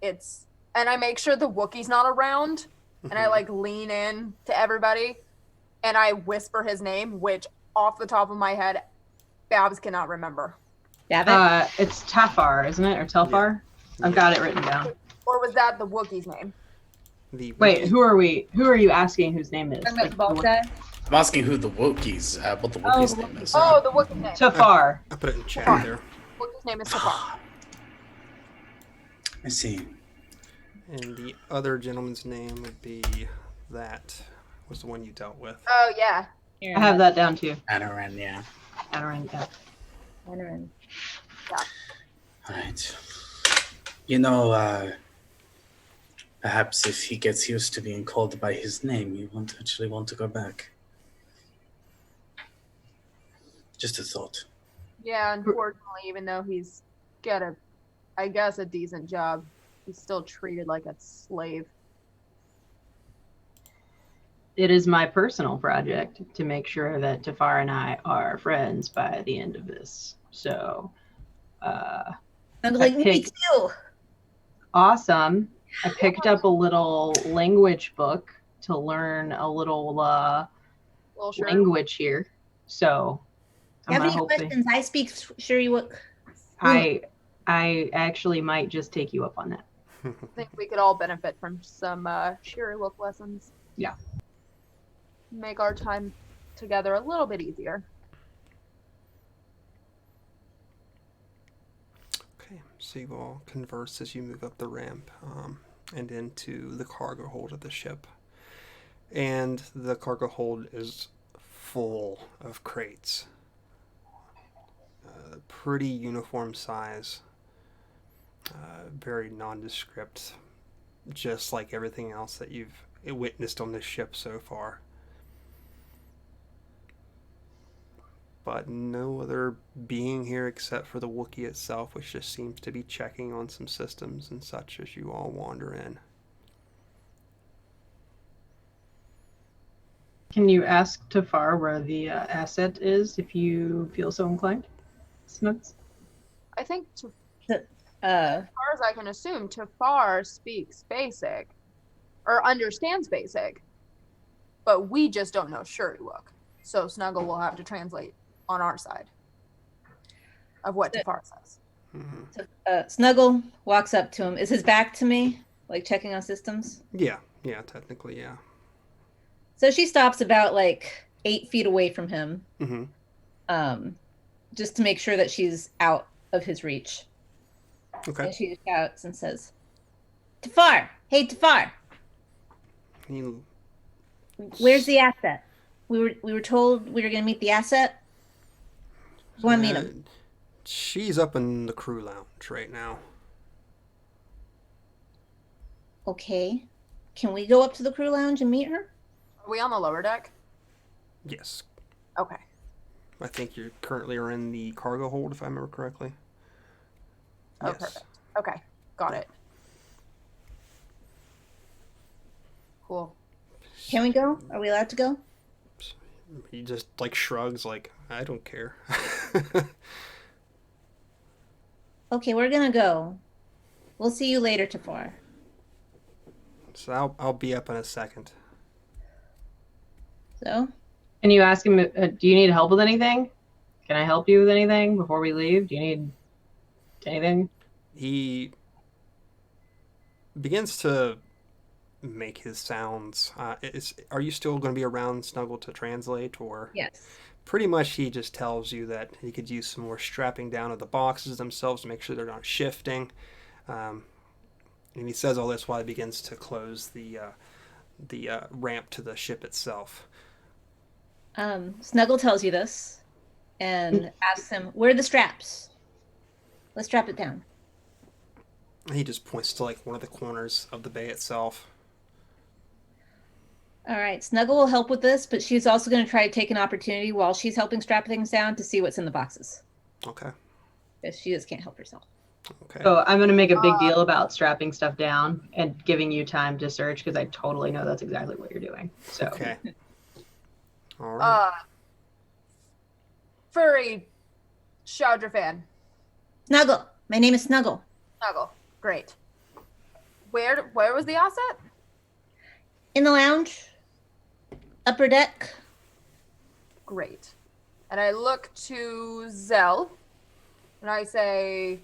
And I make sure the Wookiee's not around, and I like lean in to everybody, and I whisper his name, which off the top of my head, Babs cannot remember. It's Tafar, isn't it? Or Telfar? Yeah. I've got it written down. Or was that the Wookiee's name? Wait, who are you asking whose name is? Like the I'm asking who the Wookiees, what the Wookie's name is. Oh, the Wookiee's name. Tafar. I put it in chat there. Wookiee's name is Tafar. I see. And the other gentleman's name would be that was the one you dealt with. Oh, yeah. I have that down too. Anaran, yeah. Anaran, yeah. Anaran. Yeah. Alright. You know, Perhaps if he gets used to being called by his name, he won't actually want to go back. Just a thought. Yeah, unfortunately, even though he's got I guess, a decent job, he's still treated like a slave. It is my personal project to make sure that Tafar and I are friends by the end of this. So, I'm I like, me picked- too. awesome. I picked up a little language book to learn a little Well, sure. language here. So, I'm Have gonna any hope questions? I speak Shuriwook. I actually might just take you up on that. I think we could all benefit from some Shuriwook lessons. Yeah. Make our time together a little bit easier. Okay, so you all converse as you move up the ramp and into the cargo hold of the ship. And the cargo hold is full of crates. Pretty uniform size. Very nondescript, just like everything else that you've witnessed on this ship so far. But no other being here except for the Wookiee itself, which just seems to be checking on some systems and such as you all wander in. Can you ask Tafar where the asset is if you feel so inclined? Smuts? I think, Uh, as far as I can assume, Tafar speaks basic, or understands basic, but we just don't know Shuriwook. So Snuggle will have to translate on our side of what Tafar says. Snuggle walks up to him. Is his back to me? Like checking on systems? Yeah, technically, yeah. So she stops about like 8 feet away from him. Mm-hmm. Just to make sure that she's out of his reach. Okay. And she shouts and says, Tafar! Hey, Tafar! You, Where's the asset? We were told we were going to meet the asset. You want to meet him? She's up in the crew lounge right now. Okay. Can we go up to the crew lounge and meet her? Are we on the lower deck? Yes. Okay. I think you currently are in the cargo hold, if I remember correctly. Oh, Yes. perfect. Okay, got it. Cool. Can we go? Are we allowed to go? He just like shrugs, like I don't care. Okay, we're going to go. We'll see you later, Tafar. So I'll be up in a second. So, Can you ask him, do you need help with anything? Can I help you with anything before we leave? Do you need anything? He begins to make his sounds. Are you still going to be around, Snuggle, to translate, or? yes. Pretty much he just tells you that he could use some more strapping down of the boxes themselves to make sure they're not shifting. And he says all this while he begins to close the ramp to the ship itself. Snuggle tells you this and asks him, where are the straps? Let's strap it down. He just points to like one of the corners of the bay itself. All right, Snuggle will help with this, but she's also going to try to take an opportunity while she's helping strap things down to see what's in the boxes. Okay. Because she just can't help herself. Okay. So I'm going to make a big deal about strapping stuff down and giving you time to search because I totally know that's exactly what you're doing. So Okay. All right. Furry Shaudra fan. Snuggle. My name is Snuggle. Snuggle. Great. Where was the asset? In the lounge. Upper deck. Great. And I look to Zell and I say,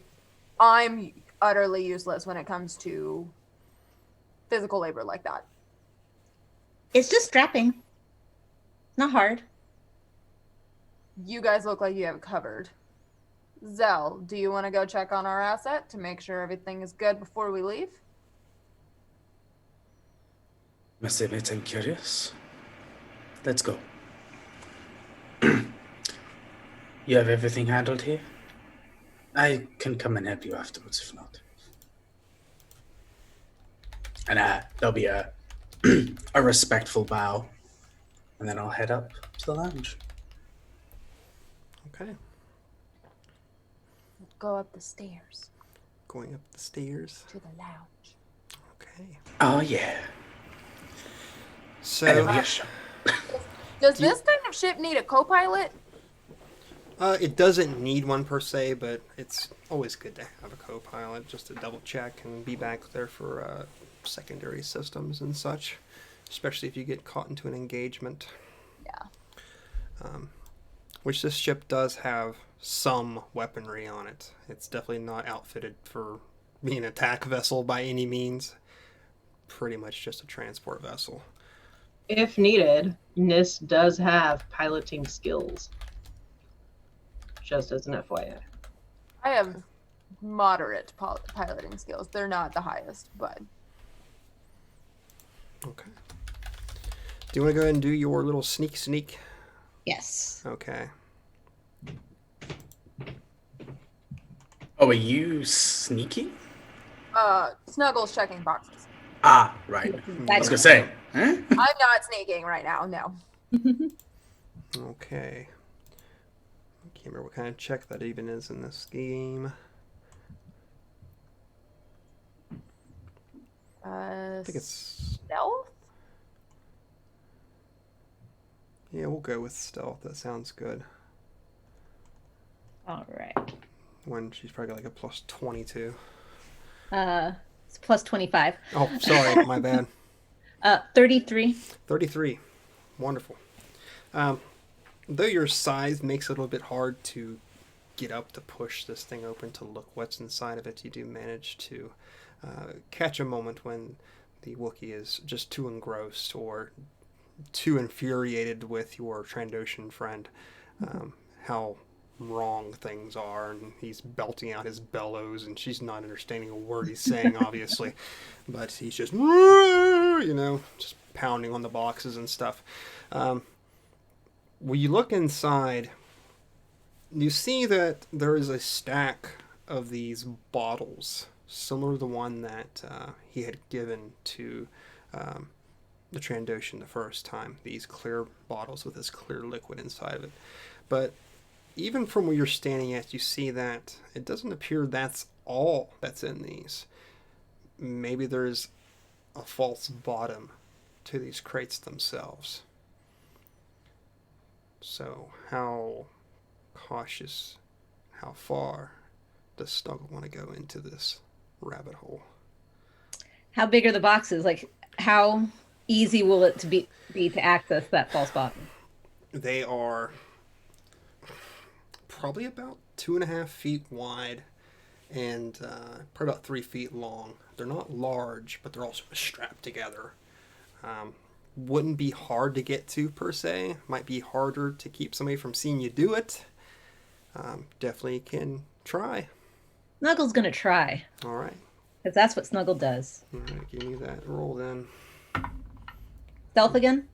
I'm utterly useless when it comes to physical labor like that. It's just strapping. Not hard. You guys look like you have it covered. Zell, do you want to go check on our asset to make sure everything is good before we leave? Must admit, I'm curious. Let's go. You have everything handled here? I can come and help you afterwards if not. And there'll be a a respectful bow, and then I'll head up to the lounge. Okay. Go up the stairs Going up the stairs. to the lounge. Okay. Oh yeah. So, And it'll be a show. Does Do you- this kind of ship need a co-pilot? it doesn't need one per se, but it's always good to have a co-pilot just to double check and be back there for secondary systems and such, especially if you get caught into an engagement. Yeah. Which this ship does have some weaponry on it. It's definitely not outfitted for being an attack vessel by any means. Pretty much just a transport vessel. If needed, Nis does have piloting skills. Just as an FYI. I have moderate piloting skills. They're not the highest, but Okay. Do you want to go ahead and do your little sneak? Yes. Okay. Oh, are you sneaky? Snuggle's checking boxes. Ah, right. I was gonna say. Huh? I'm not sneaking right now. No. Okay. I can't remember what kind of check that even is in this game. I think it's... Stealth? Yeah, we'll go with stealth. That sounds good. All right. When she's probably got like a plus 22. It's plus 25. Oh, sorry. My bad. 33. 33. Wonderful. Though your size makes it a little bit hard to get up to push this thing open to look what's inside of it, you do manage to catch a moment when the Wookiee is just too engrossed or too infuriated with your Trandoshan friend, how wrong things are, and he's belting out his bellows, and she's not understanding a word he's saying, obviously, but he's just, just pounding on the boxes and stuff. When you look inside, you see that there is a stack of these bottles, similar to the one that he had given to the Trandoshan the first time. These clear bottles with this clear liquid inside of it. But even from where you're standing at, you see that it doesn't appear that's all that's in these. Maybe there's a false bottom to these crates themselves. So how cautious, how far does Snuggle want to go into this rabbit hole? How big are the boxes? Like, how easy will it be to access that false bottom? They are probably about 2.5 feet wide and probably about 3 feet long. They're not large, but they're also strapped together. Wouldn't be hard to get to per se. Might be harder to keep somebody from seeing you do it. Definitely can try. Snuggle's gonna try, All right. because that's what Snuggle does. All right, give me that roll then. Stealth again?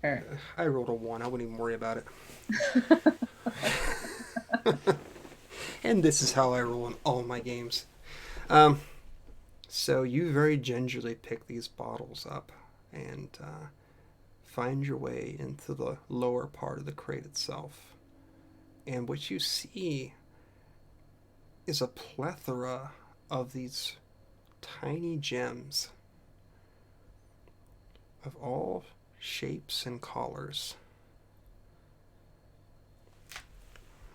Or I rolled a 1. I wouldn't even worry about it. And this is how I roll in all my games. So you very gingerly pick these bottles up and find your way into the lower part of the crate itself. And what you see is a plethora of these tiny gems of all shapes and colors.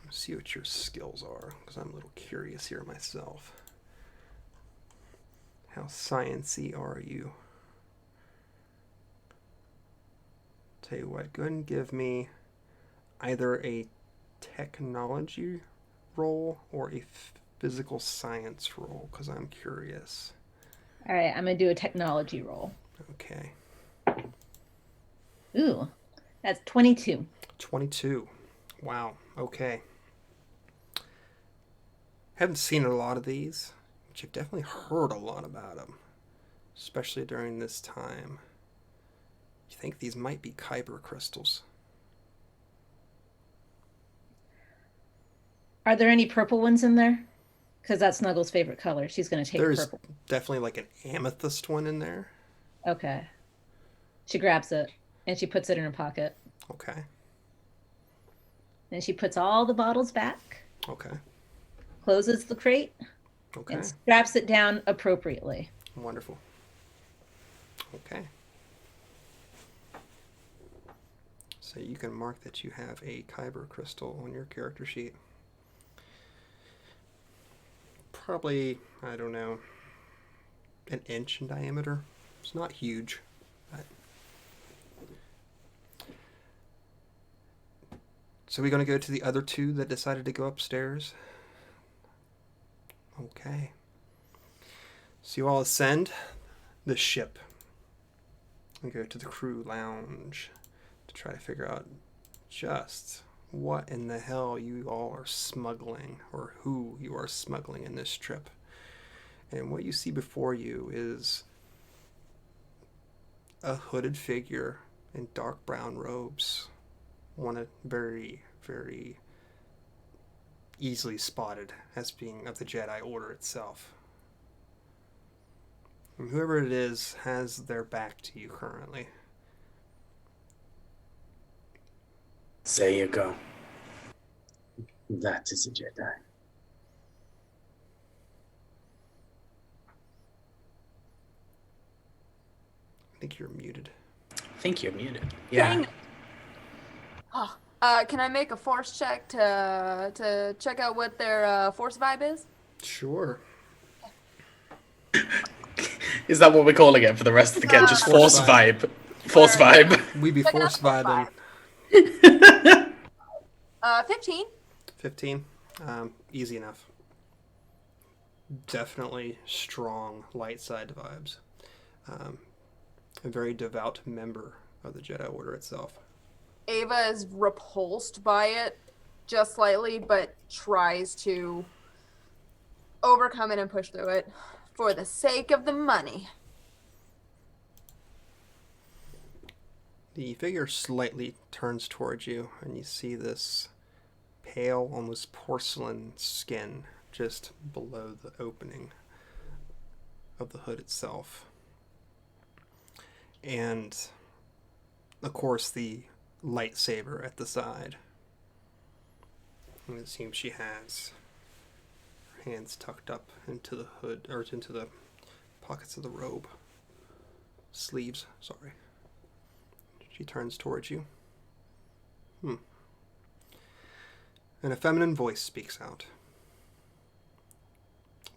Let's see what your skills are, because I'm a little curious here myself. How sciencey are you? Tell you what, go ahead and give me either a technology roll or a physical science roll, because I'm curious. all right, I'm gonna do a technology roll. Okay. Ooh, that's 22. 22. Wow. Okay. Haven't seen a lot of these, but you've definitely heard a lot about them, especially during this time. You think these might be kyber crystals? Are there any purple ones in there? because that's Snuggle's favorite color. She's going to take There's purple. definitely like an amethyst one in there. Okay. She grabs it and she puts it in her pocket. Okay. Then she puts all the bottles back, Okay. closes the crate, Okay. and straps it down appropriately. Wonderful. Okay. So you can mark that you have a Kyber crystal on your character sheet. Probably, I don't know, an inch in diameter. It's not huge. But... So we're going to go to the other two that decided to go upstairs. Okay. So you all ascend the ship and go to the crew lounge to try to figure out just what in the hell you all are smuggling, or who you are smuggling in this trip. And what you see before you is a hooded figure in dark brown robes. One very, very easily spotted as being of the Jedi Order itself. And whoever it is has their back to you currently. There you go. That is a Jedi. I think you're muted. I think you're muted. Yeah. Dang. Oh, can I make a force check to check out what their force vibe is? Sure. Is that what we're calling it for the rest of the game? Just force Force vibe. Force Where- vibe. We be Checking out force the force vibing. vibe. 15. 15. Easy enough. Definitely strong light side vibes. A very devout member of the Jedi Order itself. Ava is repulsed by it just slightly, but tries to overcome it and push through it for the sake of the money. The figure slightly turns towards you, and you see this pale, almost porcelain skin just below the opening of the hood itself. And, of course, the lightsaber at the side. And it seems she has her hands tucked up into the hood, or into the pockets of the robe. Sleeves, sorry. She turns towards you. And a feminine voice speaks out.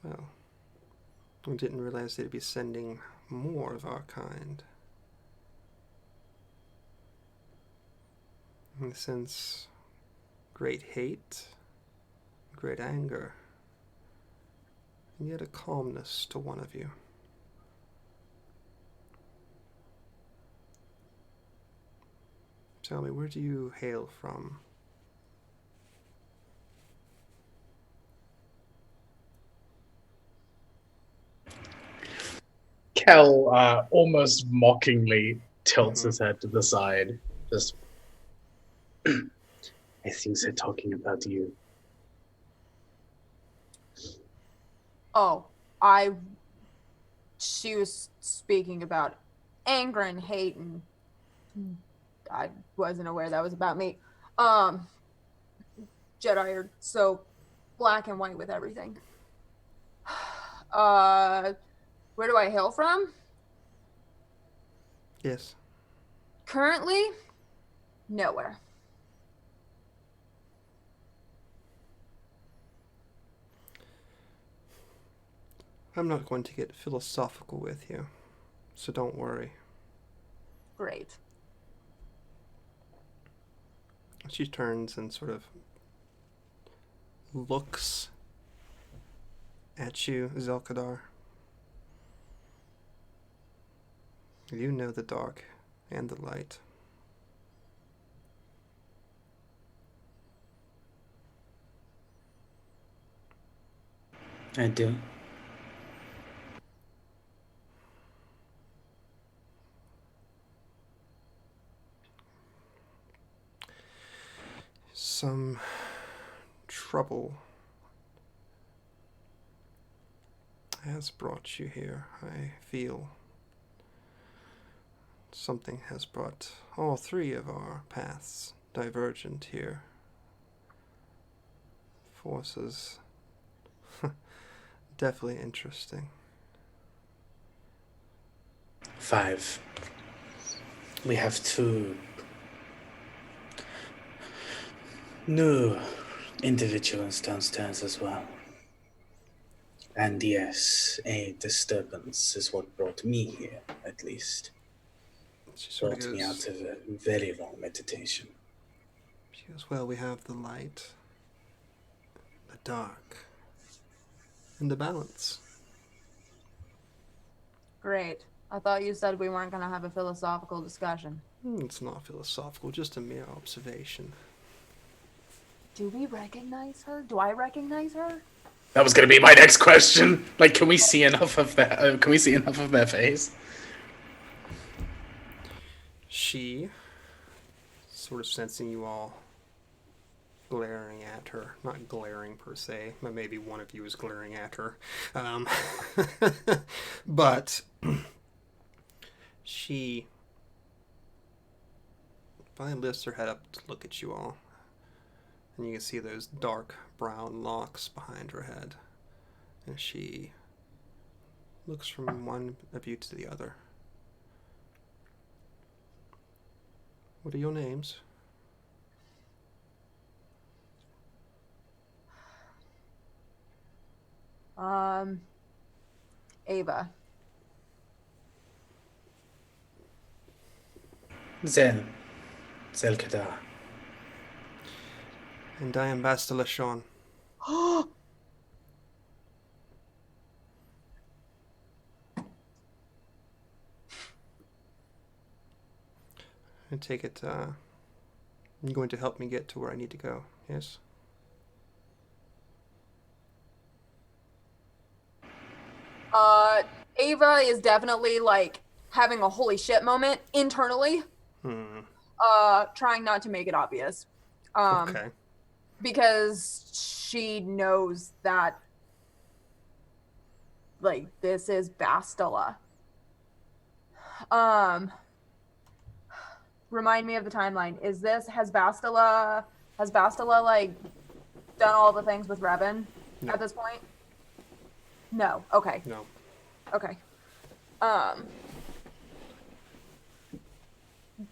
Well, I didn't realize they'd be sending more of our kind. I sense great hate, great anger, and yet a calmness to one of you. Tell me, where do you hail from? Kel almost mockingly tilts his head to the side. Just, I think they're talking about you. Oh, she was speaking about anger and hate, and I wasn't aware that was about me. Jedi are so black and white with everything. Where do I hail from? Yes. Currently, nowhere. I'm not going to get philosophical with you, so don't worry. Great. She turns and sort of looks at you, Zelkadar. You know the dark and the light. I do. Some trouble has brought you here. I feel something has brought all three of our paths divergent here. Forces. Definitely interesting. 5. We have 2 new individuals downstairs as well. And yes, a disturbance is what brought me here, at least. She sort of Brought me out goes, of a very long meditation. she goes, well, we have the light, the dark, and the balance. Great. I thought you said we weren't going to have a philosophical discussion. It's not philosophical, just a mere observation. Do we recognize her? Do I recognize her? That was going to be my next question. Like, can we see enough of that? Can we see enough of their face? She, sort of sensing you all glaring at her, not glaring per se, but maybe one of you is glaring at her, but she finally lifts her head up to look at you all, and you can see those dark brown locks behind her head, and she looks from one of you to the other. What are your names? Ava. Zel Kadar. And I am Bastila Sean. I take it, you're going to help me get to where I need to go, yes? Ava is definitely like having a holy shit moment internally. Trying not to make it obvious. Okay. Because she knows that like this is Bastila. Remind me of the timeline. Has Bastila like done all the things with Revan at this point? No. Okay. No. Okay.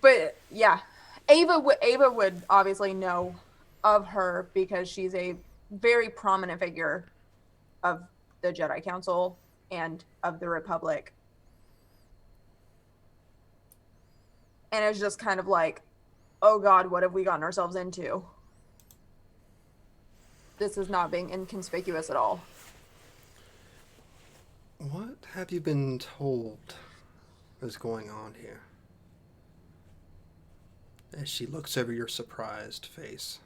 But yeah, Ava would obviously know of her because she's a very prominent figure of the Jedi Council and of the Republic. And it's just kind of like, oh God, what have we gotten ourselves into? This is not being inconspicuous at all. What have you been told is going on here? As she looks over your surprised face.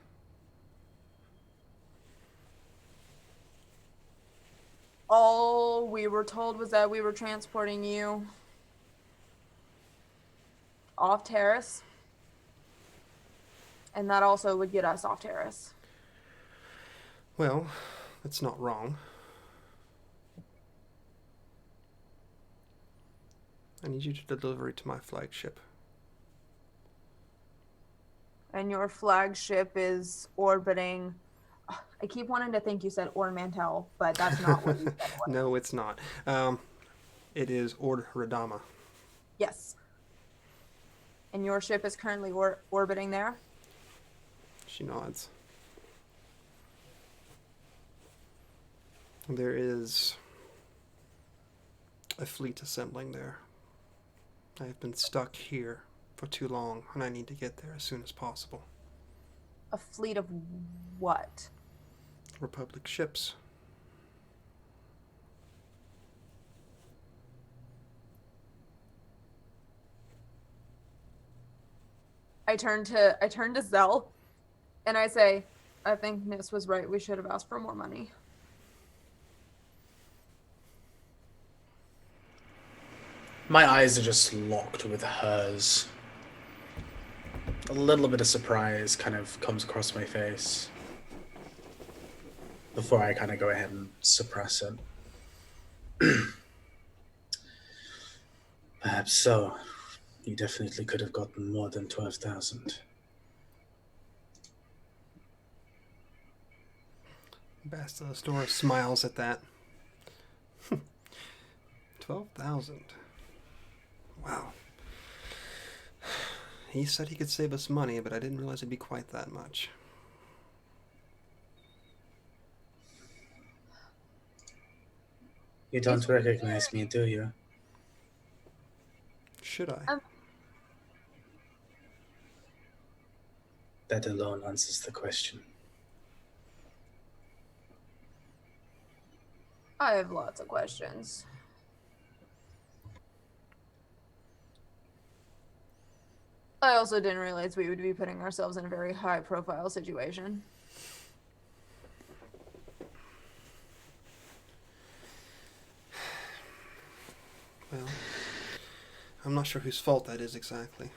All we were told was that we were transporting you off Taris. And that also would get us off Taris. Well, that's not wrong. I need you to deliver it to my flagship. And your flagship is orbiting... I keep wanting to think you said Ord Mantell, but that's not what you said. No, it's not. It is Ord Radama. Yes. And your ship is currently orbiting there? She nods. There is a fleet assembling there. I have been stuck here for too long, and I need to get there as soon as possible. A fleet of what? Republic ships. I turn to Zell, and I say, I think Nis was right. We should have asked for more money. My eyes are just locked with hers. A little bit of surprise kind of comes across my face before I kind of go ahead and suppress it. Perhaps so. You definitely could have gotten more than 12,000. Basta the store smiles at that. 12,000. Wow. He said he could save us money, but I didn't realize it'd be quite that much. You don't recognize me, do you? Should I? That alone answers the question. I have lots of questions. I also didn't realize we would be putting ourselves in a very high-profile situation. Well, I'm not sure whose fault that is exactly.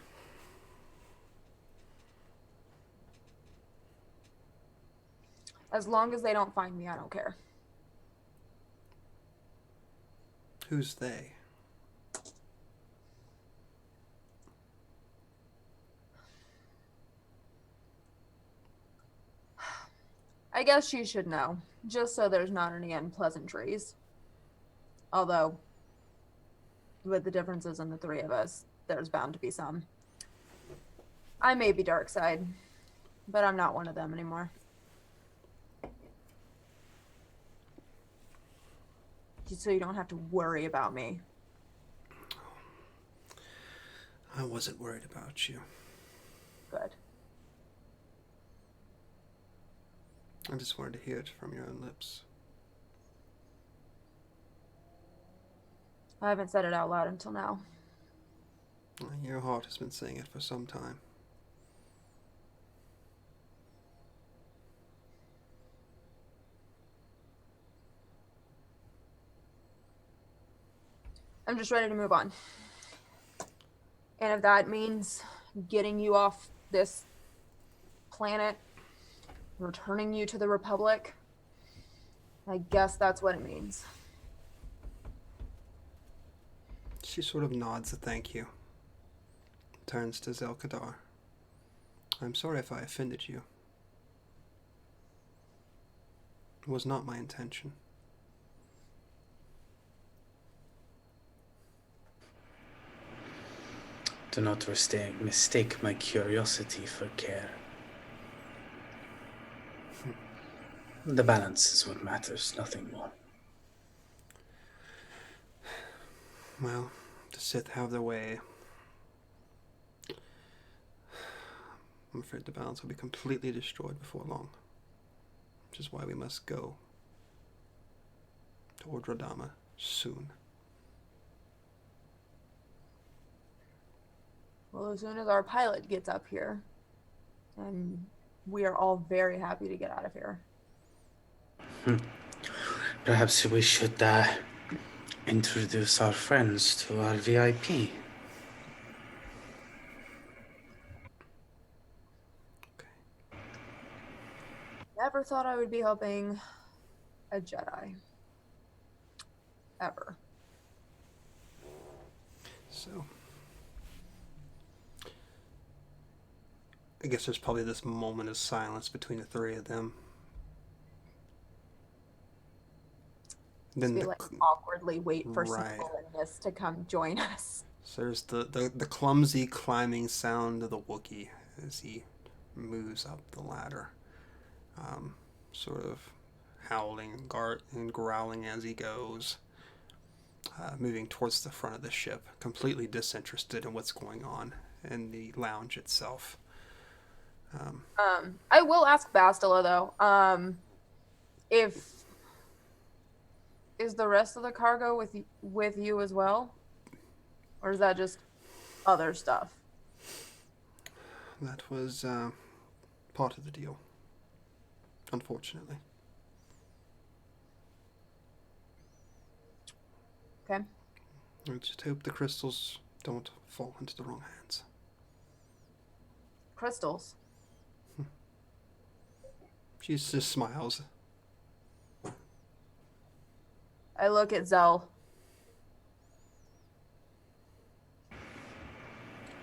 As long as they don't find me, I don't care. Who's they? I guess you should know, just so there's not any unpleasantries. Although, with the differences in the three of us, there's bound to be some. I may be dark side, but I'm not one of them anymore. Just so you don't have to worry about me. I wasn't worried about you. Good. I just wanted to hear it from your own lips. I haven't said it out loud until now. Your heart has been saying it for some time. I'm just ready to move on. And if that means getting you off this planet, returning you to the Republic, I guess that's what it means. She sort of nods a thank you. Turns to Zelkadar. I'm sorry if I offended you. It was not my intention. Do not mistake my curiosity for care. The balance is what matters, nothing more. Well, the Sith have their way. I'm afraid the balance will be completely destroyed before long. Which is why we must go toward Radama soon. Well, as soon as our pilot gets up here, and we are all very happy to get out of here. Perhaps we should introduce our friends to our VIP. Never thought I would be helping a Jedi. Ever. So, I guess there's probably this moment of silence between the three of them. Then We like awkwardly wait for some Right. willingness to come join us. So there's the clumsy climbing sound of the Wookiee as he moves up the ladder, sort of howling and growling as he goes, moving towards the front of the ship, completely disinterested in what's going on in the lounge itself. I will ask Bastila though, if is the rest of the cargo with you as well, or is that just other stuff? That was part of the deal, unfortunately. Okay. I just hope the crystals don't fall into the wrong hands. Crystals. She just smiles. I look at Zell.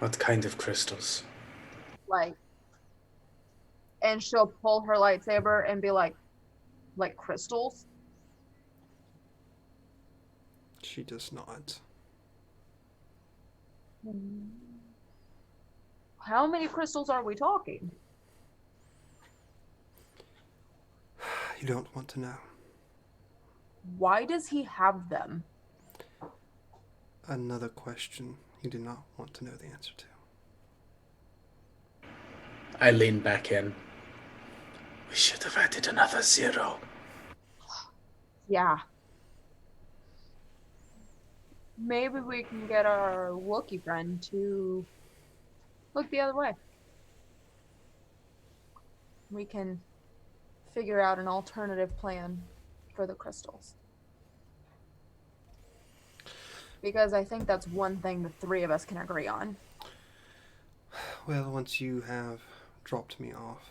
What kind of crystals? Like, and she'll pull her lightsaber and be like crystals. She does not. How many crystals are we talking? You don't want to know. Why does he have them? Another question you do not want to know the answer to. I lean back in. We should have added another 0. Yeah. Maybe we can get our Wookiee friend to look the other way. We can figure out an alternative plan for the crystals. Because I think that's one thing the three of us can agree on. Well, once you have dropped me off,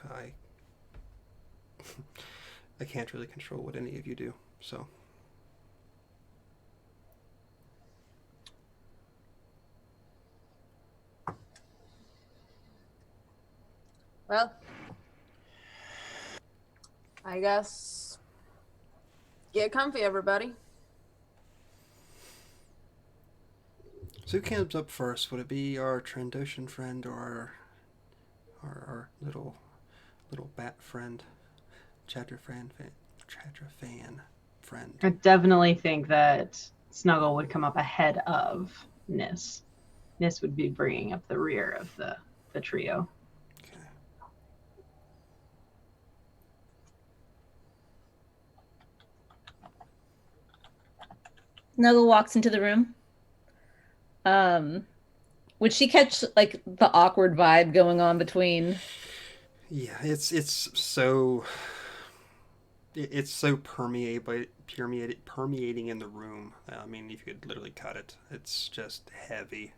I can't really control what any of you do, so. Well, I guess get comfy, everybody. So who comes up first? Would it be our Trandoshan friend or our little bat friend, Chadrafan friend? I definitely think that Snuggle would come up ahead of Nis. Nis would be bringing up the rear of the trio. Okay. Snuggle walks into the room. Would she catch like the awkward vibe going on between? Yeah, it's so permeating in the room. I mean, if you could literally cut it, it's just heavy.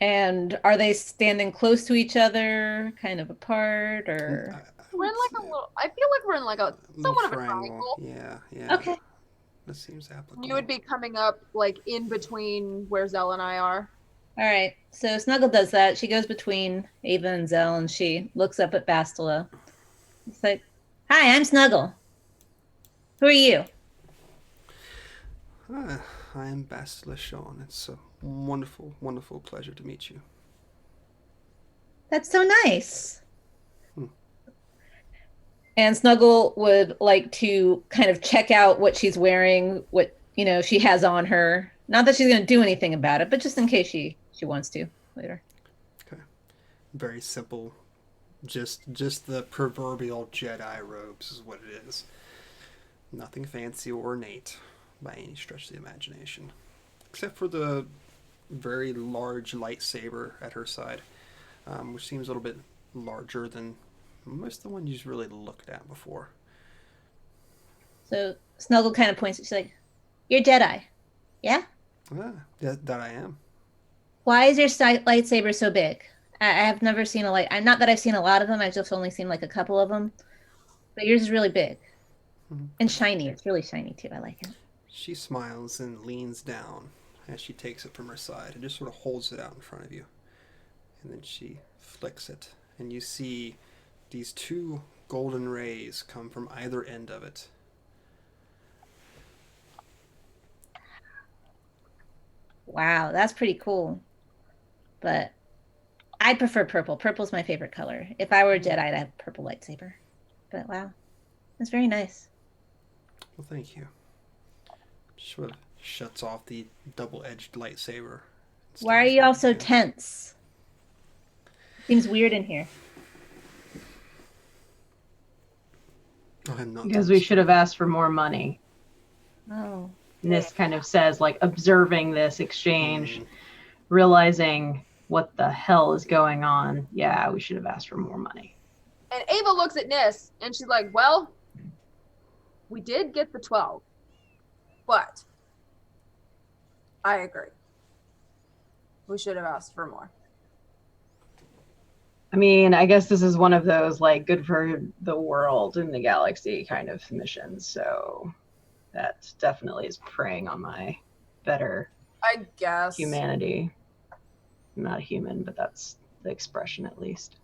And are they standing close to each other, kind of apart, or? We're in like a little. I feel like we're in like a somewhat of a triangle. Yeah. Okay. That seems applicable. You would be coming up like in between where Zell and I are. All right. So Snuggle does that. She goes between Ava and Zell, and she looks up at Bastila. It's like, "Hi, I'm Snuggle. Who are you?" I am Bastila Sean. It's a wonderful, wonderful pleasure to meet you. That's so nice. And Snuggle would like to kind of check out what she's wearing, what she has on her. Not that she's going to do anything about it, but just in case she wants to later. Okay. Very simple. Just the proverbial Jedi robes is what it is. Nothing fancy or ornate by any stretch of the imagination. Except for the very large lightsaber at her side, which seems a little bit larger than most of the ones you've really looked at before. So Snuggle kind of points. She's like, "You're Jedi, yeah? That I am. Why is your lightsaber so big? I have never seen a light. Not that I've seen a lot of them. I've just only seen like a couple of them. But yours is really big and shiny. It's really shiny too. I like it." She smiles and leans down as she takes it from her side and just sort of holds it out in front of you. And then she flicks it, and you see these two golden rays come from either end of it. Wow, that's pretty cool. But I prefer purple. Purple's my favorite color. If I were a Jedi, I'd have a purple lightsaber. But wow, that's very nice. Well, thank you. She sort of shuts off the double-edged lightsaber. Why are you all so tense? Seems weird in here. I'm not Because we should have asked for more money. Oh. Nis kind of says, like, observing this exchange, realizing what the hell is going on. Yeah, we should have asked for more money. And Ava looks at Nis and she's like, "Well, we did get the 12, but I agree. We should have asked for more." I mean, I guess this is one of those, like, good for the world and the galaxy kind of missions, so that definitely is preying on my better I guess. humanity. I'm not a human, but that's the expression at least.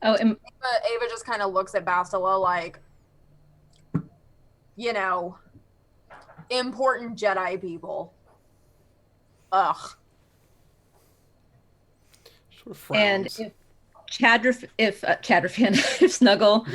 Oh, and But Ava just kind of looks at Bastila like, you know, important Jedi people. Ugh. Sort of and frowns. if Chadrifan, if Snuggle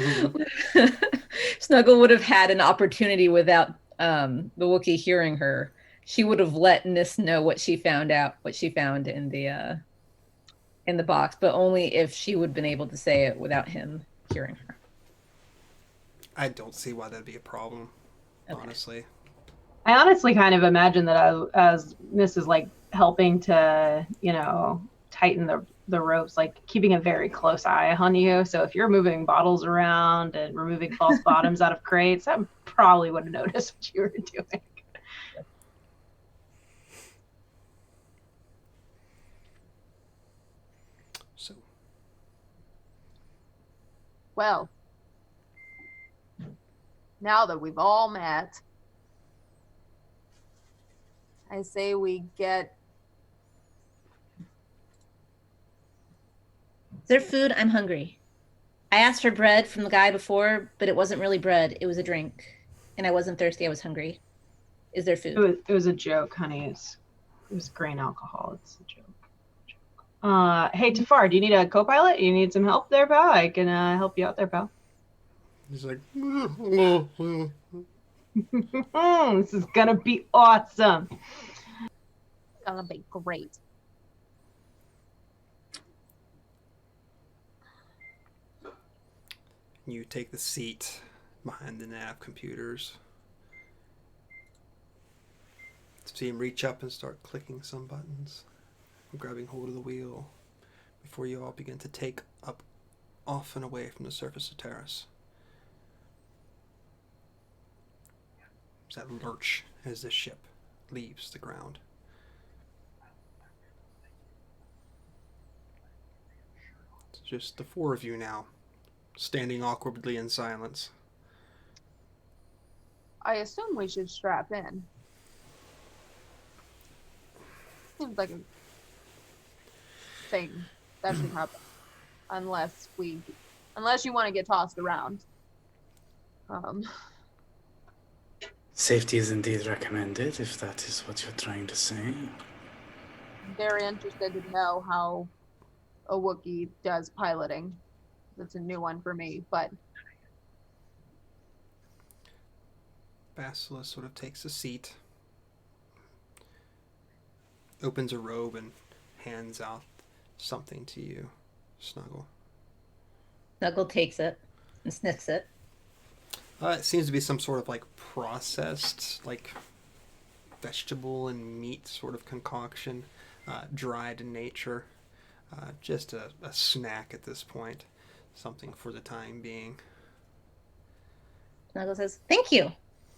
Snuggle would have had an opportunity without the Wookiee hearing her, she would have let Nis know what she found in the box, but only if she would have been able to say it without him hearing her. I don't see why that'd be a problem, honestly. I honestly kind of imagine that as Miss is like helping to, tighten the ropes, like keeping a very close eye on you. So if you're moving bottles around and removing false bottoms out of crates, I probably would have noticed what you were doing. So, Well, now that we've all met, I say we get. Is there food? I'm hungry. I asked for bread from the guy before, but it wasn't really bread. It was a drink. And I wasn't thirsty. I was hungry. Is there food? It was a joke, honey. It was grain alcohol. It's a joke. Hey, Tafar, do you need a co-pilot? You need some help there, pal? I can help you out there, pal. he's like, This is gonna be awesome. It's gonna be great. you take the seat behind the nav computers. See him reach up and start clicking some buttons, grabbing hold of the wheel, before you all begin to take up off and away from the surface of Taris. There's that lurch as the ship leaves the ground. It's just the four of you now, standing awkwardly in silence. I assume we should strap in. Seems like a thing that should happen. Unless you want to get tossed around. Safety is indeed recommended, if that is what you're trying to say. I'm very interested to know how a Wookiee does piloting. That's a new one for me, but Basilis sort of takes a seat, opens a robe, and hands out something to you, Snuggle. Snuggle takes it and sniffs it. It seems to be some sort of like processed, like vegetable and meat sort of concoction, dried in nature. Just a snack at this point, something for the time being. Snuggle says, "Thank you,"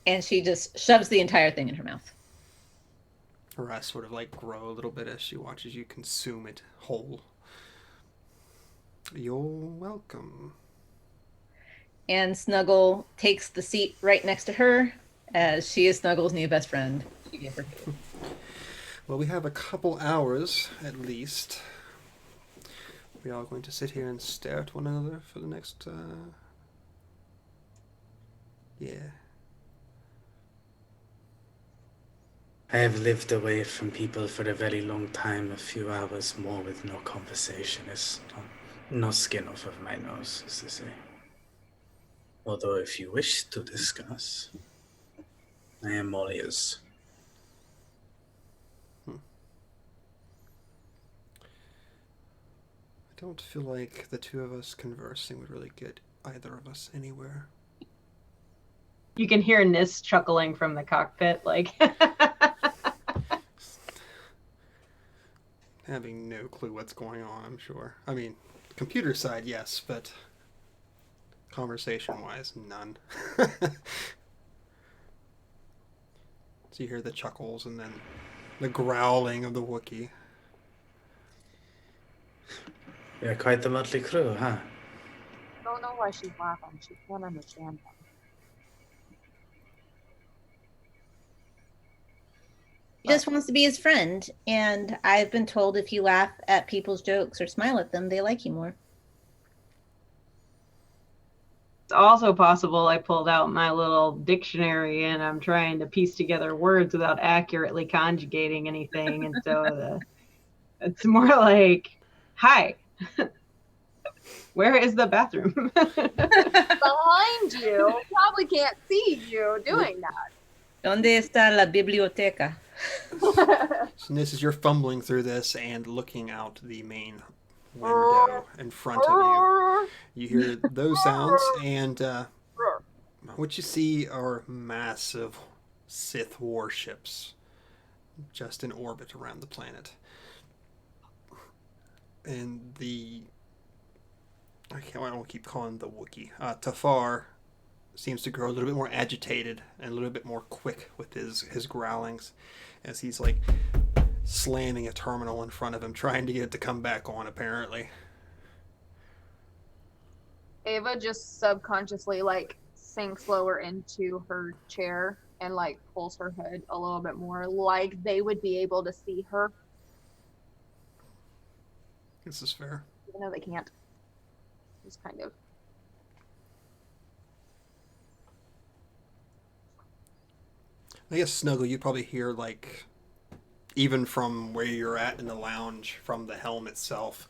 and she just shoves the entire thing in her mouth. Her eyes sort of like grow a little bit as she watches you consume it whole. You're welcome. And Snuggle takes the seat right next to her, as she is Snuggle's new best friend. She gave her food. Well, we have a couple hours at least. We are going to sit here and stare at one another for the next, yeah. I have lived away from people for a very long time. A few hours more with no conversation is no skin off of my nose, as they say. Although if you wish to discuss, I am all ears. I don't feel like the two of us conversing would really get either of us anywhere. You can hear Nis chuckling from the cockpit, like. Having no clue what's going on, I'm sure. I mean, computer side, yes, but conversation-wise, none. So you hear the chuckles and then the growling of the Wookiee. You're quite the motley crew, huh? I don't know why she's laughing. She can't understand them. He just wants to be his friend, and I've been told if you laugh at people's jokes or smile at them, they like you more. It's also possible I pulled out my little dictionary and I'm trying to piece together words without accurately conjugating anything. And so it's more like, hi, where is the bathroom? Behind you, probably can't see you doing that. ¿Dónde está la biblioteca? So this is you're fumbling through this and looking out the main window in front of you. You hear those sounds, and what you see are massive Sith warships just in orbit around the planet. And I won't keep calling the Wookiee. Tafar seems to grow a little bit more agitated and a little bit more quick with his growlings as he's like slamming a terminal in front of him, trying to get it to come back on, apparently. Ava just subconsciously like sinks lower into her chair and like pulls her hood a little bit more, like they would be able to see her. This is fair. Even though they can't. Just kind of. I guess Snuggle, you'd probably hear like, even from where you're at in the lounge, from the helm itself,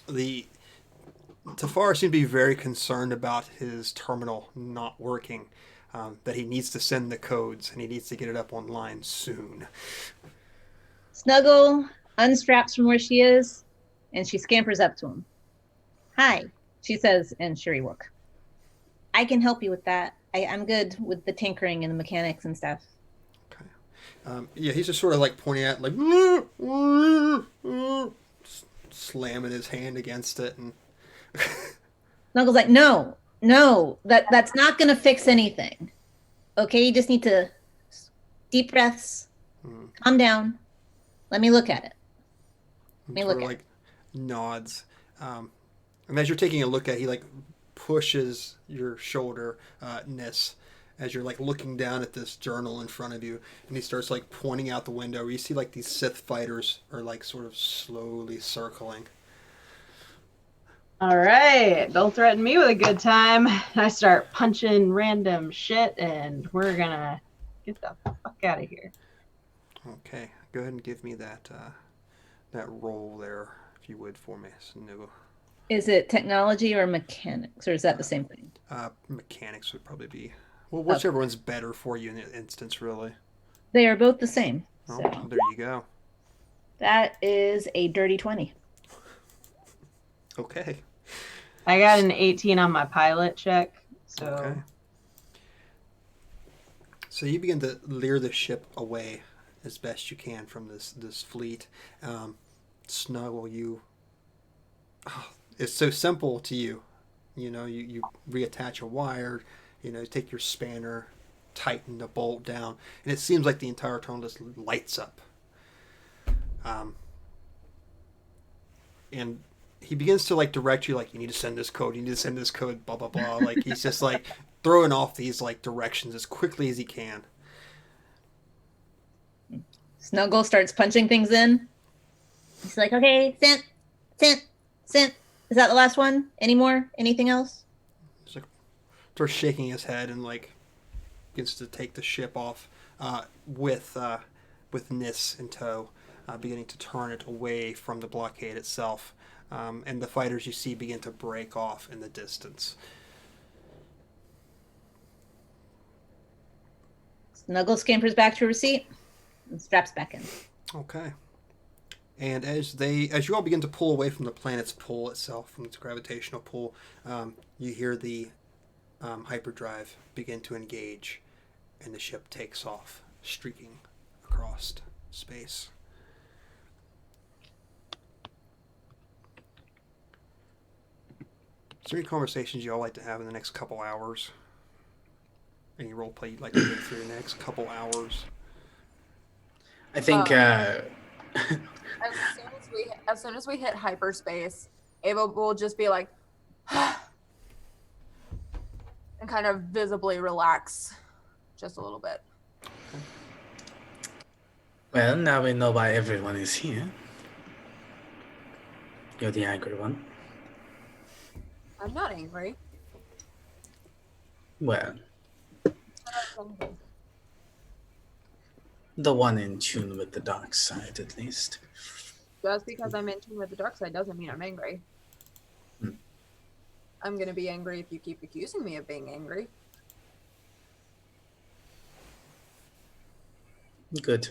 the Tafar seems to be very concerned about his terminal not working. That he needs to send the codes and he needs to get it up online soon. Snuggle unstraps from where she is, and she scampers up to him. Hi, she says in Shiriwook. I can help you with that. I'm good with the tinkering and the mechanics and stuff. Okay. Yeah, he's just sort of like pointing at like slamming his hand against it, and Snuggle's like, no, that's not going to fix anything. Okay, you just need to deep breaths, calm down. Let me look at it. Like nods. And as you're taking a look at it, he like pushes your shoulder, Nis, as you're like looking down at this journal in front of you, and he starts like pointing out the window where you see like these Sith fighters are like sort of slowly circling. All right, don't threaten me with a good time. I start punching random shit, and we're gonna get the fuck out of here. Okay, go ahead and give me that roll there, if you would, for me, Snuggle. Is it technology or mechanics, or is that the same thing? Mechanics would probably be, well, whichever one's better for you in the instance, really. They are both the same. Oh, So. there you go. That is a dirty 20. Okay. I got an 18 on my pilot check, so. Okay. So you begin to leer the ship away as best you can from this fleet. Snuggle, it's so simple to you. You know, you reattach a wire, take your spanner, tighten the bolt down, and it seems like the entire tunnel just lights up. And he begins to like direct you, like, you need to send this code, blah blah blah. Like he's just like throwing off these like directions as quickly as he can. Snuggle starts punching things in. He's like, okay, sent. Is that the last one? Any more? Anything else? He's like, starts shaking his head and like begins to take the ship off with Nis in tow, beginning to turn it away from the blockade itself. And the fighters you see begin to break off in the distance. Snuggle scampers back to her seat and straps back in. Okay. And as you all begin to pull away from the planet's pull itself, from its gravitational pull, you hear the hyperdrive begin to engage, and the ship takes off, streaking across space. Is there any conversations you all like to have in the next couple hours? Any role play you'd like to get through the next couple hours? I think as soon as we hit hyperspace, Ava will just be like, and kind of visibly relax just a little bit. Well, now we know why everyone is here. You're the angry one. I'm not angry. Well, I was angry. the one in tune with the dark side, at least. Just because I'm in tune with the dark side doesn't mean I'm angry. Hmm. I'm gonna be angry if you keep accusing me of being angry. Good.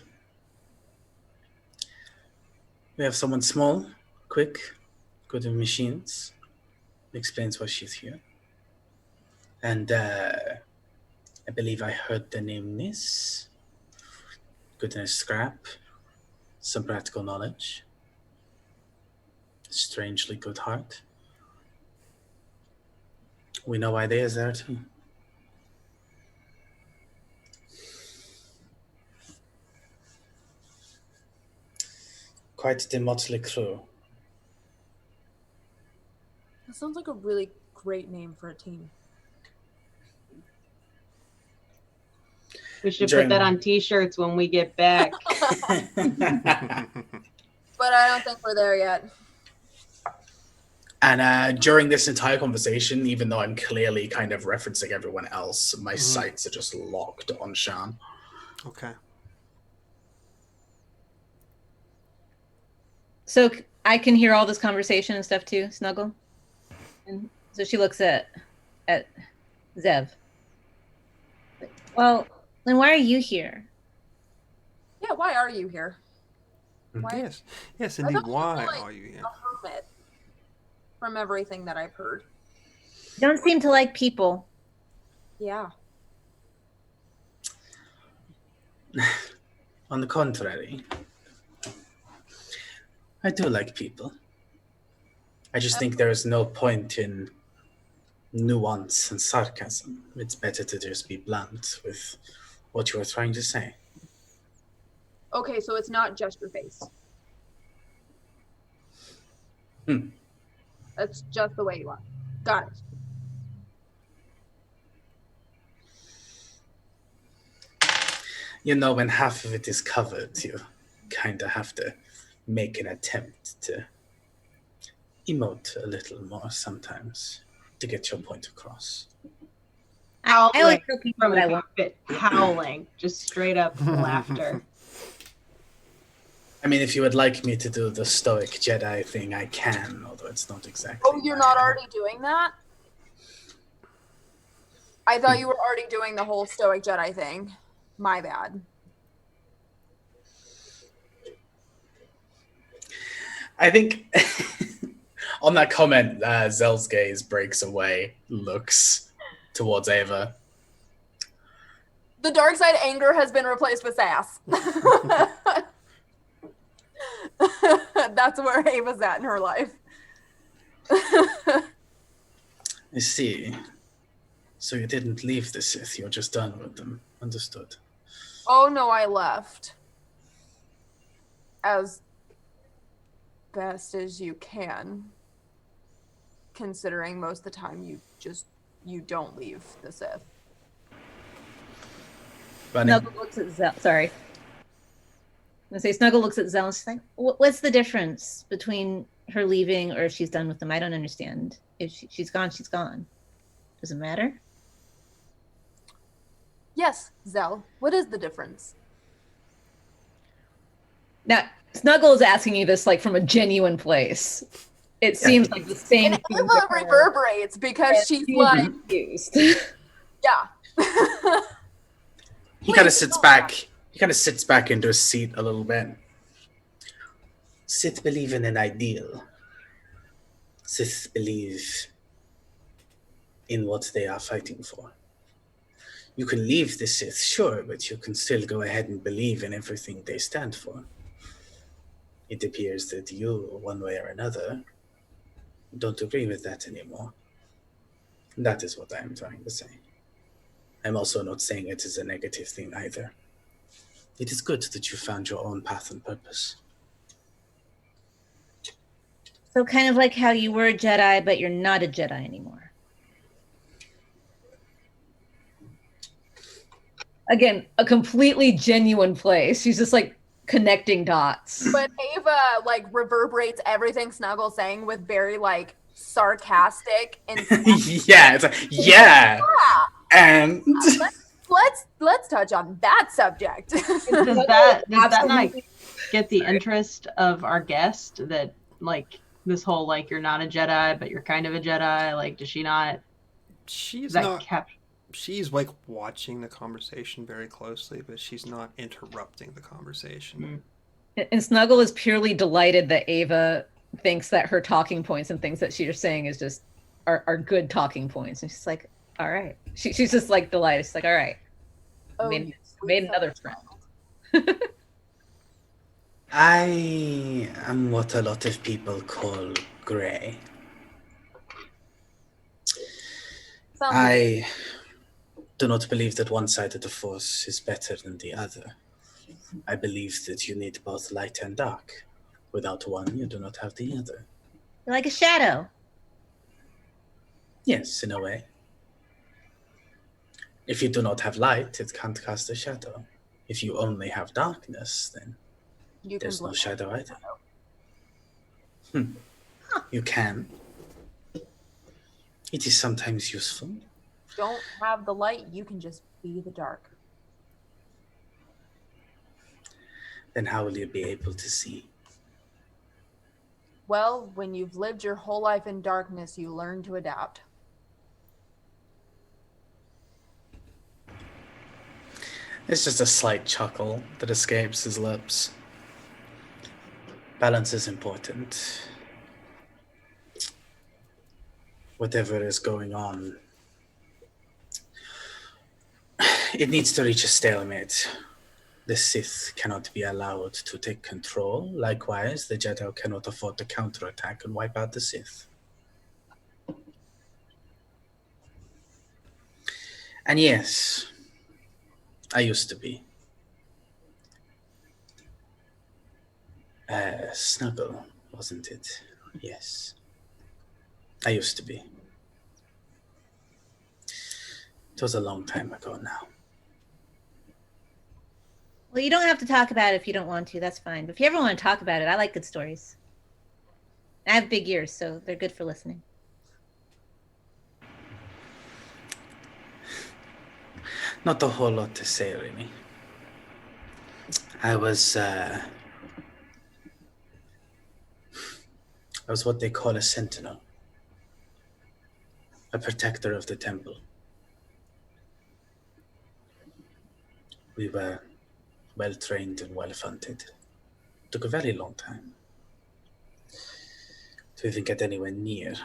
We have someone small, quick, good with machines. Explains why she's here. And I believe I heard the name Nis. Good in a scrap. Some practical knowledge. Strangely good heart. We know why they is there too. Quite the motley crew. That sounds like a really great name for a team. We should During- put that on T-shirts when we get back. But I don't think we're there yet. And during this entire conversation, even though I'm clearly kind of referencing everyone else, my sights are just locked on Shan. Okay. So I can hear all this conversation and stuff too, Snuggle. And so she looks at Zev. Well, then why are you here? Yeah, why are you here? Why Yes. Yes, I indeed. thought you were Why like are you here? a hermit? From everything that I've heard. You don't seem to like people. Yeah. On the contrary, I do like people. I just think there is no point in nuance and sarcasm. It's better to just be blunt with what you are trying to say. Okay, so it's not just your face. That's just the way you are. Got it. You know, when half of it is covered, you kind of have to make an attempt to emote a little more sometimes to get your point across. I always tell people From what I the want. cockpit, howling, just straight up laughter. I mean, if you would like me to do the stoic Jedi thing, I can, although it's not exactly. Oh, you're not already doing that? I thought you were already doing the whole Stoic Jedi thing. My bad. I think on that comment, Zell's gaze breaks away, looks towards Ava. The dark side anger has been replaced with sass. That's where Ava's at in her life. I see. So you didn't leave the Sith, you're just done with them. Understood. Oh no, I left. As best as you can. Considering most of the time you don't leave the Sith. Bunny, Snuggle looks at Zell. Sorry. I'm gonna say Snuggle looks at Zell and she's like, "What's the difference between her leaving or if she's done with them? I don't understand. If she's gone, she's gone. Does it matter?" Yes, Zell. What is the difference? Now, Snuggle is asking you this like from a genuine place. It seems like the same And thing. Ava to her. reverberates because she's like, confused. yeah. he kind of Please sits don't back. He kind of sits back into his seat a little bit. Sith believe in an ideal. Sith believe in what they are fighting for. You can leave the Sith, sure, but you can still go ahead and believe in everything they stand for. It appears that you, one way or another, don't agree with that anymore. That is what I am trying to say. I'm also not saying it is a negative thing either. It is good that you found your own path and purpose. So kind of like how you were a Jedi, but you're not a Jedi anymore. Again, a completely genuine place. She's just like connecting dots. But Ava like reverberates everything Snuggle's saying with very like sarcastic and Yeah, it's like, yeah. And let's touch on that subject. Does that not Absolutely. get the interest of our guest that like this whole like you're not a Jedi but you're kind of a Jedi? Like, does she not? She's That not. cap- She's like watching the conversation very closely, but she's not interrupting the conversation. And Snuggle is purely delighted that Ava thinks that her talking points and things that she's saying is just are good talking points. And she's like, all right. She's just like delighted. She's like, all right. Oh, Made, you made sweet another son. friend. I am what a lot of people call grey. Sounds I do not believe that one side of the Force is better than the other. I believe that you need both light and dark. Without one, you do not have the other. Like a shadow. Yes, in a way. If you do not have light, it can't cast a shadow. If you only have darkness, then you can there's no blend. shadow either. You can. It is sometimes useful. Don't have the light, you can just be the dark. Then how will you be able to see? Well, when you've lived your whole life in darkness, you learn to adapt. It's just a slight chuckle that escapes his lips. Balance is important. Whatever is going on, it needs to reach a stalemate. The Sith cannot be allowed to take control. Likewise, the Jedi cannot afford to counterattack and wipe out the Sith. And yes, I used to be. Snuggle, wasn't it? Yes. I used to be. It was a long time ago now. Well, you don't have to talk about it if you don't want to. That's fine. But if you ever want to talk about it, I like good stories. I have big ears, so they're good for listening. Not a whole lot to say, really. I was what they call a sentinel. A protector of the temple. We were well trained and well funded. Took a very long time to even get anywhere near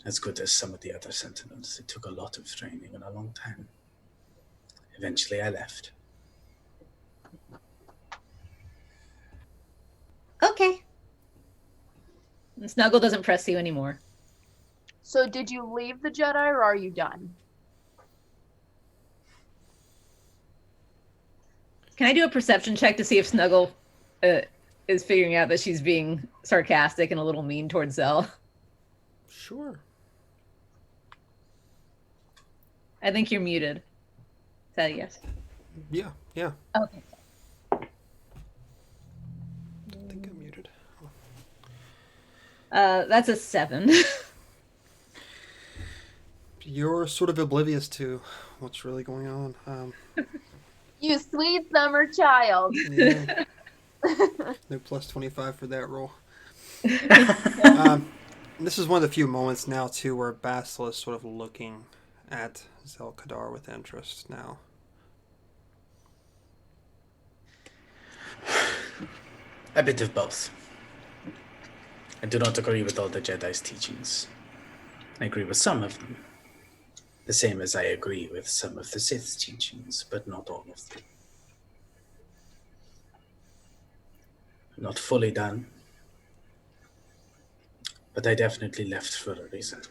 as good as some of the other sentinels. It took a lot of training and a long time. Eventually I left. Okay. And Snuggle doesn't press you anymore. So did you leave the Jedi or are you done? Can I do a perception check to see if Snuggle is figuring out that she's being sarcastic and a little mean towards Zell? Sure. I think you're muted. Is that a yes? Yeah, yeah. Okay. I think I'm muted. That's a 7. You're sort of oblivious to what's really going on. You sweet summer child. Yeah. No plus 25 for that roll. This is one of the few moments now, too, where Basil is sort of looking at Zel-Kadar with interest now. A bit of both. I do not agree with all the Jedi's teachings. I agree with some of them. The same as I agree with some of the Sith's teachings, but not all of them. Not fully done, but I definitely left for a reason.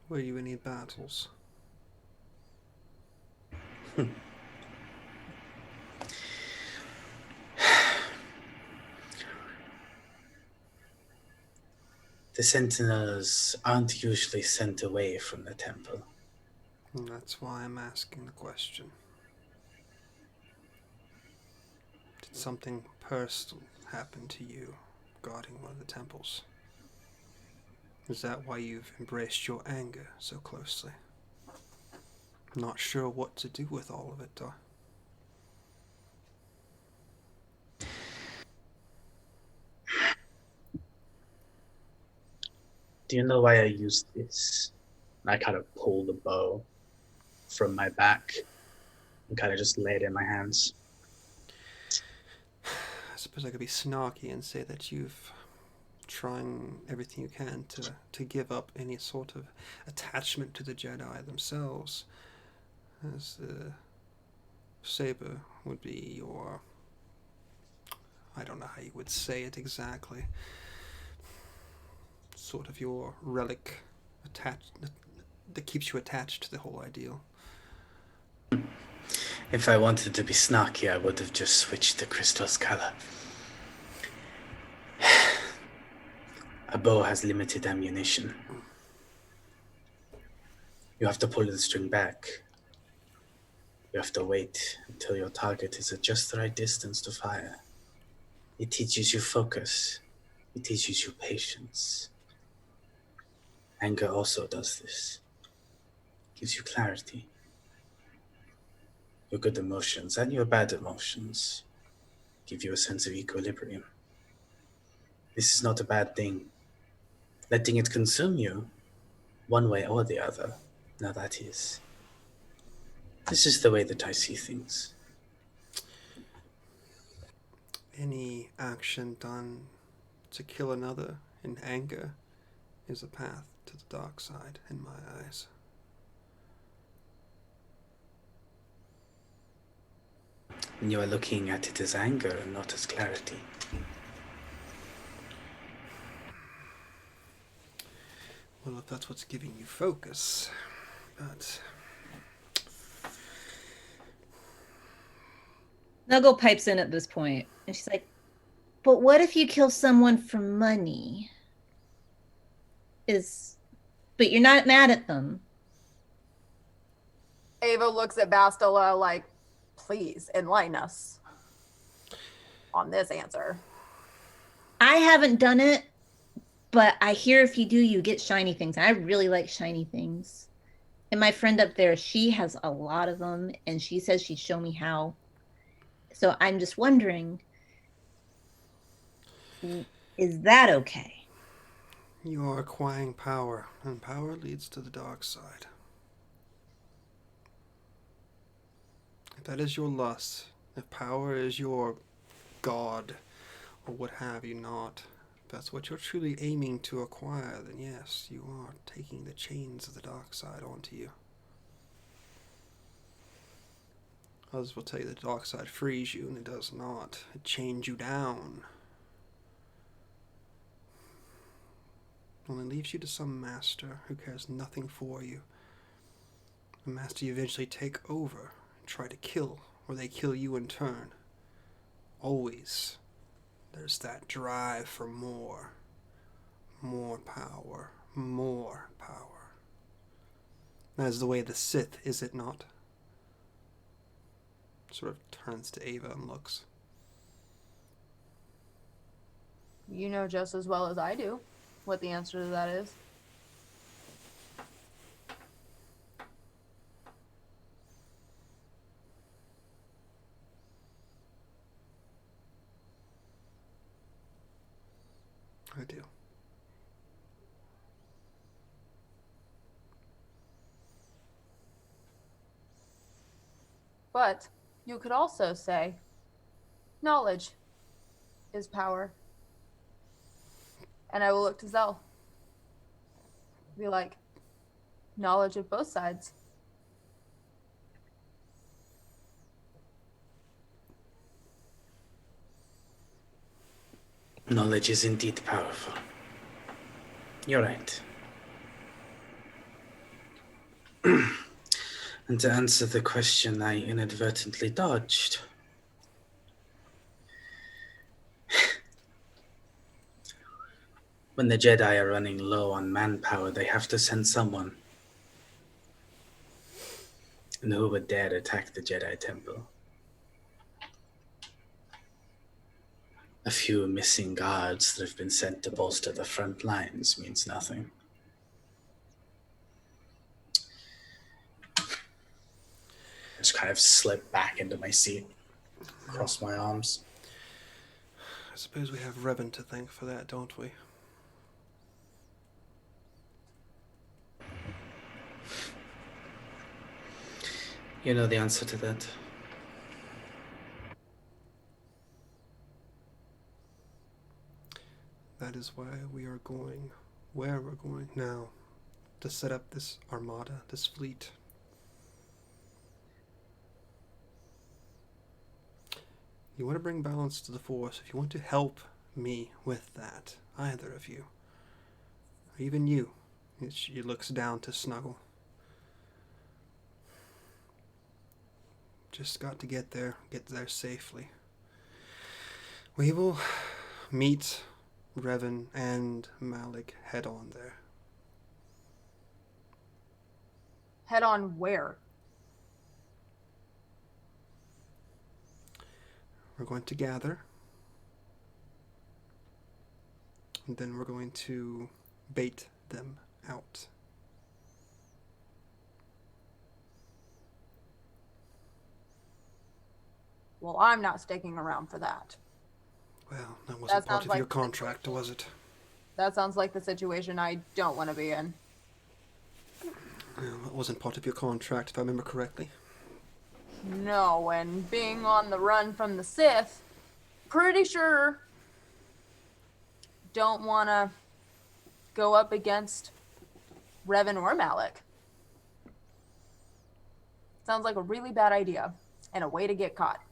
Were you in any battles? The Sentinels aren't usually sent away from the temple. And that's why I'm asking the question. something personal happened to you guarding one of the temples. Is that why you've embraced your anger so closely? Not sure what to do with all of it, though. Do you know why I used this? And I kind of pull the bow from my back and kind of just lay it in my hands. I suppose I could be snarky and say that you've trying everything you can to give up any sort of attachment to the Jedi themselves, as the saber would be your, I don't know how you would say it exactly, sort of your relic attached that keeps you attached to the whole ideal. If I wanted to be snarky, I would have just switched the crystal's color. A bow has limited ammunition. You have to pull the string back. You have to wait until your target is at just the right distance to fire. It teaches you focus. It teaches you patience. Anger also does this. Gives you clarity. Your good emotions and your bad emotions give you a sense of equilibrium. This is not a bad thing. Letting it consume you, one way or the other, now that is. This is the way that I see things. Any action done to kill another in anger is a path to the dark side in my eyes. And you are looking at it as anger and not as clarity. Well, if that's what's giving you focus, but Snuggle pipes in at this point, and she's like, but what if you kill someone for money? But you're not mad at them. Ava looks at Bastila like, please enlighten us on this answer. I haven't done it, but I hear if you do, you get shiny things. I really like shiny things. And my friend up there, she has a lot of them, and she says she'd show me how. So I'm just wondering, is that okay? you are acquiring power, and power leads to the dark side. If that is your lust, if power is your god, or what have you not, if that's what you're truly aiming to acquire, then yes, you are taking the chains of the dark side onto you. Others will tell you the dark side frees you, and it does not. It chains you down. Only leaves you to some master who cares nothing for you. A master you eventually take over and try to kill, or they kill you in turn. Always, there's that drive for more. More power. More power. That is the way of the Sith, is it not? Sort of turns to Ava and looks. You know just as well as I do what the answer to that is. I do. But you could also say knowledge is power. And I will look to Zell. Be like, knowledge of both sides. Knowledge is indeed powerful. You're right. And to answer the question I inadvertently dodged, when the Jedi are running low on manpower, they have to send someone. And who would dare attack the Jedi Temple? A few missing guards that have been sent to bolster the front lines means nothing. I just kind of slip back into my seat, cross my arms. I suppose we have Revan to thank for that, don't we? You know the answer to that. That is why we are going where we're going now, to set up this armada, this fleet. You want to bring balance to the Force, if you want to help me with that, either of you, or even you. She looks down to Snuggle. Just got to get there safely. We will meet Revan and Malik head on there. Head on where? We're going to gather, and then we're going to bait them out. Well, I'm not sticking around for that. Well, that wasn't part sounds of like your the contract, situation. was it? That sounds like the situation I don't want to be in. Well, that wasn't part of your contract, if I remember correctly. No, and being on the run from the Sith, pretty sure don't want to go up against Revan or Malik. Sounds like a really bad idea and a way to get caught.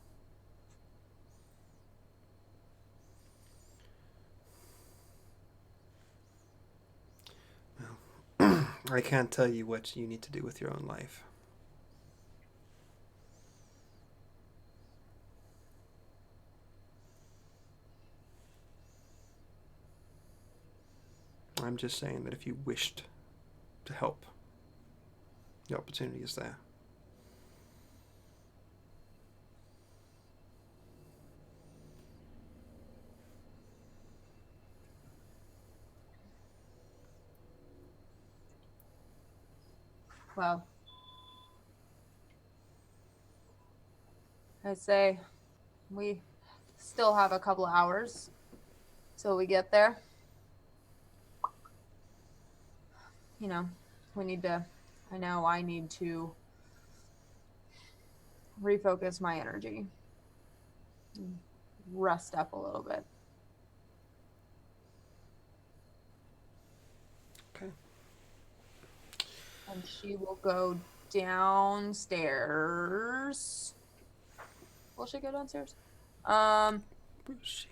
I can't tell you what you need to do with your own life. I'm just saying that if you wished to help, the opportunity is there. Well, I'd say we still have a couple of hours till we get there. You know, I know I need to refocus my energy, rest up a little bit. Okay. And she will go downstairs. Will she go downstairs? Brucey.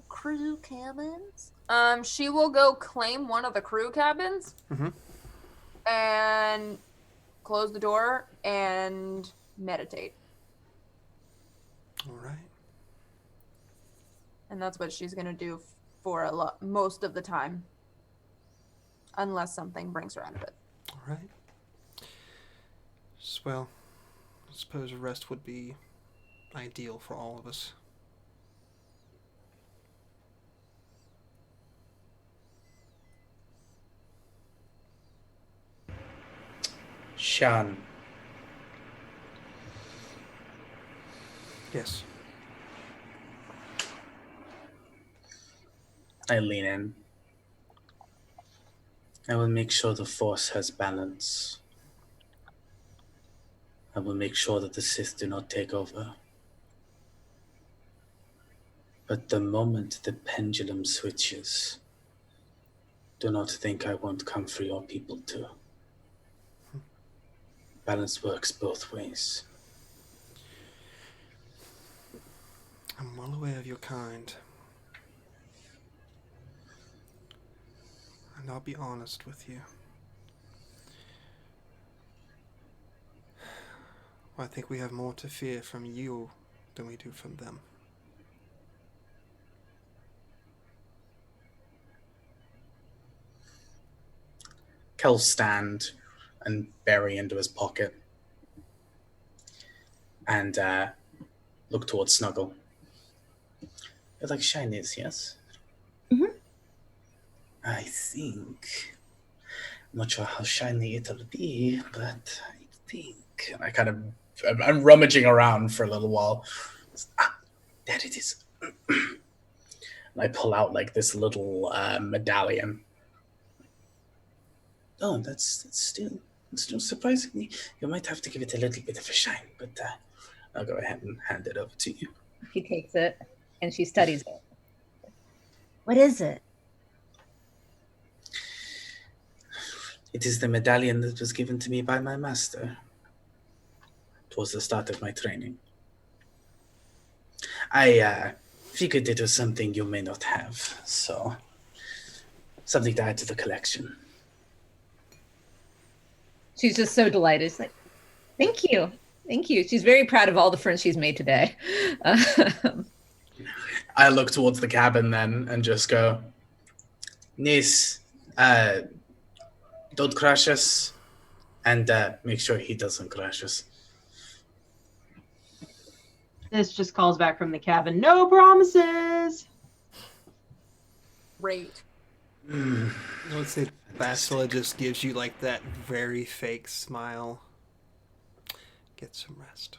Crew cabins. She will go claim one of the crew cabins. Mm-hmm. And close the door and meditate. All right. And that's what she's gonna do for most of the time, unless something brings her out of it. All right. Well, I suppose rest would be ideal for all of us. Shan, Yes. I lean in. I will make sure the Force has balance. I will make sure that the Sith do not take over. But the moment the pendulum switches, do not think I won't come for your people too. Balance works both ways. I'm well aware of your kind. And I'll be honest with you. I think we have more to fear from you than we do from them. Kel stand and bury into his pocket and look towards Snuggle. You like shinies, yes? Mhm. I think. I'm not sure how shiny it'll be, but I think. And I'm rummaging around for a little while. Ah, there it is. And I pull out like this little medallion. Oh, that's still surprisingly. You might have to give it a little bit of a shine, but I'll go ahead and hand it over to you. She takes it and she studies it. What is it? It is the medallion that was given to me by my master. It was the start of my training. I figured it was something you may not have, so something to add to the collection. She's just so delighted. She's like, thank you. Thank you. She's very proud of all the friends she's made today. I look towards the cabin then and just go, Nis, don't crash us, and make sure he doesn't crash us. This just calls back from the cabin. No promises. Great. I would say Basila just gives you like that very fake smile. Get some rest.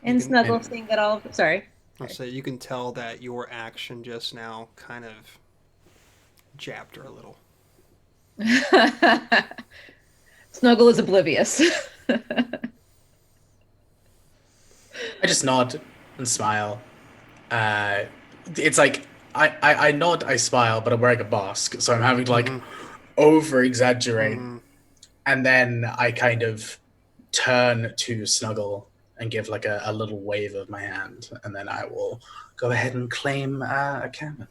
And Snuggle seeing that all. Sorry. I'll say you can tell that your action just now kind of jabbed her a little. Snuggle is oblivious. I just nod and smile. It's like I nod, I smile, but I'm wearing a mask, so I'm having to like over exaggerate, and then I kind of turn to Snuggle and give like a little wave of my hand, and then I will go ahead and claim a cabin.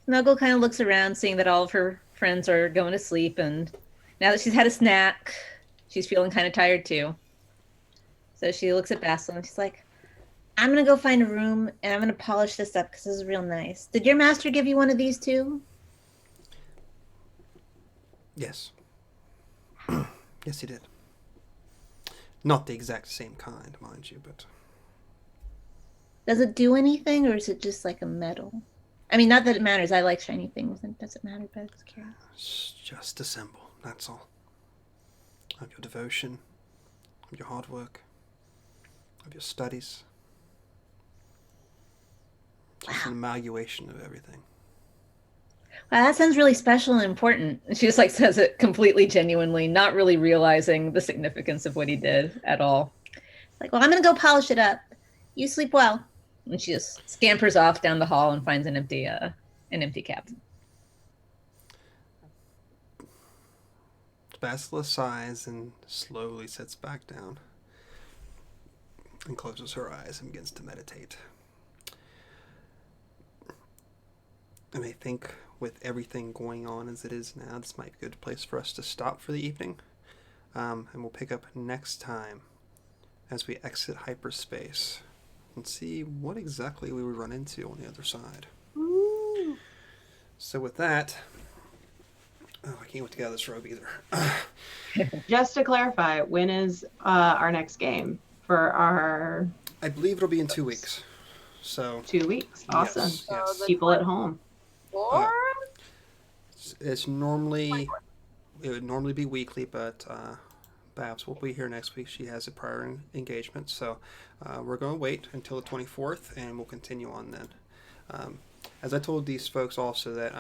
Snuggle kind of looks around, seeing that all of her friends are going to sleep, and now that she's had a snack, she's feeling kind of tired too. So she looks at Basil and she's like, I'm going to go find a room and I'm going to polish this up because this is real nice. Did your master give you one of these too? Yes. Yes, he did. Not the exact same kind, mind you, but... Does it do anything or is it just like a metal? I mean, not that it matters. I like shiny things. It doesn't matter, but I'm just curious. It's just a symbol, that's all. Of your devotion, of your hard work, of your studies. Just an amalgamation of everything. Wow, that sounds really special and important. And she just like says it completely genuinely, not really realizing the significance of what he did at all. Like, well, I'm going to go polish it up. You sleep well. And she just scampers off down the hall and finds an empty cabin. Basila sighs and slowly sits back down and closes her eyes and begins to meditate. And I think with everything going on as it is now, this might be a good place for us to stop for the evening. And we'll pick up next time as we exit hyperspace and see what exactly we would run into on the other side. Ooh. So with that, I can't wait to get out of this robe either. Just to clarify, when is our next game for our I believe it'll be in 2 weeks. So 2 weeks? Awesome. yes. People at home. Or It's normally, it would normally be weekly, but Babs will be here next week. She has a prior engagement, so we're going to wait until the 24th, and we'll continue on then. As I told these folks also that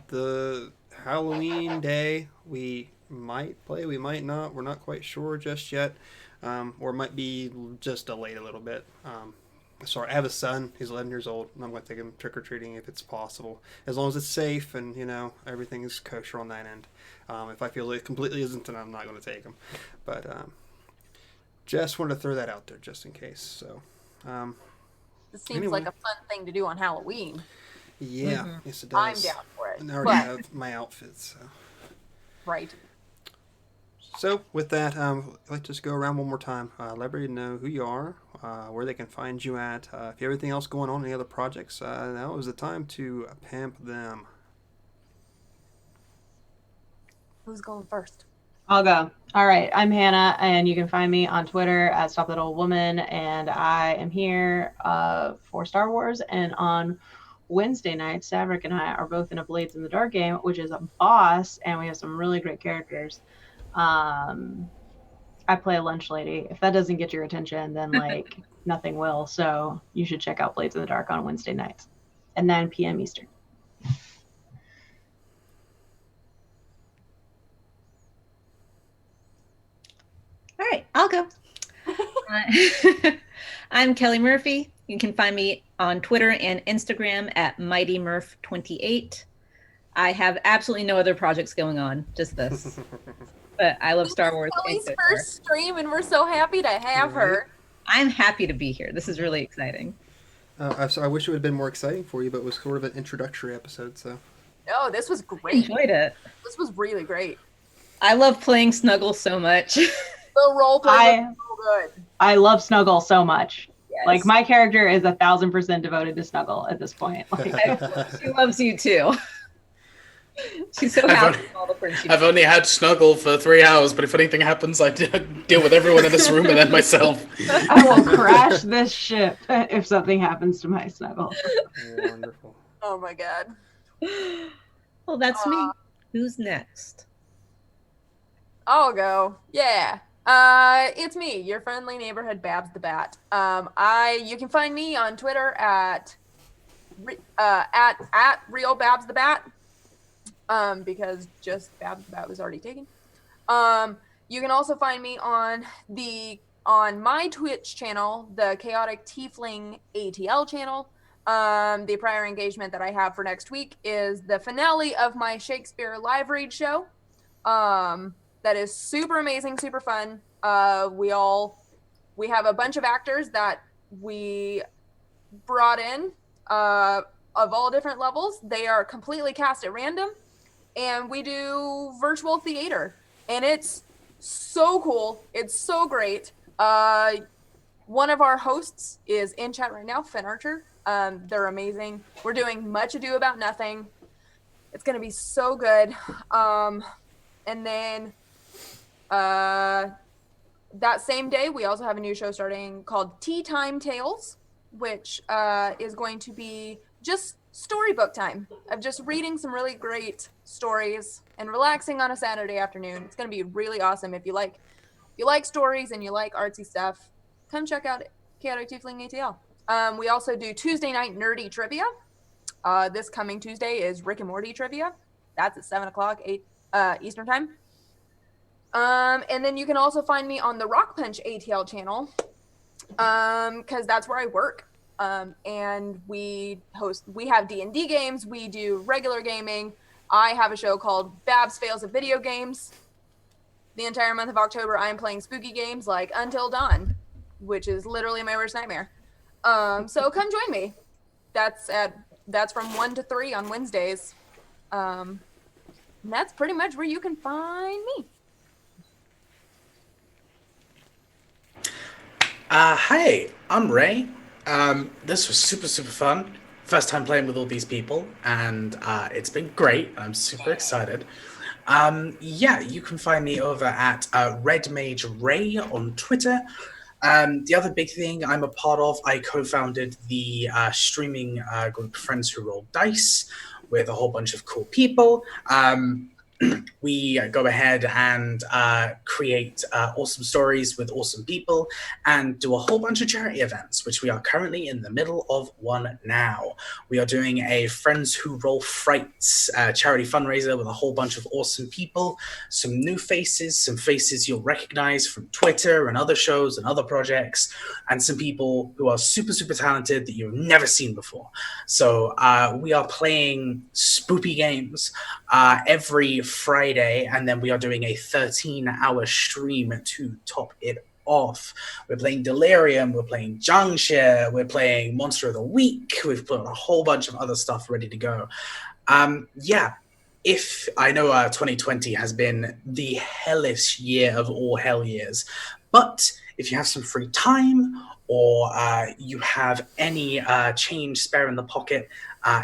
the Halloween day, we might play, we might not. We're not quite sure just yet, or it might be just delayed a little bit. Sorry, I have a son. He's 11 years old, and I'm going to take him trick-or-treating if it's possible. As long as it's safe and, everything is kosher on that end. If I feel it completely isn't, then I'm not going to take him. But just wanted to throw that out there just in case. So, this seems anyway. like a fun thing to do on Halloween. Yeah, yes it does. I'm down for it. And I already have my outfits, so... Right. So, with that, let's just go around one more time. Let everybody know who you are, where they can find you at. If you have anything else going on, any other projects, now is the time to pimp them. Who's going first? I'll go. All right, I'm Hannah, and you can find me on Twitter at Stop That Old Woman, and I am here for Star Wars. And on Wednesday night, Saevrick and I are both in a Blades in the Dark game, which is a boss, and we have some really great characters. I play a lunch lady. If that doesn't get your attention, then like nothing will. So you should check out Blades in the Dark on Wednesday nights at 9 p.m. Eastern. All right, I'll go. I'm Kelly Murphy. You can find me on Twitter and Instagram at MightyMurph28. I have absolutely no other projects going on, just this. But I love Star Wars. Kelly's first stream, and we're so happy to have her. I'm happy to be here. This is really exciting. I wish it would have been more exciting for you, but it was sort of an introductory episode, so. No, this was I great. enjoyed it. This was really great. I love playing Snuggle so much. The role play was so good. I love Snuggle so much. Yes. Like my character is 1,000% devoted to Snuggle at this point. Like, She loves you too. She's so happy with all the friends I've only had Snuggle for 3 hours, but if anything happens, I deal with everyone in this room and then myself. I will crash this ship if something happens to my Snuggle. Wonderful. Oh my god. Well, that's me. Who's next? I'll go. Yeah. It's me, your friendly neighborhood Babs the Bat. You can find me on Twitter at real Babs the Bat. Because just Babs the Bat was already taken. You can also find me on my Twitch channel, the Chaotic Tiefling ATL channel. The prior engagement that I have for next week is the finale of my Shakespeare live read show. That is super amazing, super fun. We have a bunch of actors that we brought in of all different levels. They are completely cast at random, and we do virtual theater, and it's so cool. It's so great. One of our hosts is in chat right now, Finn Archer. They're amazing. We're doing Much Ado About Nothing. It's going to be so good. And then that same day, we also have a new show starting called Tea Time Tales, which is going to be just storybook time of just reading some really great stories and relaxing on a Saturday afternoon. It's going to be really awesome. If you like stories and you like artsy stuff, come check out Chaotic Tiefling ATL. We also do Tuesday night nerdy trivia. This coming Tuesday is Rick and Morty trivia. That's at 7:00, 8 Eastern time. And then you can also find me on the Rock Punch ATL channel, because that's where I work. And we have D&D games. We do regular gaming. I have a show called Babs Fails at Video Games. The entire month of October, I am playing spooky games like Until Dawn, which is literally my worst nightmare. So come join me. That's from 1 to 3 on Wednesdays. And that's pretty much where you can find me. Hi, I'm Ray. This was super, super fun. First time playing with all these people, and it's been great. I'm super excited. You can find me over at Red Mage Ray on Twitter. The other big thing I'm a part of, I co-founded the streaming group Friends Who Roll Dice with a whole bunch of cool people. We go ahead and create awesome stories with awesome people and do a whole bunch of charity events, which we are currently in the middle of one now. We are doing a Friends Who Roll Frights charity fundraiser with a whole bunch of awesome people, some new faces, some faces you'll recognize from Twitter and other shows and other projects, and some people who are super, super talented that you've never seen before. So we are playing spoopy games every Friday, and then we are doing a 13-hour stream to top it off. We're playing Delirium, we're playing Zhangxie, we're playing Monster of the Week, we've put a whole bunch of other stuff ready to go. If I know 2020 has been the hellish year of all hell years, but if you have some free time or you have any change spare in the pocket,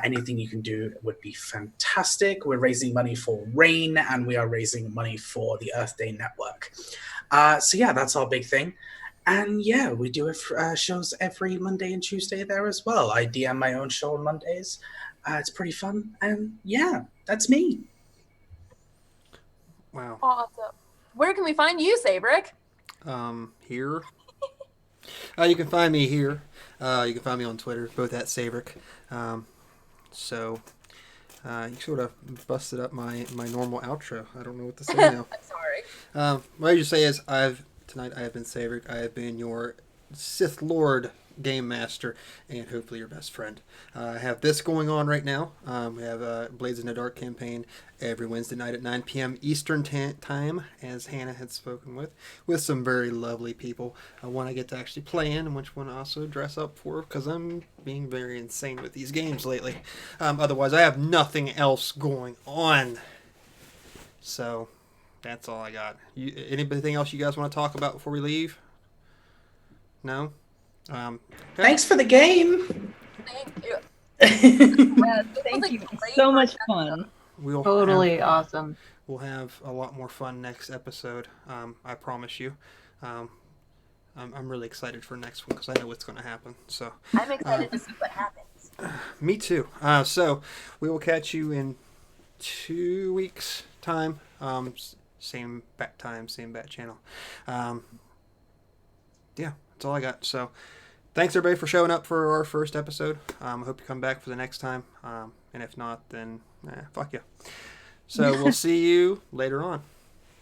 anything you can do would be fantastic. We're raising money for RAIN, and we are raising money for the Earth Day Network. So yeah, that's our big thing. And yeah, we do shows every Monday and Tuesday there as well. I DM my own show on Mondays. It's pretty fun. And yeah, that's me. Wow. Awesome. Where can we find you, Saevrick? Here. You can find me here. You can find me on Twitter, both at Saevrick. So you sort of busted up my normal outro. I don't know what to say now. I'm sorry. What I just say is tonight I have been Saevrick. I have been your Sith Lord Game Master and hopefully your best friend. I have this going on right now. We have Blades in the Dark campaign every Wednesday night at 9 p.m. Eastern time, as Hannah had spoken with some very lovely people. One I get to actually play in, and which one I also dress up for, because I'm being very insane with these games lately. Otherwise, I have nothing else going on. So, that's all I got. Anything else you guys want to talk about before we leave? No? Okay. Thanks for the game. Thank you. Yeah, This thank was a you. great So much first fun. We'll Totally awesome. We'll have a lot more fun next episode. I promise you. I'm really excited for next one because I know what's going to happen. So I'm excited to see what happens. me too. So we will catch you in 2 weeks' time. Same bat time, same bat channel. Yeah, that's all I got. So thanks everybody for showing up for our first episode. I hope you come back for the next time. And if not, then fuck you. So we'll see you later on.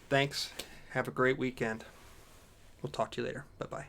Thanks. Have a great weekend. We'll talk to you later. Bye-bye.